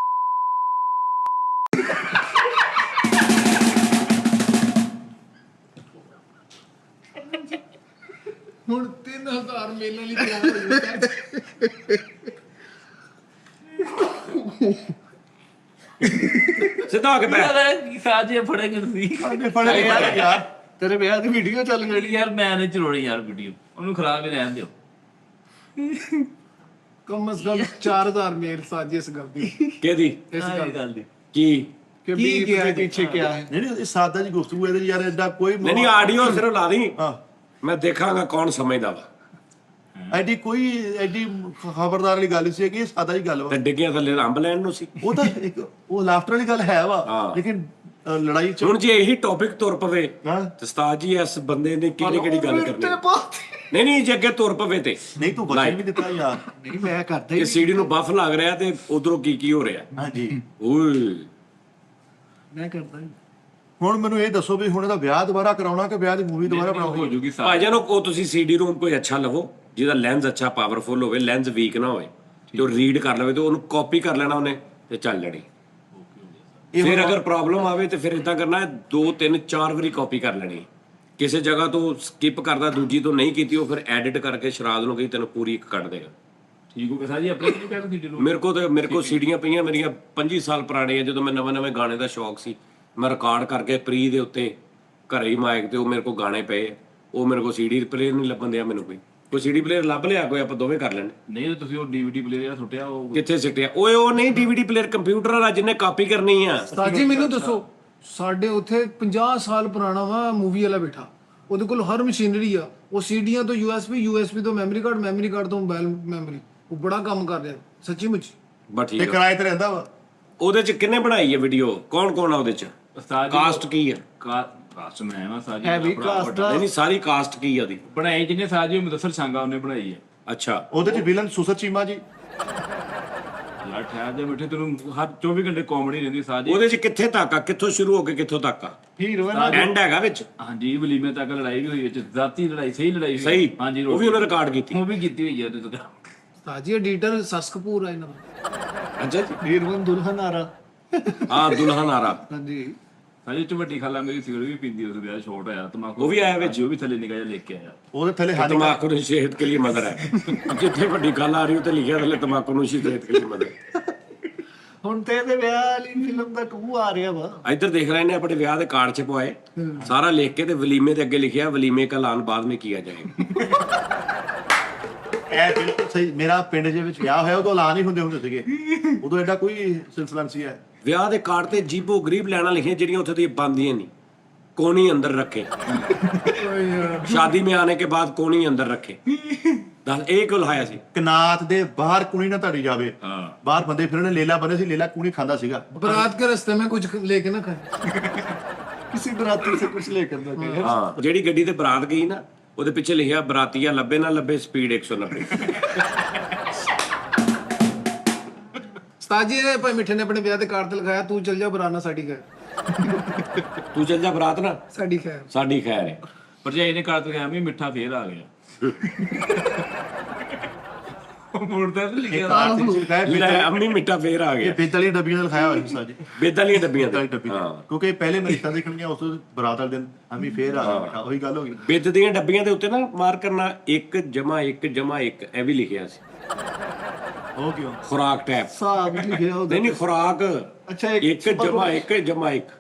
ਹੁਣ 3000 ਮੇਲੇ ਲਈ ਤਿਆਰ ਹੋ ਗਿਆ। ਸਿੱਧਾ ਹੋ ਕੇ ਪੈ। ਸਾਜੇ ਫੜੇ ਕਿ ਤੁਸੀਂ ਫੜੇ ਯਾਰ, ਤੇਰੇ ਵਿਆਹ ਦੀ ਵੀਡੀਓ ਚੱਲ ਗਈ। ਯਾਰ ਮੈਂ ਨਹੀਂ ਚਲਾਉਣੀ ਯਾਰ ਵੀਡੀਓ, ਉਹਨੂੰ ਖਰਾਬ ਹੀ ਰਹਿਣ ਦਿਓ। ਕਮ ਅਸ ਕਮ 4000 ਮੇਲ ਸਾਜੀ ਇਸ ਗੱਲ ਦੀ। ਕਿਹਦੀ ਇਸ ਗੱਲ ਦੀ ਕੀ? ਕਿ ਕੀ ਬੀਪ ਕਿਹਾ ਦੇ ਹੈ, ਪਿੱਛੇ ਕਿਆ ਹੈ? ਨਹੀਂ ਇਹ ਸਾਦਾ ਜੀ ਗੁਫ਼ਤਗੂ ਇਹਦੇ ਯਾਰ, ਐਡਾ ਕੋਈ ਨਹੀਂ ਆਡੀਓ ਸਿਰਫ ਲਾ ਦੀ, ਹਾਂ ਮੈਂ ਦੇਖਾਂਗਾ ਕੌਣ ਸਮਝਦਾ ਵਾ। ਐਡੀ ਕੋਈ ਐਡੀ ਖਬਰਦਾਰ ਵਾਲੀ ਗੱਲ ਸੀ ਕਿ ਇਹ ਸਾਦਾ ਜੀ ਗੱਲ ਵਾ। ਤੇ ਡਿੱਗੀਆਂ ਥੱਲੇ ਅੰਬ ਲੈਣ ਨੂੰ ਸੀ। ਉਹ ਤਾਂ ਇੱਕ ਉਹ ਲਾਫਟਰ ਵਾਲੀ ਗੱਲ ਹੈ ਵਾ, ਹਾਂ। ਲੇਕਿਨ ਲੜਾਈ ਚ ਹੁਣ ਜੇ ਇਹੀ ਟੌਪਿਕ ਤੁਰ ਪਵੇ ਹਾਂ ਤੇ ਉਸਤਾਦ ਜੀ ਇਸ ਬੰਦੇ ਨੇ ਕਿਹੜੀ ਕਿਹੜੀ ਗੱਲ ਕਰਨੀ? ਤੇ ਬਾਤ ਨਹੀਂ ਜੇ ਅੱਗੇ ਤੁਰ ਪਵੇ ਤੇ ਨਹੀਂ ਤੂੰ ਬਚਨ ਵੀ ਦਿੱਤਾ ਯਾਰ। ਨਹੀਂ ਮੈਂ ਕਰਦਾ ਇਹ ਹੀ ਸੀਡੀ ਨੂੰ ਬਫ ਲੱਗ ਰਿਹਾ ਤੇ ਉਧਰੋਂ ਕੀ ਹੋ ਰਿਹਾ? ਹਾਂਜੀ ਓਏ ਮੈਂ ਕਰਦਾ ਹੀ। ਹੁਣ ਮੈਨੂੰ ਇਹ ਦੱਸੋ ਵੀ ਹੁਣ ਇਹਦਾ ਵਿਆਹ ਦੁਬਾਰਾ ਕਰਾਉਣਾ ਕਿ ਵਿਆਹ ਦੀ ਮੂਵੀ ਦੁਬਾਰਾ ਹੋ ਬਣਾਉਣੀ? ਜੂਗੀ ਭਾਈਜਾਨ ਉਹ ਤੁਸੀਂ ਸੀਡੀ ਰੂਮ ਕੋਈ ਅੱਛਾ ਲਵੋ ਜਿਹਦਾ ਲੈਂਸ ਅੱਛਾ ਪਾਵਰਫੁਲ ਹੋਵੇ, ਲੈਂਸ ਵੀਕ ਨਾ ਹੋਵੇ, ਤੇ ਉਹ ਰੀਡ ਕਰ ਲਵੇ ਤੇ ਉਹਨੂੰ ਕਾਪੀ ਕਰ ਲੈਣਾ ਉਹਨੇ ਤੇ ਚੱਲ ਜਾਣੀ। ਫਿਰ ਅਗਰ ਪ੍ਰੋਬਲਮ ਆਵੇ ਤੇ ਫਿਰ ਇਦਾਂ ਕਰਨਾ 2 3 4 ਵਾਰੀ ਕਾਪੀ ਕਰ ਲੈਣੀ। ਕਿਸੇ ਜਗ੍ਹਾ ਤੋਂ ਸਕਿਪ ਕਰਦਾ, ਦੂਜੀ ਤੋਂ ਨਹੀਂ ਕੀਤੀ, ਉਹ ਫਿਰ ਐਡਿਟ ਕਰਕੇ ਸ਼ਰਾਦ ਨੂੰ ਕਹੀ ਤੈਨੂੰ ਪੂਰੀ ਇੱਕ ਕੱਢ ਦੇਗਾ। ਠੀਕ ਹੋ ਗਿਆ ਸਾਜੀ, ਆਪਣੇ ਕਿਹਨੂੰ ਕਹਿ ਤੁਸੀਂ ਢਿੱਲੋਂ? ਮੇਰੇ ਕੋਲ ਸੀਡੀਆਂ ਪਈਆਂ ਮੇਰੀਆਂ 25 ਸਾਲ ਪੁਰਾਣੀਆਂ, ਜਦੋਂ ਮੈਂ ਨਵੇਂ ਗਾਣੇ ਦਾ ਸ਼ੌਕ ਸੀ, ਮੈਂ ਰਿਕਾਰਡ ਕਰਕੇ ਪ੍ਰੀ ਦੇ ਉੱਤੇ ਘਰੇ ਹੀ ਮਾਈਕ ਤੇ ਉਹ ਮੇਰੇ ਕੋਲ ਗਾਣੇ ਪਏ, ਉਹ ਮੇਰੇ ਕੋਲ ਸੀਡੀ ਪਲੇਅਰ ਨਹੀਂ ਲੱਭਣ ਦਿਆ ਮੈਨੂੰ। ਕੋਈ ਸੀਡੀ ਪਲੇਅਰ ਲੱਭ ਲਿਆ ਕੋਈ, ਆਪਾਂ ਦੋਵੇਂ ਕਰ ਲੈਣੇ। ਨਹੀਂ ਤੁਸੀਂ ਉਹ ਡੀਵੀਡੀ ਪਲੇਅਰ ਜਿਹੜਾ ਸੁੱਟਿਆ ਉਹ ਕਿੱਥੇ ਸਿੱਟਿਆ? ਓਏ ਉਹ ਨਹੀਂ ਡੀਵੀਡੀ ਪਲੇਅਰ, ਕੰਪਿਊਟਰ ਵਾਲਾ ਜਿਹਨੇ ਕਾਪੀ ਕਰਨੀ ਆ। ਸਾਜੀ ਮੈਨੂੰ ਦੱਸੋ, ਸਾਡੇ ਉੱਥੇ 50 ਸਾਲ ਪੁਰਾਣਾ ਵਾ ਮੂਵੀ ਵਾਲਾ ਬੈਠਾ, ਉਹਦੇ ਕੋਲ ਹਰ ਮਸ਼ੀਨਰੀ ਆ, ਉਹ ਸੀਡੀਆਂ ਤੋਂ USB ਤੋਂ ਮੈਮਰੀ ਕਾਰਡ ਤੋਂ ਮੋਬਾਈਲ ਮੈਮਰੀ, ਉਹ ਬੜਾ ਕੰਮ ਕਰ ਰਿਹਾ ਸੱਚੀ ਮੁੱਚੀ। ਬਸ ਇਹ ਠੀਕ ਆ। ਕਿਰਾਏ ਤੇ ਰਹਿੰਦਾ ਵਾ। ਉਹਦੇ ਚ ਕਿੰਨੇ ਬਣਾਈ ਹੈ ਵੀਡੀਓ? ਕੌਣ ਆ ਉਹਦੇ ਚ? ਉਸਤਾਦ ਕਾਸਟ ਕੀ ਆ? ਕਾਸਟ ਮੈਂ ਨਾ ਸਾਜੀ ਹੈਵੀ ਕਾਸਟ ਆ। ਨਹੀਂ ਸਾਰੀ ਕਾਸਟ ਕੀ ਆ ਉਹਦੀ? ਬਣਾਈ ਜਿਹਨੇ ਸਾਜੀ ਮੁਦੱਸਰ ਛਾਂਗਾ ਉਹਨੇ ਬਣਾਈ ਹੈ। ਅੱਛਾ ਉਹਦੇ ਚ ਵਿਲਨ ਸੁਸਰ ਚੀਮਾ ਜੀ। ਯਾਰ ਠਹਿਰ ਜਾ ਬੈਠੇ, ਤੈਨੂੰ ਹਰ 24 ਘੰਟੇ ਕਾਮੇਡੀ ਰਹਿੰਦੀ ਸਾਜੀ। ਉਹਦੇ ਚ ਕਿੱਥੇ ਤੱਕ ਆ? ਕਿੱਥੋਂ ਸ਼ੁਰੂ ਹੋ ਕੇ ਕਿੱਥੋਂ ਤੱਕ ਆ? ਹੀਰੋ ਐਂਡ ਹੈਗਾ ਵਿੱਚ? ਹਾਂਜੀ ਵਲੀਮੇ ਤੱਕ ਲੜਾਈ ਵੀ ਹੋਈ ਹੈ, ਜ਼ਾਤੀ ਲੜਾਈ, ਸਹੀ ਲੜਾਈ ਹੋਈ। ਸਹੀ ਹਾਂਜੀ ਉਹ ਵੀ ਉਹਨੇ ਰਿਕਾਰਡ ਕੀਤੀ। ਉਹ ਵੀ ਕੀਤੀ ਹੋਈ ਹੈ ਤੇ ਸਾਜੀ ਐਡੀਟਰ ਸਸ ਕਪੂਰ ਆ ਇਹਨਾਂ ਦਾ। ਅੱਛਾ ਜੀ, ਹੀਰੋ ਦੁਲਹਨ ਆ ਰਾ। ਹਾਂ ਦੁਲਹਨ ਆਰਾ। ਹਾਂਜੀ ਸਾਜੀ ਚ ਵੱਡੀ ਖਾਲਾ ਮੇਰੀ ਸਿਗਰਟ ਵੀ ਪੀਂਦੀ, ਉਸ ਵਿਆਹ ਛੋਟ ਹੋਇਆ ਤਮਾਕੂ ਉਹ ਵੀ ਆਇਆ ਵਿੱਚ? ਹਾਂਜੀ, ਉਹ ਵੀ ਥੱਲੇ ਨਿਕਾ ਜਾ ਲੈ ਕੇ ਆਇਆ। ਉਹਦੇ ਥੱਲੇ ਹਾਨੀ तंबाकू ਨੂੰ ਸਿਹਤ ਕੇ ਲਈ ਮਦਰ ਹੈ। ਜਿੱਥੇ ਵੱਡੀ ਗੱਲ ਆ ਰਹੀ ਉਹ ਤੇ ਲਿਖਿਆ ਥੱਲੇ ਤੰਬਾਕੂ ਨੂੰ ਸਿਹਤ ਕੇ ਲਈ ਮਦਰ। ਹੁਣ ਤੇ ਇਹਦੇ ਵਿਆਹ ਵਾਲੀ ਫਿਲਮ ਦਾ 2 ਆ ਰਿਹਾ ਵਾ। ਇੱਧਰ ਦੇਖ ਰਹੇ ਨੇ ਆਪਣੇ ਵਿਆਹ ਦੇ ਕਾਰਡ ਚ ਪਵਾਏ ਸਾਰਾ ਲਿਖ ਕੇ, ਤੇ ਵਲੀਮੇ ਦੇ ਅੱਗੇ ਲਿਖਿਆ ਵਲੀਮੇ ਕਾ ਐਲਾਨ ਬਾਅਦ ਵਿੱਚ ਕੀਤਾ ਜਾਏਗਾ। ਇਹ ਬਿਲਕੁਲ ਸਹੀ। ਮੇਰਾ ਪਿੰਡ ਦੇ ਵਿੱਚ ਵਿਆਹ ਹੋਇਆ, ਉਦੋਂ ਐਲਾਨ ਹੀ ਹੁੰਦੇ ਸੀਗੇ, ਉਦੋਂ ਐਡਾ ਕੋਈ ਸਿਲਸਿਲਾ ਨਹੀਂ ਸੀ ਹੈ। ਵਿਆਹ ਦੇ ਕਾਰਡ ਤੇ ਜੀਬੋ ਗਰੀਬ ਲੈਣਾ ਲਿਖੀਆਂ ਜਿਹੜੀਆਂ ਉੱਥੇ ਦੀ ਬੰਦੀਆਂ ਨਹੀਂ, ਕੋਣੀ ਅੰਦਰ ਰੱਖੇ। ਸ਼ਾਦੀ में आने के बाद कोनी अंदर रखे। ਦੱਸ ਇਹ ਕਿਉਂ ਲਾਇਆ ਸੀ? ਕਨਾਤ ਦੇ ਬਾਹਰ ਕੁਣੀ ਨਾ ਧੜੀ ਜਾਵੇ। ਹਾਂ ਬਾਹਰ ਬੰਦੇ ਫਿਰਨੇ, ਲੇਲਾ ਬੰਦੇ ਸੀ, ਲੇਲਾ ਕੁਣੀ ਖਾਂਦਾ ਸੀਗਾ। बारात के रास्ते में कुछ लेके ना खाए। ਕਿਸੇ ਬਰਾਤੀ ਸੇ ਕੁਝ ਲੈ ਕਰ ਨਾ ਕਹੇ। ਹਾਂ ਜਿਹੜੀ ਗੱਡੀ ਤੇ ਬਰਾਤ ਗਈ ਨਾ, ਉਹਦੇ ਪਿੱਛੇ ਲਿਖਿਆ ਬਰਾਤੀਆ ਲੱਭੇ ਨਾ ਲੱਭੇ ਸਪੀਡ 190। ਸਾਜੀ ਨੇ ਭਾਈ ਮਿੱਠੇ ਨੇ ਆਪਣੇ ਵਿਆਹ ਦੇ ਕਾਰਡ ਤੇ ਲਿਖਾਇਆ, ਤੂੰ ਚੱਲ ਜਾ ਬਰਾਨਾ ਸਾਡੀ ਖੈਰ। ਤੂੰ ਚੱਲ ਜਾ ਬਰਾਤ ਨਾ ਸਾਡੀ ਖੈਰ। ਸਾਡੀ ਖੈਰ ਹੈ। ਭਰਜਾਈ ਨੇ ਘਰ ਤੋਂ ਕਿਹਾ ਵੀ ਮਿੱਠਾ ਫੇਰ ਆ ਗਿਆ। ਮੁਰਦਾ ਤੇ ਲਿਖਿਆ ਕਾਰਡ ਤੇ ਲਿਖਾਇਆ ਲੈ ਅੰਮੀ ਮਿੱਠਾ ਫੇਰ ਆ ਇਹ ਗਿਆ। ਬੇਤਲੀ ਡੱਬੀਆਂ ਦਾ ਲਿਖਾਇਆ ਹੋਇਆ ਸੀ ਸਾਜੀ। ਬੇਦਾਂ ਦੀਆਂ ਡੱਬੀਆਂ ਬੇਤਲੀ ਤੇ ਡੱਬੀ ਹਾਂ, ਕਿਉਂਕਿ ਪਹਿਲੇ ਮਰੀਜ਼ਾਂ ਦੇਖਣ ਗਿਆ, ਉਸ ਤੋਂ ਬਰਾਤ ਵਾਲੇ ਦਿਨ ਅੰਮੀ ਫੇਰ ਆ ਗਿਆ ਬੇਟਾ, ਉਹੀ ਗੱਲ ਹੋ ਗਈ। ਬਿੱਦ ਦੀਆਂ ਡੱਬੀਆਂ ਦੇ ਉੱਤੇ ਨਾ ਮਾਰਕਰ ਨਾਲ 1 + 1 + 1 ਇਹ ਵੀ ਲਿਖਿਆ ਸੀ। ਉਹ ਕਿਉਂ? ਖੁਰਾਕ ਟੈਪ ਹਿਸਾਬ ਲਿਖਿਆ ਉਹਦੇ ਨਹੀਂ ਖੁਰਾਕ ਅੱਛਾ ਇੱਕ ਜਮਾ ਇੱਕ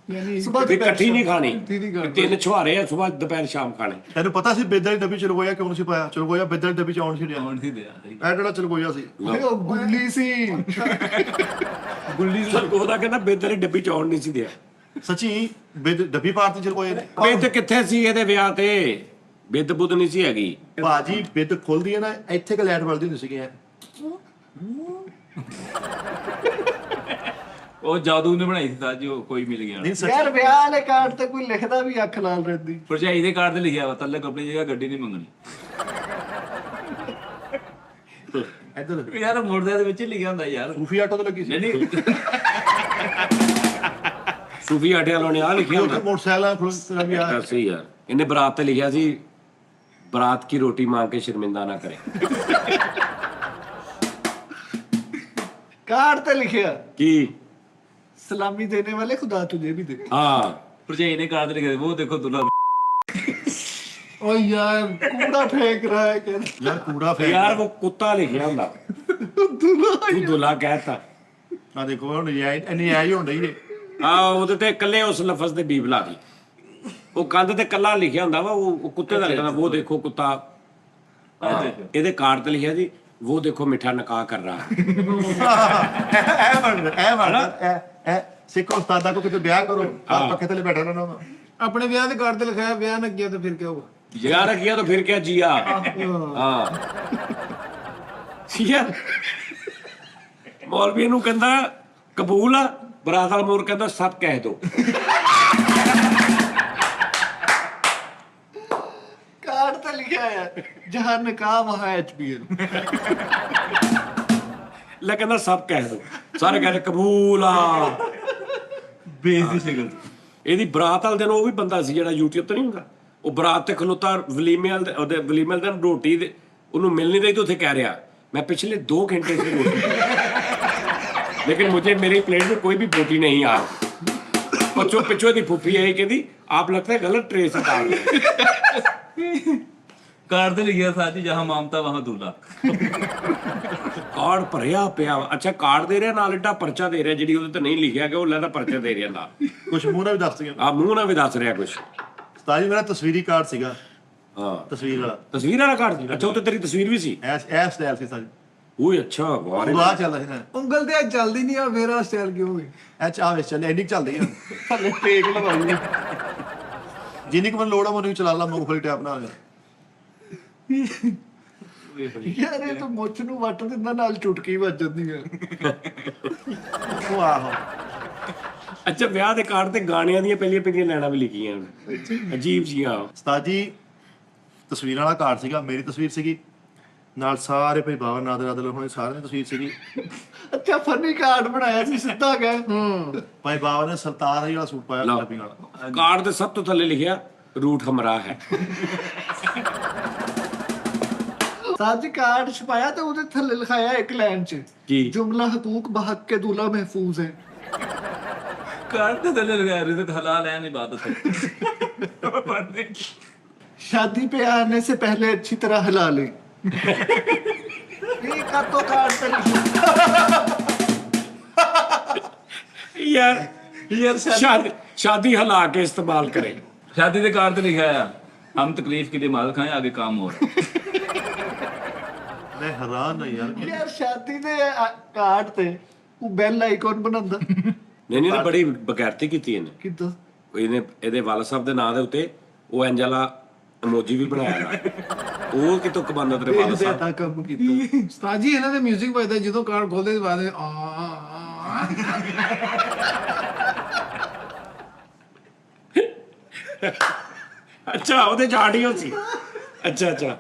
ਯਾਨੀ ਵੀ ਇਕੱਠੀ ਨਹੀਂ ਖਾਣੀ ਨਹੀਂ ਖਾਣੀ। 3 ਛੁਹਾਰੇ ਆ ਸਵੇਰ ਦੁਪਹਿਰ ਸ਼ਾਮ ਖਾਣੇ। ਤੈਨੂੰ ਪਤਾ ਸੀ ਬੇਦਾਂ ਦੀ ਡੱਬੀ ਚਲਗੋਇਆ ਕਿਉਂ ਸੀ ਪਾਇਆ? ਚਲਗੋਇਆ ਬੇਦਾਂ ਦੀ ਡੱਬੀ ਚ ਆਉਣ ਸੀ ਰਿਹਾ। ਆਉਣ ਨਹੀਂ ਦਿਆ ਇਹ ਜਿਹੜਾ ਚਲਗੋਇਆ ਸੀ ਉਹ ਗੁੱਲੀ ਸੀ ਗੁੱਲੀ ਉਹਦਾ ਕਹਿੰਦਾ ਬੇਦਰੀ ਡੱਬੀ ਚ ਆਉਣ ਨਹੀਂ ਸੀ ਦਿਆ। ਸੱਚੀ ਡੱਬੀ ਪਾਰਤੀ ਚਲਗੋਇਆ ਨੇ। ਬਿੱਦ ਕਿੱਥੇ ਸੀ ਇਹਦੇ ਵਿਆਹ ਤੇ? ਬਿੱਦ ਬੁੱਧ ਨਹੀਂ ਸੀ ਹੈਗੀ। ਭਾਜੀ ਬਿੱਦ ਖੁੱਲਦੀ ਹੈ ਨਾ ਇੱਥੇ ਕਿ ਲਾਈਟ ਬਲਦੀ ਹੁੰਦੀ ਸੀਗੀ ਇਹ। ਉਹ ਜਾਦੂ ਨੇ ਬਣਾਈ ਸੀ ਸਾਜੀ, ਉਹ ਕੋਈ ਮਿਲ ਗਿਆ ਨਹੀਂ ਯਾਰ ਵਿਆਹ ਵਾਲੇ ਕਾਰਡ ਤੇ ਕੋਈ ਲਿਖਦਾ ਵੀ ਅੱਖ ਲਾਲ ਰਹਿੰਦੀ। ਭਰਜਾਈ ਦੇ ਕਾਰਡ ਤੇ ਲਿਖਿਆ ਵਾ ਤੱਲੇ ਆਪਣੀ ਜਗ੍ਹਾ ਗੱਡੀ ਨਹੀਂ ਮੰਗਣੀ। ਇੱਧਰ ਯਾਰ ਮੋੜਦੇ ਦੇ ਵਿੱਚ ਹੀ ਲਿਖਿਆ ਹੁੰਦਾ ਯਾਰ। ਸੂਫੀ ਆਟੋ ਤੇ ਲੱਗੀ ਸੀ। ਨਹੀਂ ਸੂਫੀ ਆਟੇ ਵਾਲੋਂ ਨੇ ਆ ਲਿਖਿਆ ਉੱਥੇ ਹੁੰਦਾ। ਮੋਟਰਸਾਈਕਲ ਖੁੱਲ੍ਹ ਵੀ ਆ। ਸਹੀ ਯਾਰ ਇਹਨੇ ਬਰਾਤ ਤੇ ਲਿਖਿਆ ਸੀ ਬਰਾਤ ਕੀ ਰੋਟੀ ਮਾਂਗ ਕੇ ਸ਼ਰਮਿੰਦਾ ਨਾ ਕਰੇ। ਕਾਰਡ ਤੇ ਲਿਖਿਆ ਕੀ? सलामी देने वाले खुदा तुझे भी दे। ਹਾਂ ਭਰਜਾਈ ਨੇ ਕਾਰਡ ਤੇ ਲਿਖਿਆ ਉਹ ਦੇਖੋ ਦੁਲਾ। ओ यार कूड़ा फेंक रहा है कहता ਯਾਰ ਕੂੜਾ ਫੇਰ ਯਾਰ ਉਹ ਕੁੱਤਾ ਲਿਖਿਆ ਹੁੰਦਾ ਤੂੰ ਦੁਲਾ ਕਹਿਤਾ। ਆ ਦੇਖੋ ਹੁਣ ਨਜਾਇਜ਼ ਹੋਣ ਡਈ ਜੇ। ਆ ਉਹਦੇ ਤੇ ਇਕੱਲੇ ਉਸ ਲਫ਼ਜ਼ ਤੇ ਬੀਬ ਲਾ ਦੀ। ਉਹ ਕੰਧ ਤੇ ਕੱਲਾ ਲਿਖਿਆ ਹੁੰਦਾ ਵਾ ਉਹ ਕੁੱਤੇ ਦਾ ਲਿਖਦਾ ਉਹ ਦੇਖੋ ਕੁੱਤਾ। ਇਹਦੇ ਕਾਰਡ ਤੇ ਲਿਖਿਆ ਜੀ वो देखो मीठा निकाह कर रहा है। ਇਹ ਸਿੱਖੋ ਉਸਤਾਦਾਂ ਕੋ ਕਿਤੇ ਵਿਆਹ ਕਰੋ ਆਪ ਪੱਖੇ ਥੱਲੇ ਬੈਠਾ ਰਹਿਣਾ। ਆਪਣੇ ਵਿਆਹ ਦੇ ਕਾਰਡ ਤੇ ਲਿਖਾਇਆ ਵਿਆਹ ਨਾ ਕੀਤਾ ਤਾਂ ਫਿਰ ਕੀ ਹੋਗਾ? जिया किया तो फिर क्या जिया। हाँ यार मौलवी नूं कहंदा कबूल आ, बरात वाला मोर कहंदा सब कह दो। कार्ड तो लिखा है जहाँ निकाह वहाँ HBL। ले कहंदा सब कह दो। सारे कह रहे कबूल आ। ਬੇਇੱਜ਼ਤੀ ਸ਼ਕਲ। ਇਹਦੀ ਬਰਾਤ ਵਾਲੇ ਦਿਨ ਉਹ ਵੀ ਬੰਦਾ ਸੀ ਜਿਹੜਾ YouTube ਤੇ ਨਹੀਂ ਹੁੰਦਾ ਉਹ ਬਰਾਤ ਤੇ ਖਲੋਤਾ ਵਲੀਮੇ ਵਾਲੇ ਉਹਦੇ ਵਲੀਮੇ ਵਾਲੇ ਦਿਨ ਰੋਟੀ ਦੇ ਉਹਨੂੰ ਮਿਲ ਨਹੀਂ ਰਹੀ ਤੇ ਉੱਥੇ ਕਹਿ ਰਿਹਾ मैं पिछले 2 घंटे से रोटी लेकिन मुझे मेरी प्लेट में कोई भी बोटी नहीं आ रही। पिछो दी फूफी आई कहती आप लगता है गलत ट्रे से काट रहे। ਕਾਰਡ ਤੇ ਲਿਖਿਆ ਸਾਜੀ ਜਹਾਂ ਮਾਮਤਾ ਵਹਾਂ ਦੁਲਾ। ਕਾਰਡ ਭਰਿਆ ਪਿਆ ਅੱਛਾ ਕਾਰਡ ਦੇ ਰਿਹਾ ਨਾਲ ਏਡਾ ਪਰਚਾ ਦੇ ਰਿਹਾ ਜਿਹੜੀ ਉਹਦੇ ਤੇ ਨਹੀਂ ਲਿਖਿਆ ਕਿ ਉਹ ਲੈਦਾ ਪਰਚਾ ਦੇ ਰਿਹਾ ਨਾਲ ਕੁਛ ਮੂੰਹ ਨਾਲ ਵੀ ਦੱਸ ਦਿਆਂ। ਆ ਮੂੰਹ ਨਾਲ ਵੀ ਦੱਸ ਰਿਹਾ ਕੁਛ। ਉਸਤਾਦ ਜੀ ਮੇਰਾ ਤਸਵੀਰੀ ਕਾਰਡ ਸੀਗਾ। ਹਾਂ ਤਸਵੀਰ ਵਾਲਾ ਤਸਵੀਰ ਵਾਲਾ ਕਾਰਡ ਸੀ। ਅੱਛਾ ਉਹ ਤੇ ਤੇਰੀ ਤਸਵੀਰ ਵੀ ਸੀ। ਇਹ ਸਟਾਈਲ ਸੀ ਸਾਡੀ। ਓਏ ਅੱਛਾ ਵਾਹ ਰੇ। ਉਹ ਚੱਲਦਾ ਸੀ ਨਾ ਉਂਗਲ ਤੇ ਚੱਲਦੀ ਨਹੀਂ ਆ ਮੇਰਾ ਸਟਾਈਲ ਕਿਉਂ ਹੋਈ? ਇਹ ਚਾਹ ਵਿੱਚ ਚੱਲੇ ਐਂਡਿੰਗ ਚੱਲਦੀ ਆ ਥੱਲੇ ਟੇਕ ਲਵਾਈ ਜਿੰਨੀ ਕੁ ਮੈਨੂੰ ਲੋੜ ਆ ਮੈਨੂੰ ਚਲਾ ਲਾ ਮੂੰਗਫਲੀ ਟੈਪ ਨਾਲ। यार ये तो मुझ ਨੂੰ ਵੱਟ ਦਿੰਦਾ ਨਾਲ ਚੁਟਕੀ ਵੱਜ ਜਾਂਦੀ ਹੈ। ਉਹ ਆਹੋ ਅੱਛਾ ਵਿਆਹ ਦੇ ਕਾਰਡ ਤੇ ਗਾਣਿਆਂ ਦੀਆਂ ਪਹਿਲੀਆਂ ਲਾਈਨਾਂ ਵੀ ਲਿਖੀਆਂ ਹਨ ਅਜੀਬ ਜੀਆਂ। ਉਸਤਾਦ ਜੀ ਤਸਵੀਰਾਂ ਵਾਲਾ ਕਾਰਡ ਸੀਗਾ ਮੇਰੀ ਤਸਵੀਰ ਸੀਗੀ ਨਾਲ ਸਾਰੇ ਭਾਈ ਬਾਬਾ ਨਾਦਰ ਆਦਲ ਹੋਣੇ ਸਾਰਿਆਂ ਦੀ ਤਸਵੀਰ ਸੀਗੀ। ਅੱਛਾ ਫਨੀ ਕਾਰਡ ਬਣਾਇਆ ਸੀ ਸਿੱਧਾ ਗਏ। ਭਾਈ ਬਾਬਾ ਨੇ ਸਰਤਾਰ ਵਾਲਾ ਸੂਟ ਪਾਇਆ ਪੰਜਾਬੀ ਵਾਲਾ। ਕਾਰਡ ਤੇ ਸਭ ਤੋਂ ਥੱਲੇ ਲਿਖਿਆ रूट हमरा है। साहब जी कार्ड छपाया तो उधर थल्ले लिखाया एक लाइन च की जुमला हकूक बहक के दूल्हा महफूज है। ਕਾਰਡ ਤੇ ਥੱਲੇ ਲਿਖਿਆ ਰਿਜ਼ਕ ਹਲਾਲ ਹੈ ਇਬਾਦਤ ਹੈ। ਪੜ੍ਹਦੇ शादी पे आने से पहले अच्छी तरह हिला ले। ये का तो कार्ड पे लिखा यार शादी हला के इस्तेमाल करें। शादी के कार्ड पे लिखा है हम तकलीफ के लिए माल खाएं आगे काम हो रहा है। मैं हैरान नहीं यार यार शादी दे कार्ड ते ਉਹ ਬੈਲ ਆਈਕਨ ਬਣਾਉਂਦਾ। ਨਹੀਂ ਨਹੀਂ ਬੜੀ ਬਗੈਰਤੀ ਕੀਤੀ ਇਹਨੇ। ਕਿੱਦਾਂ? ਇਹਦੇ ਵਾਲਾ ਸਾਹਿਬ ਦੇ ਨਾਂ ਦੇ ਉੱਤੇ ਉਹ ਐਂਜਲਾ ਇਮੋਜੀ ਵੀ ਬਣਾਇਆ ਨਾ ਉਹ ਕਿਤੋਂ ਕਮਾਉਂਦਾ ਤੇਰੇ ਵਾਲਾ ਸਾਹਿਬ ਤਾਂ ਕੰਮ ਕੀਤਾ। ਉਸਤਾਦ ਜੀ ਇਹਨਾਂ ਦੇ 뮤직 ਵੱਜਦਾ ਜਦੋਂ ਕਾਰਡ ਖੋਲਦੇ ਬਾਅਦ ਅੱਛਾ ਉਹਦੇ ਚ ਆਡੀਓ ਸੀ। ਅੱਛਾ ਅੱਛਾ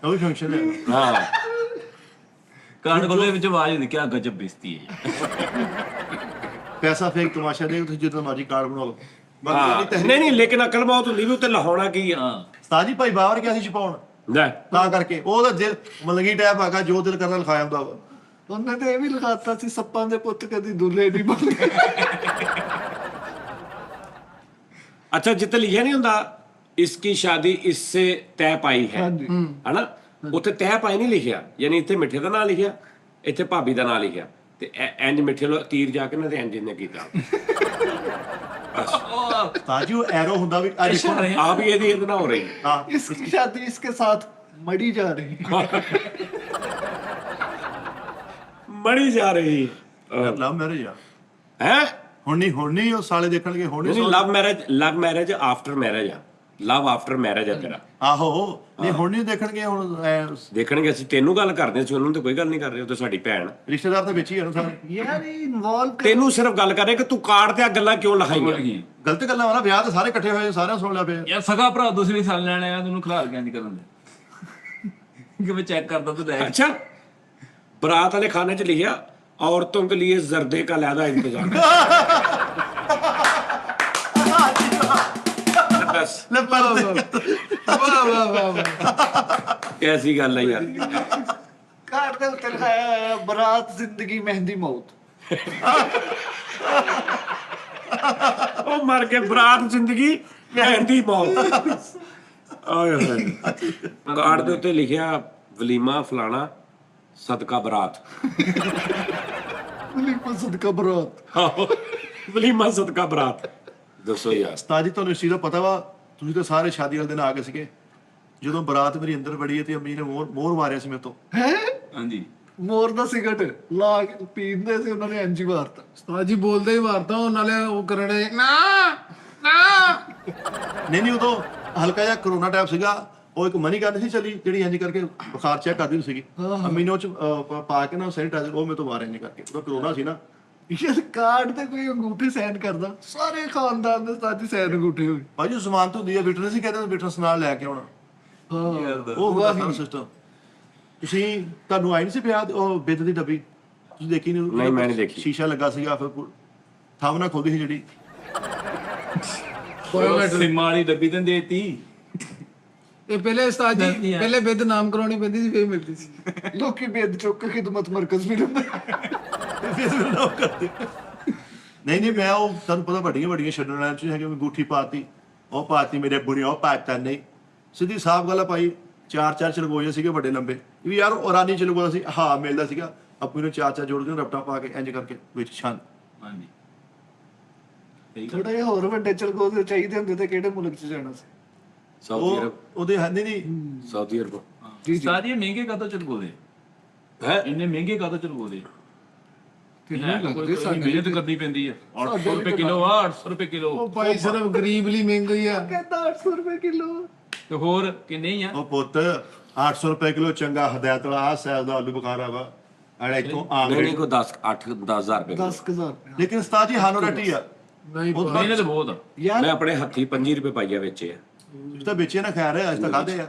ਉਹ ਵੀ ਫੰਕਸ਼ਨ ਹੈ। ਹਾਂ कार्ड खोलने ਵਿੱਚ ਆਵਾਜ਼ ਹੁੰਦੀ ਕੀ ਗਜਬ ਬੇਇੱਜ਼ਤੀ ਹੈ। ਪੈਸਾ ਫੇਕ ਤਮਾਸ਼ਾ ਦੇ ਤੁਸੀਂ ਜਿੱਦਾਂ ਮਰਜ਼ੀ ਕਾਰਡ ਬਣਾ ਲਓ। ਨਹੀਂ ਨਹੀਂ ਲੇਕਿਨ ਅਕਲ ਬਹੁਤ ਹੁੰਦੀ ਵੀ ਉੱਤੇ ਲਾਉਣਾ ਕੀ ਆ। ਉਸਤਾਦ ਜੀ ਭਾਈ ਬਾਬਾ ਨੇ ਕਿਹਾ ਸੀ ਛਪਾਉਣ ਲੈ ਤਾਂ ਕਰਕੇ ਉਹਦਾ ਦਿਲ ਮਲਗੀ ਟੈਪ ਹੈਗਾ ਜੋ ਦਿਲ ਕਰਦਾ ਲਿਖਾਇਆ ਹੁੰਦਾ ਵਾ। ਉਹਨੇ ਤੇ ਇਹ ਵੀ ਲਿਖਾਤਾ ਸੀ ਸੱਪਾਂ ਦੇ ਪੁੱਤ ਕਦੀ ਦੁੱਲੇ ਨਹੀਂ ਬਣਦੇ। अच्छा जिते लिखा नहीं होंदा इसकी शादी इससे तय पाई है ਹਾਂਜੀ है ना उत्थे तय पाई नहीं लिखिया यानी इत्थे मिठे दा नाम लिखिया ਇੱਥੇ ਭਾਬੀ ਦਾ ਨਾਂ ਲਿਖਿਆ ਤੇ ਇੰਜ ਮਿੱਠੇ ਲੋ ਤੀਰ ਜਾ ਕੇ ਨਾ ਤੇ ਇੰਜ ਨੇ ਕੀਤਾ ਉਸਤਾਦ ਜੀ ਉਹ ਐਰੋ ਹੁੰਦਾ ਵੀ ਆ ਦੇਖੋ ਆਪ ਹੀ ਇਹਦੇ ਨਾਲ ਹੋ ਰਹੀ ਹਾਂ इसकी शादी इसके साथ मड़ी जा रही ਮੜੀ ਜਾ ਰਹੀ ਲਵ ਮੈਰਿਜ ਆ ਹੈ ਹੁਣ ਨਹੀਂ ਉਹ ਸਾਲੇ ਦੇਖਣਗੇ ਹੁਣ ਨਹੀਂ ਲਵ ਮੈਰਿਜ ਆਫਟਰ ਮੈਰਿਜ ਆ ਲਵ ਆਫਟਰ ਮੈਰਿਜ ਆ ਤੇਰਾ ਆਹੋ ਨਹੀਂ ਹੁਣ ਨਹੀਂ ਦੇਖਣਗੇ ਹੁਣ ਦੇਖਣਗੇ ਅਸੀਂ ਤੈਨੂੰ ਗੱਲ ਕਰਦੇ ਸੀ ਉਹਨੂੰ ਤਾਂ ਕੋਈ ਗੱਲ ਨਹੀਂ ਕਰ ਰਹੇ ਉਹ ਤਾਂ ਸਾਡੀ ਭੈਣ ਰਿਸ਼ਤੇਦਾਰ ਤਾਂ ਵਿੱਚ ਹੀ ਆ ਨਾ ਸਾਰੇ यार इन्वॉल्व ਤੈਨੂੰ ਸਿਰਫ ਗੱਲ ਕਰ ਰਹੇ ਕਿ ਤੂੰ ਕਾਰਡ ਤੇ ਆ ਗੱਲਾਂ ਕਿਉਂ ਲਿਖਾਈਆਂ ਗਲਤ ਗੱਲਾਂ ਵਾਲਾ ਵਿਆਹ ਤਾਂ ਸਾਰੇ ਇਕੱਠੇ ਹੋਏ ਸਾਰਿਆਂ ਸੁਣ ਲਿਆ ਪਿਆ ਯਾਰ ਸਗਾ ਭਰਾ ਦੂਸਰੀ ਸਾਲ ਲੈਣੇ ਆ ਤੈਨੂੰ ਖਿਲਾਰ ਕੇ ਨਹੀਂ ਕਰਨ ਦੇ ਕਿ ਮੈਂ ਚੈੱਕ ਕਰਦਾ ਤੂੰ ਦੇਖ अच्छा बारात वाले खाने च लिखा औरतों के लिए जर्दे का लहदा इंतजाम बस ਲੈ ਪਰ ਵਾਹ ਵਾਹ ਵਾਹ कैसी गल है यार कार दे उत्ते लिखाया है, बरात जिंदगी मेहंदी मौत ओ मर के बारात जिंदगी मेहंदी मौत आए हाय कार्ड दे उत्ते लिखा वलीमा फलाना सदका बारात सदका बरात आहो वलीमा सदका बारात दसो यार ਉਸਤਾਦ ਜੀ ਤੁਹਾਨੂੰ ਇਸ ਚੀਜ਼ ਦਾ ਪਤਾ ਵਾ ਤੁਸੀਂ ਤਾਂ ਸਾਰੇ ਸ਼ਾਦੀ ਵਾਲੇ ਦਿਨ ਆ ਗਏ ਸੀਗੇ ਜਦੋਂ ਬਰਾਤ ਮੇਰੀ ਅੰਦਰ ਵੜੀ ਤੇ ਅੰਮੀ ਨੇ ਮੋਹਰ ਮਾਰਿਆ ਸੀ ਮੇਰੇ ਤੋਂ है ਹਾਂਜੀ मोर दा सिगरेट ला के पींदे से उन्होंने एंजी मारता ਉਸਤਾਦ ਜੀ ਬੋਲਦੇ ਹੀ ਵਾਰਤਾ ਉਹ ਨਾਲੇ ਉਹ ਕਰਨੇ ਨਾ ਨਾ ਨਹੀਂ ਉਦੋਂ ਹਲਕਾ ਜਿਹਾ ਕਰੋਨਾ ਟਾਈਪ ਸੀਗਾ ਉਹ ਇੱਕ ਮਨੀ ਗਨ ਸੀ ਚੱਲੀ ਜਿਹੜੀ ਇੰਜ ਕਰਕੇ ਬੁਖਾਰ ਚੈੱਕ ਕਰਦੀ ਸੀਗੀ ਅੰਮੀ ਨੇ ਉਹ ਚ ਪਾ ਕੇ ਨਾ ਸੈਨੀਟਾਈਜ਼ਰ ਉਹ ਮੇਰੇ ਤੋਂ ਮਾਰਿਆ ਇੰਜ ਕਰਕੇ ਉਹਦਾ ਕਰੋਨਾ ਸੀ ਨਾ यार कार्ड ते कोई अंगूठी साइन करदा सारे खानदान दे साथी साइन अंगूठे हुए ਭਾਜੀ ਜ਼ਮਾਨਤ ਹੁੰਦੀ ਹੈ ਵਿਟਨੈਸ ਹੀ ਕਹਿੰਦੇ ਵਿਟਨੈਸ ਨਾਲ ਲੈ ਕੇ ਆਉਣਾ हां ਉਹ ਹੁੰਦਾ ਸਾਰਾ ਸਿਸਟਮ ਤੁਸੀਂ ਤੁਹਾਨੂੰ ਆਈ ਨਹੀਂ ਸੀ ਪਿਆ ਉਹ ਬਿੱਦ ਦੀ ਡੱਬੀ ਤੁਸੀਂ ਦੇਖੀ ਨਹੀਂ, ਮੈਂ ਨਹੀਂ ਦੇਖੀ। ਸ਼ੀਸ਼ਾ ਲੱਗਾ ਸੀਗਾ ਫਿਰ ਥਾਮ ਨਾਲ ਖੋਲਦੀ ਸੀ ਜਿਹੜੀ ਸਿੰਮਾ ਵਾਲੀ ਡੱਬੀ ਤੇ ਦੇਤੀ ਇਹ ਪਹਿਲੇ ਉਸਤਾਦ ਜੀ ਪਹਿਲੇ ਬਿੱਦ ਨਾਮ ਕਰਾਉਣੀ ਪੈਂਦੀ ਸੀ ਫੇਰ ਮਿਲਦੀ ਸੀ लोकी बेद चौक खिदमत मरकज भी लंदा ਨਹੀਂ ਮੈਂ ਉਹ ਤੁਹਾਨੂੰ ਪਤਾ ਵੱਡੀਆਂ ਵੱਡੀਆਂ ਛੱਡਣ ਵਾਲਿਆਂ ਚ ਹੈਗੇ ਅੰਗੂਠੀ ਪਾਤੀ ਉਹ ਪਾਤੀ ਮੇਰੇ ਬੁਰੀ ਉਹ ਪਾਤਾ ਨਹੀਂ ਸਿੱਧੀ ਸਾਫ ਗੱਲ ਆ ਭਾਈ ਚਾਰ ਚਲਗੋਏ ਸੀਗੇ ਵੱਡੇ ਲੰਬੇ ਵੀ ਯਾਰ ਔਰਾਨੀ ਚਲਗੋਆ ਸੀ ਹਾਂ ਮਿਲਦਾ ਸੀਗਾ ਆਪੂ ਨੂੰ ਚਾਰ ਜੋੜ ਕੇ ਰਪਟਾ ਪਾ ਕੇ ਇੰਜ ਕਰਕੇ ਵਿੱਚ ਛੰਦ ਹਾਂਜੀ थोड़ा ये और वड्डे चलगो दे चाहिए ਹੁੰਦੇ ਤੇ ਕਿਹੜੇ ਮੁਲਕ ਚ ਜਾਣਾ ਸੀ सऊदी ਉਹ अरब ਉਹਦੇ ਹੈ ਨਹੀਂ सऊदी अरब ਜੀ ਸਾਜੀ ਮਹਿੰਗੇ ਕਾਤੋਂ ਚਲ ਗੋਦੇ है ਇੰਨੇ ਮਹਿੰਗੇ ਕਾਤੋਂ ਚਲ ਗੋਦੇ ਕਿੰਨੇ ਲੱਗਦੇ ਸਾਡੀ ਮਿਹਨਤ ਕਰਨੀ ਪੈਂਦੀ ਆ 800 ਰੁਪਏ ਕਿਲੋ ਆ 800 ਰੁਪਏ ਕਿਲੋ ਉਹ ਭਾਈ ਸਿਰਫ ਗਰੀਬ ਲਈ ਮਹਿੰਗੀ ਆ ਕਹਿੰਦਾ 800 ਰੁਪਏ ਕਿਲੋ ਤੇ ਹੋਰ ਕਿੰਨੇ ਹੀ ਆ ਉਹ ਪੁੱਤ 800 ਰੁਪਏ ਕਿਲੋ ਚੰਗਾ ਹਦਾਇਤ ਵਾਲਾ ਆ ਸਾਈਜ਼ ਦਾ ਆਲੂ ਬੁਖਾਰਾ ਵਾ ਅੜੇ ਇਥੋਂ ਆਮ नहीं ਰੇਟ नहीं कोई 10,000 रुपए किलो। 10000 ਰੁਪਏ ਲੇਕਿਨ ਉਸਤਾਦ ਜੀ ਹਾਨੋ ਰੱਟੀ ਆ ਨਹੀਂ ਮਿਹਨਤ ਬਹੁਤ ਆ ਯਾਰ मैं अपने हथी 5 रुपए पाइया बेचे है ਤੁਸੀਂ ਤਾਂ ਵੇਚੇ ਨਾ ਖੈਰ ਅੱਜ ਤੱਕ ਖਾਦੇ ਆ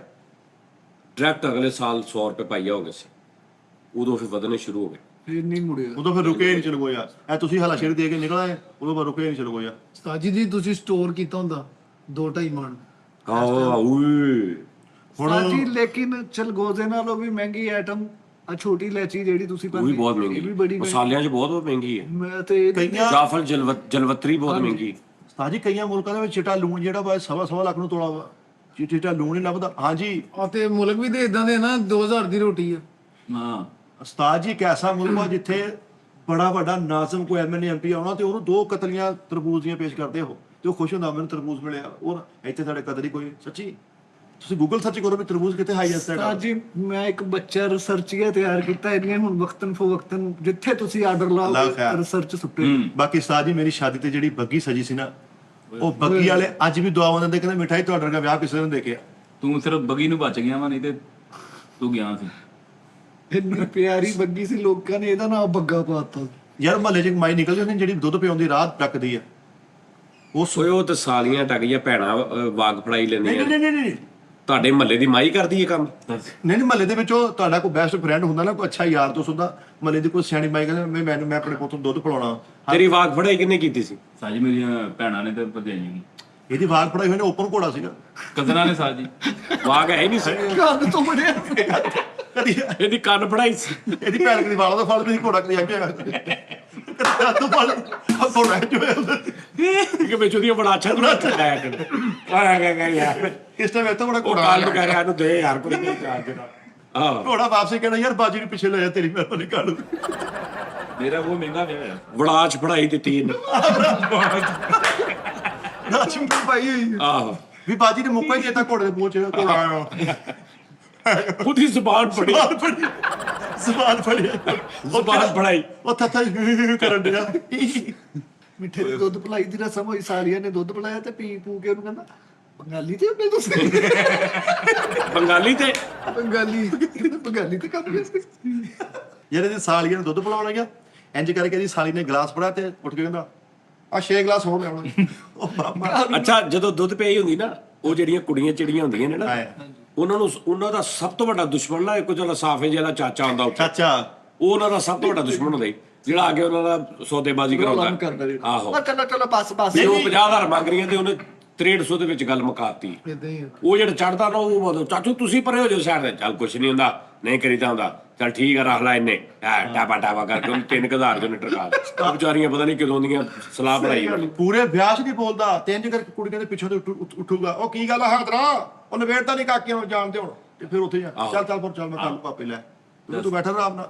डायरेक्ट अगले साल 100 रुपए पाइया हो गए सी उदो फिर ਵਧਣੇ ਸ਼ੁਰੂ ਹੋ ਗਏ ਫਿਰ ਨਹੀਂ ਮੁੜਿਆ ਉਦੋਂ ਫਿਰ ਰੁਕੇ ਨਹੀਂ ਚਲਗੋਇਆ ਐ ਤੁਸੀਂ ਹਲਾ ਸ਼ੇਰ ਦੇ ਕੇ ਨਿਕਲ ਆਏ ਉਦੋਂ ਬਾਅਦ ਰੁਕੇ ਨਹੀਂ ਚਲਗੋਇਆ ਉਸਤਾਦ ਜੀ ਤੁਸੀਂ ਸਟੋਰ ਕੀਤਾ ਹੁੰਦਾ 2.5 ਮਣ ਹਾਂ ਓਏ ਸਾਜੀ ਲੇਕਿਨ ਚਲਗੋਜ਼ੇ ਨਾਲੋਂ ਵੀ ਮਹਿੰਗੀ ਆਈਟਮ ਆ ਛੋਟੀ ਇਲਾਚੀ ਜਿਹੜੀ ਤੁਸੀਂ ਉਹ ਵੀ ਬਹੁਤ ਇਹ ਵੀ ਮਹਿੰਗੀ ਬੜੀ ਮਸਾਲਿਆਂ 'ਚ ਬਹੁਤ ਮਹਿੰਗੀ ਹੈ ਮੈਂ ਤੇ ਕਈਆਂ ਜਾਫਲ ਜਲਵਤਰੀ ਬਹੁਤ ਮਹਿੰਗੀ ਉਸਤਾਦ ਜੀ ਕਈਆਂ ਮੁਲਕਾਂ ਦੇ ਵਿੱਚ ਚਿੱਟਾ ਲੂਣ ਜਿਹੜਾ ਵਾ 1.5 ਲੱਖ ਨੂੰ ਤੋਲਾ ਵਾ ਚਿੱਟਾ ਲੂਣ ਨਹੀਂ ਲੱਭਦਾ ਹਾਂਜੀ ਆ ਤੇ ਮੁਲਕ ਵੀ ਤੇ ਇਦਾਂ ਦੇ ਨਾ 2000 ਦੀ ਰੋਟੀ ਆ ਹਾਂ ਉਸਤਾਦ ਜੀ ਇੱਕ ਐਸਾ ਮੁਲਕ ਵਾ ਜਿੱਥੇ ਬੜਾ ਵੱਡਾ ਨਾਜ਼ਮ ਕੋਈ ਐਮਐਨਏ ਐਮਪੀ ਆਉਣਾ ਤੇ ਉਹਨੂੰ 2 ਕਤਲੀਆਂ ਤਰਬੂਜ਼ ਦੀਆਂ ਪੇਸ਼ ਕਰਦੇ ਹੋ ਤੇ ਉਹ ਖੁਸ਼ ਹੁੰਦਾ ਮੈਨੂੰ ਤਰਬੂਜ਼ ਮਿਲਿਆ ਉਹ ਇੱਥੇ ਸਾਡੇ ਕਦਰ ਹੀ ਕੋਈ ਸੱਚੀ ਤੁਸੀਂ ਗੂਗਲ ਸਰਚ ਕਰੋ ਵੀ ਤਰਬੂਜ਼ ਕਿੱਥੇ ਹਾਈਐਸਟ ਹੈਗਾ ਸਾਜੀ ਮੈਂ ਇੱਕ ਬੱਚਾ ਰਿਸਰਚੀਆ ਤਿਆਰ ਕੀਤਾ ਇਹਦੀਆਂ ਹੁਣ ਵਕਤਨ ਫਵਕਤਨ ਜਿੱਥੇ ਤੁਸੀਂ ਆਰਡਰ ਅੱਲਾ ਲਾਓ ਖੈਰ। ਰਿਸਰਚ ਸੁੱਟੇ ਬਾਕੀ ਉਸਤਾਦ ਜੀ ਮੇਰੀ ਸ਼ਾਦੀ ਤੇ ਜਿਹੜੀ ਬੱਗੀ ਸਜੀ ਸੀ ਨਾ ਉਹ ਬੱਗੀ ਵਾਲੇ ਅੱਜ ਵੀ ਦੁਆਵਾਂ ਦਿੰਦੇ ਕਹਿੰਦੇ ਮਿਠਾਈ ਤੁਹਾਡੇ ਵਰਗਾ ਵਿਆਹ ਕਿਸੇ ਨੇ ਦੇਖਿਆ ਤੂੰ ਸਿਰਫ ਬਗੀ ਨੂੰ ਬਚ ਗਿਆ ਵਾ ਨਹੀਂ ਤੇ ਤੂੰ ਗਿਆ ਸੀ ਇੰਨੀ ਪਿਆਰੀ ਬੱਗੀ ਸੀ ਲੋਕਾਂ ਨੇ ਇਹਦਾ ਨਾਮ ਬੱਗਾ ਪਾਤਾ ਯਾਰ ਮਹੱਲੇ 'ਚ ਇੱਕ ਮਾਈ ਨਿਕਲਦੀ ਹੁੰਦੀ ਜਿਹੜੀ ਦੁੱਧ ਪਿਆਉਂਦੀ ਰਾਤ ਟੱਕਦੀ ਆ ਓਏ ਉਹ ਤੇ ਸਾਲੀਆਂ ਟਕ ਗਿਆ ਭੈਣਾ ਵਾਗ ਫੜਾਈ ਨਹੀਂ ਲੈਂਦੀਆਂ ਨਹੀਂ ਨਹੀਂ ਨਹੀਂ ਤੁਹਾਡੇ ਮਹੱਲੇ ਦੀ ਮਾਈ ਕਰਦੀ ਹੈ ਕੰਮ ਨਹੀਂ ਮਹੱਲੇ ਦੇ ਵਿੱਚ ਉਹ ਤੁਹਾਡਾ ਕੋਈ ਬੈਸਟ ਫਰੈਂਡ ਹੁੰਦਾ ਨਾ ਕੋਈ ਅੱਛਾ ਯਾਰ ਦੋਸਤ ਹੁੰਦਾ ਮਹੱਲੇ ਦੀ ਕੋਈ ਸਿਆਣੀ ਮਾਈ ਕਹਿੰਦਾ ਮੈਂ ਆਪਣੇ ਪੁੱਤ ਨੂੰ ਦੁੱਧ ਪਿਲਾਉਣਾ ਤੇਰੀ ਵਾਗ ਫੜਾਈ ਕਿੰਨੇ ਕੀਤੀ ਸੀ ਸਾਜੀ ਮੇਰੀਆਂ ਭੈਣਾਂ ਨੇ ਤੇ ਭਰਜਾਈਆਂ ਇਹਦੀ ਵਾਗ ਪੜਾਈ ਹੋਈ ਨੇ ਓਪਨ ਘੋੜਾ ਸੀਗਾ ਕਜ਼ਨਾਂ ਨੇ ਸਾਜੀ ਵਾਗ ਹੈ ਹੀ ਨਹੀਂ ਸੀ ਕੰਨ ਤੋਂ ਬੜਿਆ ਕਦੀ ਇਹਦੀ ਕੰਨ ਫੜਾਈ ਸੀ ਇਹਦੀ ਭੈਣ ਕਦੀ ਵਾਲਾਂ ਦਾ ਫਲ ਵੀ ਘੋੜਾ ਕਦੀ ਅੱਗੇ ਆ ਤੋਂ ਫਲ ਘੋੜਾ ਜੋ ਕਿ ਵਿੱਚ ਉਹਦੀਆਂ ਬੜਾ ਅੱਛਾ ਲਾਇਆ ਕਰ ਆਇਆ ਯਾਰ ਇਸ ਟਾਈਮ ਇੱਥੇ ਬੜਾ ਉਹ ਘੋੜਾ ਕਾਲ ਨੂੰ ਕਹਿ ਰਿਹਾ ਇਹਨੂੰ ਦੇ ਯਾਰ ਕੋਈ ਨਹੀਂ ਚਾਰ ਜਿਹੜਾ ਆਹ ਘੋੜਾ ਵਾਪਸ ਕਹਿਣਾ ਯਾਰ ਬਾਜੀ ਨੂੰ ਪਿੱਛੇ ਲੈ ਜਾ ਤੇਰੀ ਮਿਹਰਬਾਨੀ ਕਰ ਲੂ ਮੇਰਾ ਉਹ ਮਹਿੰਗਾ ਵਿਆਹ ਆ ਵੜਾਚ ਫੜਾਈ ਦਿੱਤੀ ਇਹਨੇ ਨਾਚਮ ਪਾਈ ਹੋਈ ਹੈ। ਆਹੋ ਵੀ ਬਾਜੀ ਨੇ ਮੁੱਕਾ ਹੀ ਦੇਤਾ ਘੋੜੇ ਦੇ ਮੂੰਹ 'ਚ ਘੋੜਾ ਆਇਆ ਉਹਦੀ ਜ਼ੁਬਾਨ ਫੜੀ ਸਵਾਲ ਫੜਿਆ ਜ਼ੁਬਾਨ ਫੜਾਈ ਉਹ ਥੱਥਾ ਕਰਨ ਡਿਆ ਮਿੱਠੇ ਦੇ ਦੁੱਧ ਪਲਾਈ ਦੀ ਰਸਮ ਹੋਈ, ਸਾਲੀਆਂ ਨੇ ਦੁੱਧ ਪਿਲਾਇਆ ਤੇ ਪੀ ਪੂ ਕੇ ਉਹਨੂੰ ਕਹਿੰਦਾ ਬੰਗਾਲੀ ਤੇ ਉਹਨੇ ਤੁਸੀਂ ਬੰਗਾਲੀ ਤੇ ਬੰਗਾਲੀ ਤੇ ਕੰਮ ਕਰਦੇ ਜਿਹੜੇ ਦੀ ਸਾਲੀਆਂ ਨੂੰ ਦੁੱਧ ਪਿਲਾਉਣਾ ਗਿਆ ਇੰਜ ਕਰਕੇ ਇਹਦੀ ਸਾਲੀ ਨੇ ਗਲਾਸ ਫੜਾ ਤੇ ਉੱਠ ਕੇ ਕਹਿੰਦਾ ਆ 6 ਗਲਾਸ ਹੋਰ ਲਿਆਉਣਾ ਉਹ ਮਾਮਾ ਅੱਛਾ ਜਦੋਂ ਦੁੱਧ ਪਈ ਹੁੰਦੀ ਨਾ ਉਹ ਜਿਹੜੀਆਂ ਕੁੜੀਆਂ ਚਿੜੀਆਂ ਹੁੰਦੀਆਂ ਨੇ ਨਾ ਉਹਨਾਂ ਦਾ ਸਭ ਤੋਂ ਵੱਡਾ ਦੁਸ਼ਮਣ ਨਾ ਇੱਕ ਜਿਹੜਾ ਸਾਫੇ ਜਿਹੜਾ ਚਾਚਾ ਹੁੰਦਾ ਉੱਥੇ ਚਾਚਾ ਉਹ ਉਹਨਾਂ ਦਾ ਸਭ ਤੋਂ ਵੱਡਾ ਦੁਸ਼ਮਣ ਹੁੰਦਾ ਸੀ, ਜਿਹੜਾ ਆ ਕੇ ਉਹਨਾਂ ਦਾ ਸੌਦੇਬਾਜ਼ੀ ਕਰਾਉਂਦਾ ਆਹੋ ਚਲੋ ਬਸ ਜੇ ਉਹ 50,000 ਮੰਗ ਰਹੀਆਂ ਤੇ ਉਹਨੇ 6300 ਦੇ ਵਿੱਚ ਗੱਲ ਮੁਕਾਤੀ। ਏਦਾਂ ਹੀ ਆ। ਉਹ ਜਿਹੜਾ ਚੜਦਾ ਨਾ ਉਹ ਮਤਲਬ ਚਾਚੂ ਤੁਸੀਂ ਪਰੇ ਹੋ ਜਾਓ ਸਾਈਡ ਤੇ, ਚੱਲ ਕੁਛ ਨਹੀਂ ਹੁੰਦਾ ਨਹੀਂ ਕਰੀਦਾ ਹੁੰਦਾ, ਚੱਲ ਠੀਕ ਆ ਰੱਖ ਲੈ ਇਹਨੇ ਟਾਪਾ ਟਾਪਾ ਕਰਕੇ ਉਹਨੂੰ 3000 ਦੇ ਟਰਕਾ ਉਹ ਵਿਚਾਰੀਆਂ ਪਤਾ ਨਹੀਂ ਕਦੋਂ ਦੀਆਂ ਸਲਾਹ ਬਣਾਈ ਹੋਣੀ। ਪੂਰੇ ਵਿਆਹ 'ਚ ਨਹੀਂ ਬੋਲਦਾ ਤੇ ਇੰਜ ਕਰਕੇ ਕੁੜੀ ਕਹਿੰਦੇ ਪਿੱਛੋਂ ਤੇ ਉੱਠੂਗਾ ਉਹ ਕੀ ਗੱਲ ਆ ਹਾਦਰਾ ਉਹ ਨਵੇੜਦਾ ਨਹੀਂ ਕਾਕੀਆਂ ਨੂੰ ਜਾਣਦੇ ਹੁਣ ਤੇ ਫਿਰ ਉੱਥੇ ਜਾ ਚੱਲ ਮੈਂ ਕੱਲ ਪਾਪੇ ਲੈ ਤੂੰ ਬੈਠਾ ਆਰਾਮ ਨਾਲ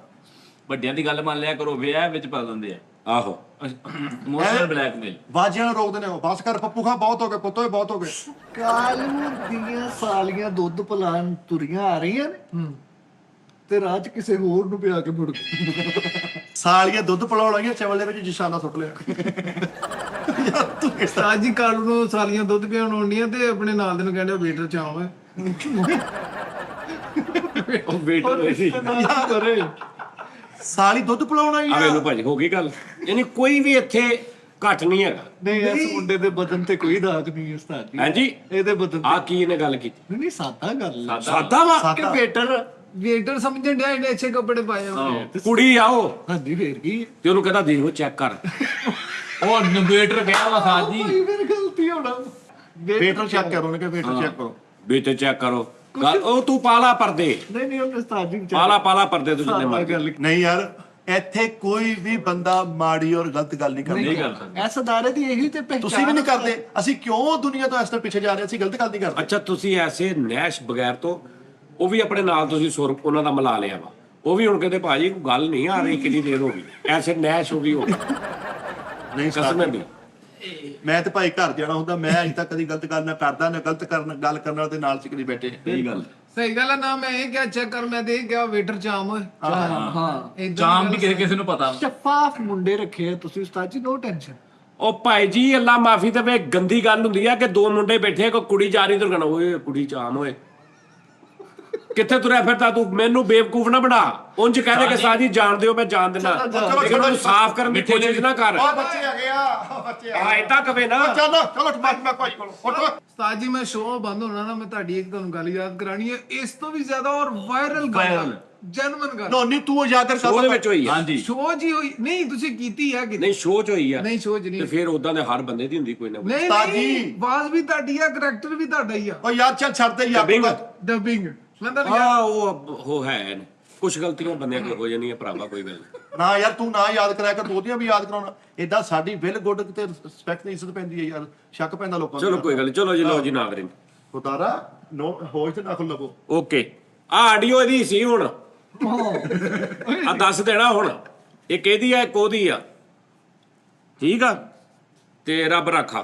ਵੱਡਿਆਂ ਦੀ ਗੱਲ ਮੰਨ ਲਿਆ ਕਰੋ, ਵਿਆਹ ਵਿੱਚ ਪਾ ਦਿੰਦੇ ਆ ਆਹੋ ਇਮੋਸ਼ਨਲ ਬਲੈਕਮੇਲ। ਬਾਜੀਆਂ ਨੂੰ ਰੋਕਦੇ ਨੇ ਉਹ ਬਸ ਕਰ ਪੱਪੂ ਖਾ ਬਹੁਤ ਹੋ ਗਏ ਪੁੱਤੋ ਬਹੁਤ ਹੋ ਗਏ ਕਾਲੂ ਦੀਆਂ ਸਾਲੀਆਂ ਦੁੱਧ ਪਿਲਾਣ ਤੁਰੀਆਂ ਆ ਰਹੀਆਂ ਨੇ ਤੇ ਰਾਹ 'ਚ ਕਿਸੇ ਹੋਰ ਨੂੰ ਪਿਆ ਕੇ ਮੁੜ ਗਏ। ਸਾਲੀਆਂ ਦੁੱਧ ਪਿਲਾਉਣ ਆਈਆਂ ਚਵਲ ਦੇ ਵਿੱਚ ਨਿਸ਼ਾਨਾ ਸੁੱਟ ਲਿਆ ਯਾਰ ਤੂੰ ਉਸਤਾਦ ਜੀ ਕਾਲੂ ਨੂੰ ਸਾਲੀਆਂ ਦੁੱਧ ਪਿਆਉਣ ਆਉਂਦੀਆਂ ਤੇ ਆਪਣੇ ਨਾਲ ਦੇ ਨੂੰ ਕਹਿੰਦੇ ਵੇਟਰ ਚਾਹੋ ਹੈ ਉਹ ਵੇਟਰ ਸੀ ਕਰੇ ਸਾਲੀ ਦੁੱਧ ਪਿਲਾਉਣ ਆਈ ਆ ਆ ਵੇਲੋ ਭਾਜੀ ਹੋ ਗਈ ਗੱਲ, ਯਾਨੀ ਕੋਈ ਵੀ ਇੱਥੇ ਘੱਟ ਨਹੀਂ ਹੈਗਾ। ਨਹੀਂ ਇਸ ਮੁੰਡੇ ਦੇ ਬਦਨ ਤੇ ਕੋਈ ਦਾਗ ਨਹੀਂ ਹੈ ਉਸਤਾਦ ਜੀ। ਹਾਂਜੀ ਇਹਦੇ ਬਦਨ ਆ ਕੀ ਇਹਨੇ ਗੱਲ ਕੀਤੀ ਨਹੀਂ ਸਾਦਾ ਗੱਲ ਹੈ ਸਾਦਾ ਵਾ ਕਿ ਵੇਟਰ ਸਮਝਣ ਡਿਆ ਇਹਨੇ ਅੱਛੇ ਕੱਪੜੇ ਪਾਏ ਹੋਏ। ਕੁੜੀ ਆਓ ਹਾਂਜੀ ਫੇਰ ਕੀ ਤੇ ਉਹਨੂੰ ਕਹਿੰਦਾ ਦੇਖੋ ਚੈੱਕ ਕਰ ਉਹ ਨਵੇਟਰ ਗਿਆ ਵਾ ਸਾਜ ਜੀ ਕੋਈ ਫਿਰ ਗਲਤੀ ਹੋਣਾ ਵੇਟਰ ਚੈੱਕ ਕਰੋ ਉਹਨੇ ਕਿ ਵੇਟਰ ਚੈੱਕ ਕਰੋ ਬੇਟੇ ਚੈੱਕ ਕਰੋ ਗੱਲ ਉਹ ਤੂੰ ਪਾਲਾ ਪਰਦੇ ਨਹੀਂ ਉਹਨੇ ਉਸਤਾਦ ਜੀ ਪਾਲਾ ਪਰਦੇ ਤੂੰ ਜਿੰਨੇ ਮਰਜ਼ੀ ਗੱਲ ਨਹੀਂ ਯਾਰ ਇੱਥੇ ਕੋਈ ਵੀ ਬੰਦਾ ਮਾੜੀ ਔਰ ਗਲਤ ਗੱਲ ਨਹੀਂ ਨਹੀਂ ਕਰਦਾ ਕਰ ਸਕਦੇ। ਐਸ ਅਦਾਰੇ ਦੀ ਇਹੀ ਤੇ ਪਹਿਚਾਨ ਤੁਸੀਂ ਵੀ ਨਹੀਂ ਕਰਦੇ ਅਸੀਂ ਕਿਉਂ ਦੁਨੀਆ ਤੋਂ ਇਸ ਤਰ੍ਹਾਂ ਪਿੱਛੇ ਜਾ ਰਹੇ ਅਸੀਂ ਗਲਤ ਗੱਲ ਨਹੀਂ ਕਰਦੇ ਅੱਛਾ ਤੁਸੀਂ ਐਸੇ ਨੈਸ਼ ਬਗੈਰ ਤੋਂ ਉਹ ਵੀ ਆਪਣੇ ਨਾਲ ਤੁਸੀਂ ਸੁਰ ਉਹਨਾਂ ਦਾ ਮਿਲਾ ਲਿਆ ਵਾ, ਉਹ ਵੀ ਹੁਣ ਕਹਿੰਦੇ ਭਾਜੀ ਕੋਈ ਗੱਲ ਨਹੀਂ ਆ ਰਹੀ ਕਿੰਨੀ ਦੇਰ ਹੋ ਗਈ ਐਸੇ ਨੈਸ਼ ਹੋ ਗਈ ਹੋ ਨਹੀਂ ਕਸਮ ਨਹੀਂ। ਮੈਂ ਤੇ ਭਾਈ ਘਰ ਜਾਣਾ ਹੁੰਦਾ ਮੈਂ ਅਜੇ ਤੱਕ ਕਦੀ ਗਲਤ ਗੱਲ ਨਾ ਕਰਦਾ ਨਾ ਗਲਤ ਗੱਲ ਕਰਨ ਵਾਲੇ ਦੇ ਨਾਲ ਚ ਕਦੀ ਬੈਠੇ ਸਹੀ ਗੱਲ। ਸਹੀ ਗੱਲ ਹੈ ਨਾ, ਮੈਂ ਇਹ ਕਿਹਾ ਚੈੱਕ ਕਰ, ਮੈਂ ਤੇ ਇਹ ਕਿਹਾ ਵੇਟਰ ਚਾਮ ਹੋਏ। ਹਾਂ ਚਾਮ ਵੀ ਕਿਸੇ ਨੂੰ ਪਤਾ ਸ਼ਫਾਫ ਮੁੰਡੇ ਰੱਖੇ ਆ ਤੁਸੀਂ ਉਸਤਾਦ ਜੀ, ਨੋ ਟੈਨਸ਼ਨ। ਉਹ ਭਾਈ ਜੀ ਅੱਲਾ ਮਾਫੀ ਤੇ ਵੇ ਗੰਦੀ ਗੱਲ ਹੁੰਦੀ ਆ ਕਿ ਦੋ ਮੁੰਡੇ ਬੈਠੇ ਕੋਈ ਕੁੜੀ ਜਾ ਰਹੀ ਦੁਰਗਣਾ ਓਏ ਕੁੜੀ ਚਾਮ ਓਏ ਕਿੱਥੇ ਤੁਰਿਆ ਫਿਰਦਾ ਤੂੰ, ਮੈਨੂੰ ਬੇਵਕੂਫ ਨਾ ਬਣਾ। ਉਂਝ ਕਹਦੇ ਕਿ ਸਾਜੀ ਜਾਣਦੇ ਹੋ ਮੈਂ ਜਾਣ ਦਿੰਦਾ, ਲੇਕਿਨ ਉਹਨੂੰ ਸਾਫ਼ ਕਰਨ ਦੀ ਕੋਸ਼ਿਸ਼ ਨਾ ਕਰ। ਓ ਬੱਚੇ ਆ ਗਏ ਆ ਬੱਚੇ ਆ ਏਦਾਂ ਕਵੇ ਨਾ ਚਲੋ ਚਲੋ ਟਮਾਟਰ ਮੈਂ ਭਾਈ ਕੋਲ ਉੱਠੋ ਉਸਤਾਦ ਜੀ ਮੈਂ ਸ਼ੋਅ ਬੰਦ ਹੋਣਾ ਨਾ, ਮੈਂ ਤੁਹਾਡੀ ਇੱਕ ਤੁਹਾਨੂੰ ਗੱਲ ਯਾਦ ਕਰਾਣੀ ਹੈ ਇਸ ਤੋਂ ਵੀ ਜ਼ਿਆਦਾ ਔਰ ਵਾਇਰਲ ਗੱਲ, ਜੈਨੂਇਨ ਗੱਲ। ਨੋਨੀ ਤੂੰ ਉਜਾਗਰ ਕਰ ਉਹਦੇ ਵਿੱਚ ਹੋਈ ਆ। ਹਾਂਜੀ ਸ਼ੋਅ ਜੀ ਹੋਈ ਨਹੀਂ, ਤੁਸੀਂ ਕੀਤੀ ਹੈ ਕਿ ਨਹੀਂ ਸ਼ੋਅ ਚ ਹੋਈ ਆ ਨਹੀਂ? ਸ਼ੋਅ ਚ ਨਹੀਂ। ਤੇ ਫਿਰ ਉਦਾਂ ਦੇ ਹਰ ਬੰਦੇ ਦੀ ਹੁੰਦੀ ਕੋਈ ਨਾ ਕੋਈ। ਨਹੀਂ ਉਸਤਾਦ ਨਹੀਂ, ਜੀ। ਆਵਾਜ਼ ਵੀ ਤੁਹਾਡੀ ਆ, ਕਰੈਕਟਰ ਵੀ ਤੁਹਾਡਾ ਹੀ ਆ। ਓ ਯਾਰ ਚੱਲ ਛੱਡ ਦੇ ਯਾਰ ਡਬਿੰਗ ਮੈਂ ਤੁਹਾਨੂੰ ਹਾਂ ਉਹ ਹੈ ਕੁਝ ਗਲਤੀਆਂ ਬੰਦਿਆਂ ਕੋਲ ਹੋ ਜਾਂਦੀਆਂ ਭਰਾਵਾ, ਕੋਈ ਗੱਲ ਨਹੀਂ। ਨਾ ਯਾਰ ਤੂੰ ਨਾ ਯਾਦ ਕਰਾਇਆ ਕਰ, ਦੋਦੀਆਂ ਵੀ ਯਾਦ ਕਰਾਉਣਾ ਏਦਾਂ ਸਾਡੀ ਵਿਲ ਗੁੱਡ ਤੇ ਰਿਸਪੈਕਟ ਦੀ ਇੱਜ਼ਤ ਪੈਂਦੀ ਹੈ ਯਾਰ, ਸ਼ੱਕ ਪੈਂਦਾ ਲੋਕਾਂ ਨੂੰ। ਚਲੋ ਕੋਈ ਗੱਲ ਨੀ, ਚਲੋ ਜੀ ਲਓ ਜੀ ਨਾ ਕਰੇ ਖੁਦਾਰਾ ਨੋ ਹੋਸ਼ ਤੇ ਨਾ ਖੁੱਲ ਲਵੋ। ਓਕੇ ਆ ਆਡੀਓ ਇਹਦੀ ਸੀ ਹੁਣ ਆ ਦੱਸ ਦੇਣਾ ਹੁਣ ਇੱਕ ਇਹਦੀ ਆ ਇੱਕ ਉਹਦੀ ਆ, ਠੀਕ ਆ ਤੇ ਰੱਬ ਰਾਖਾ।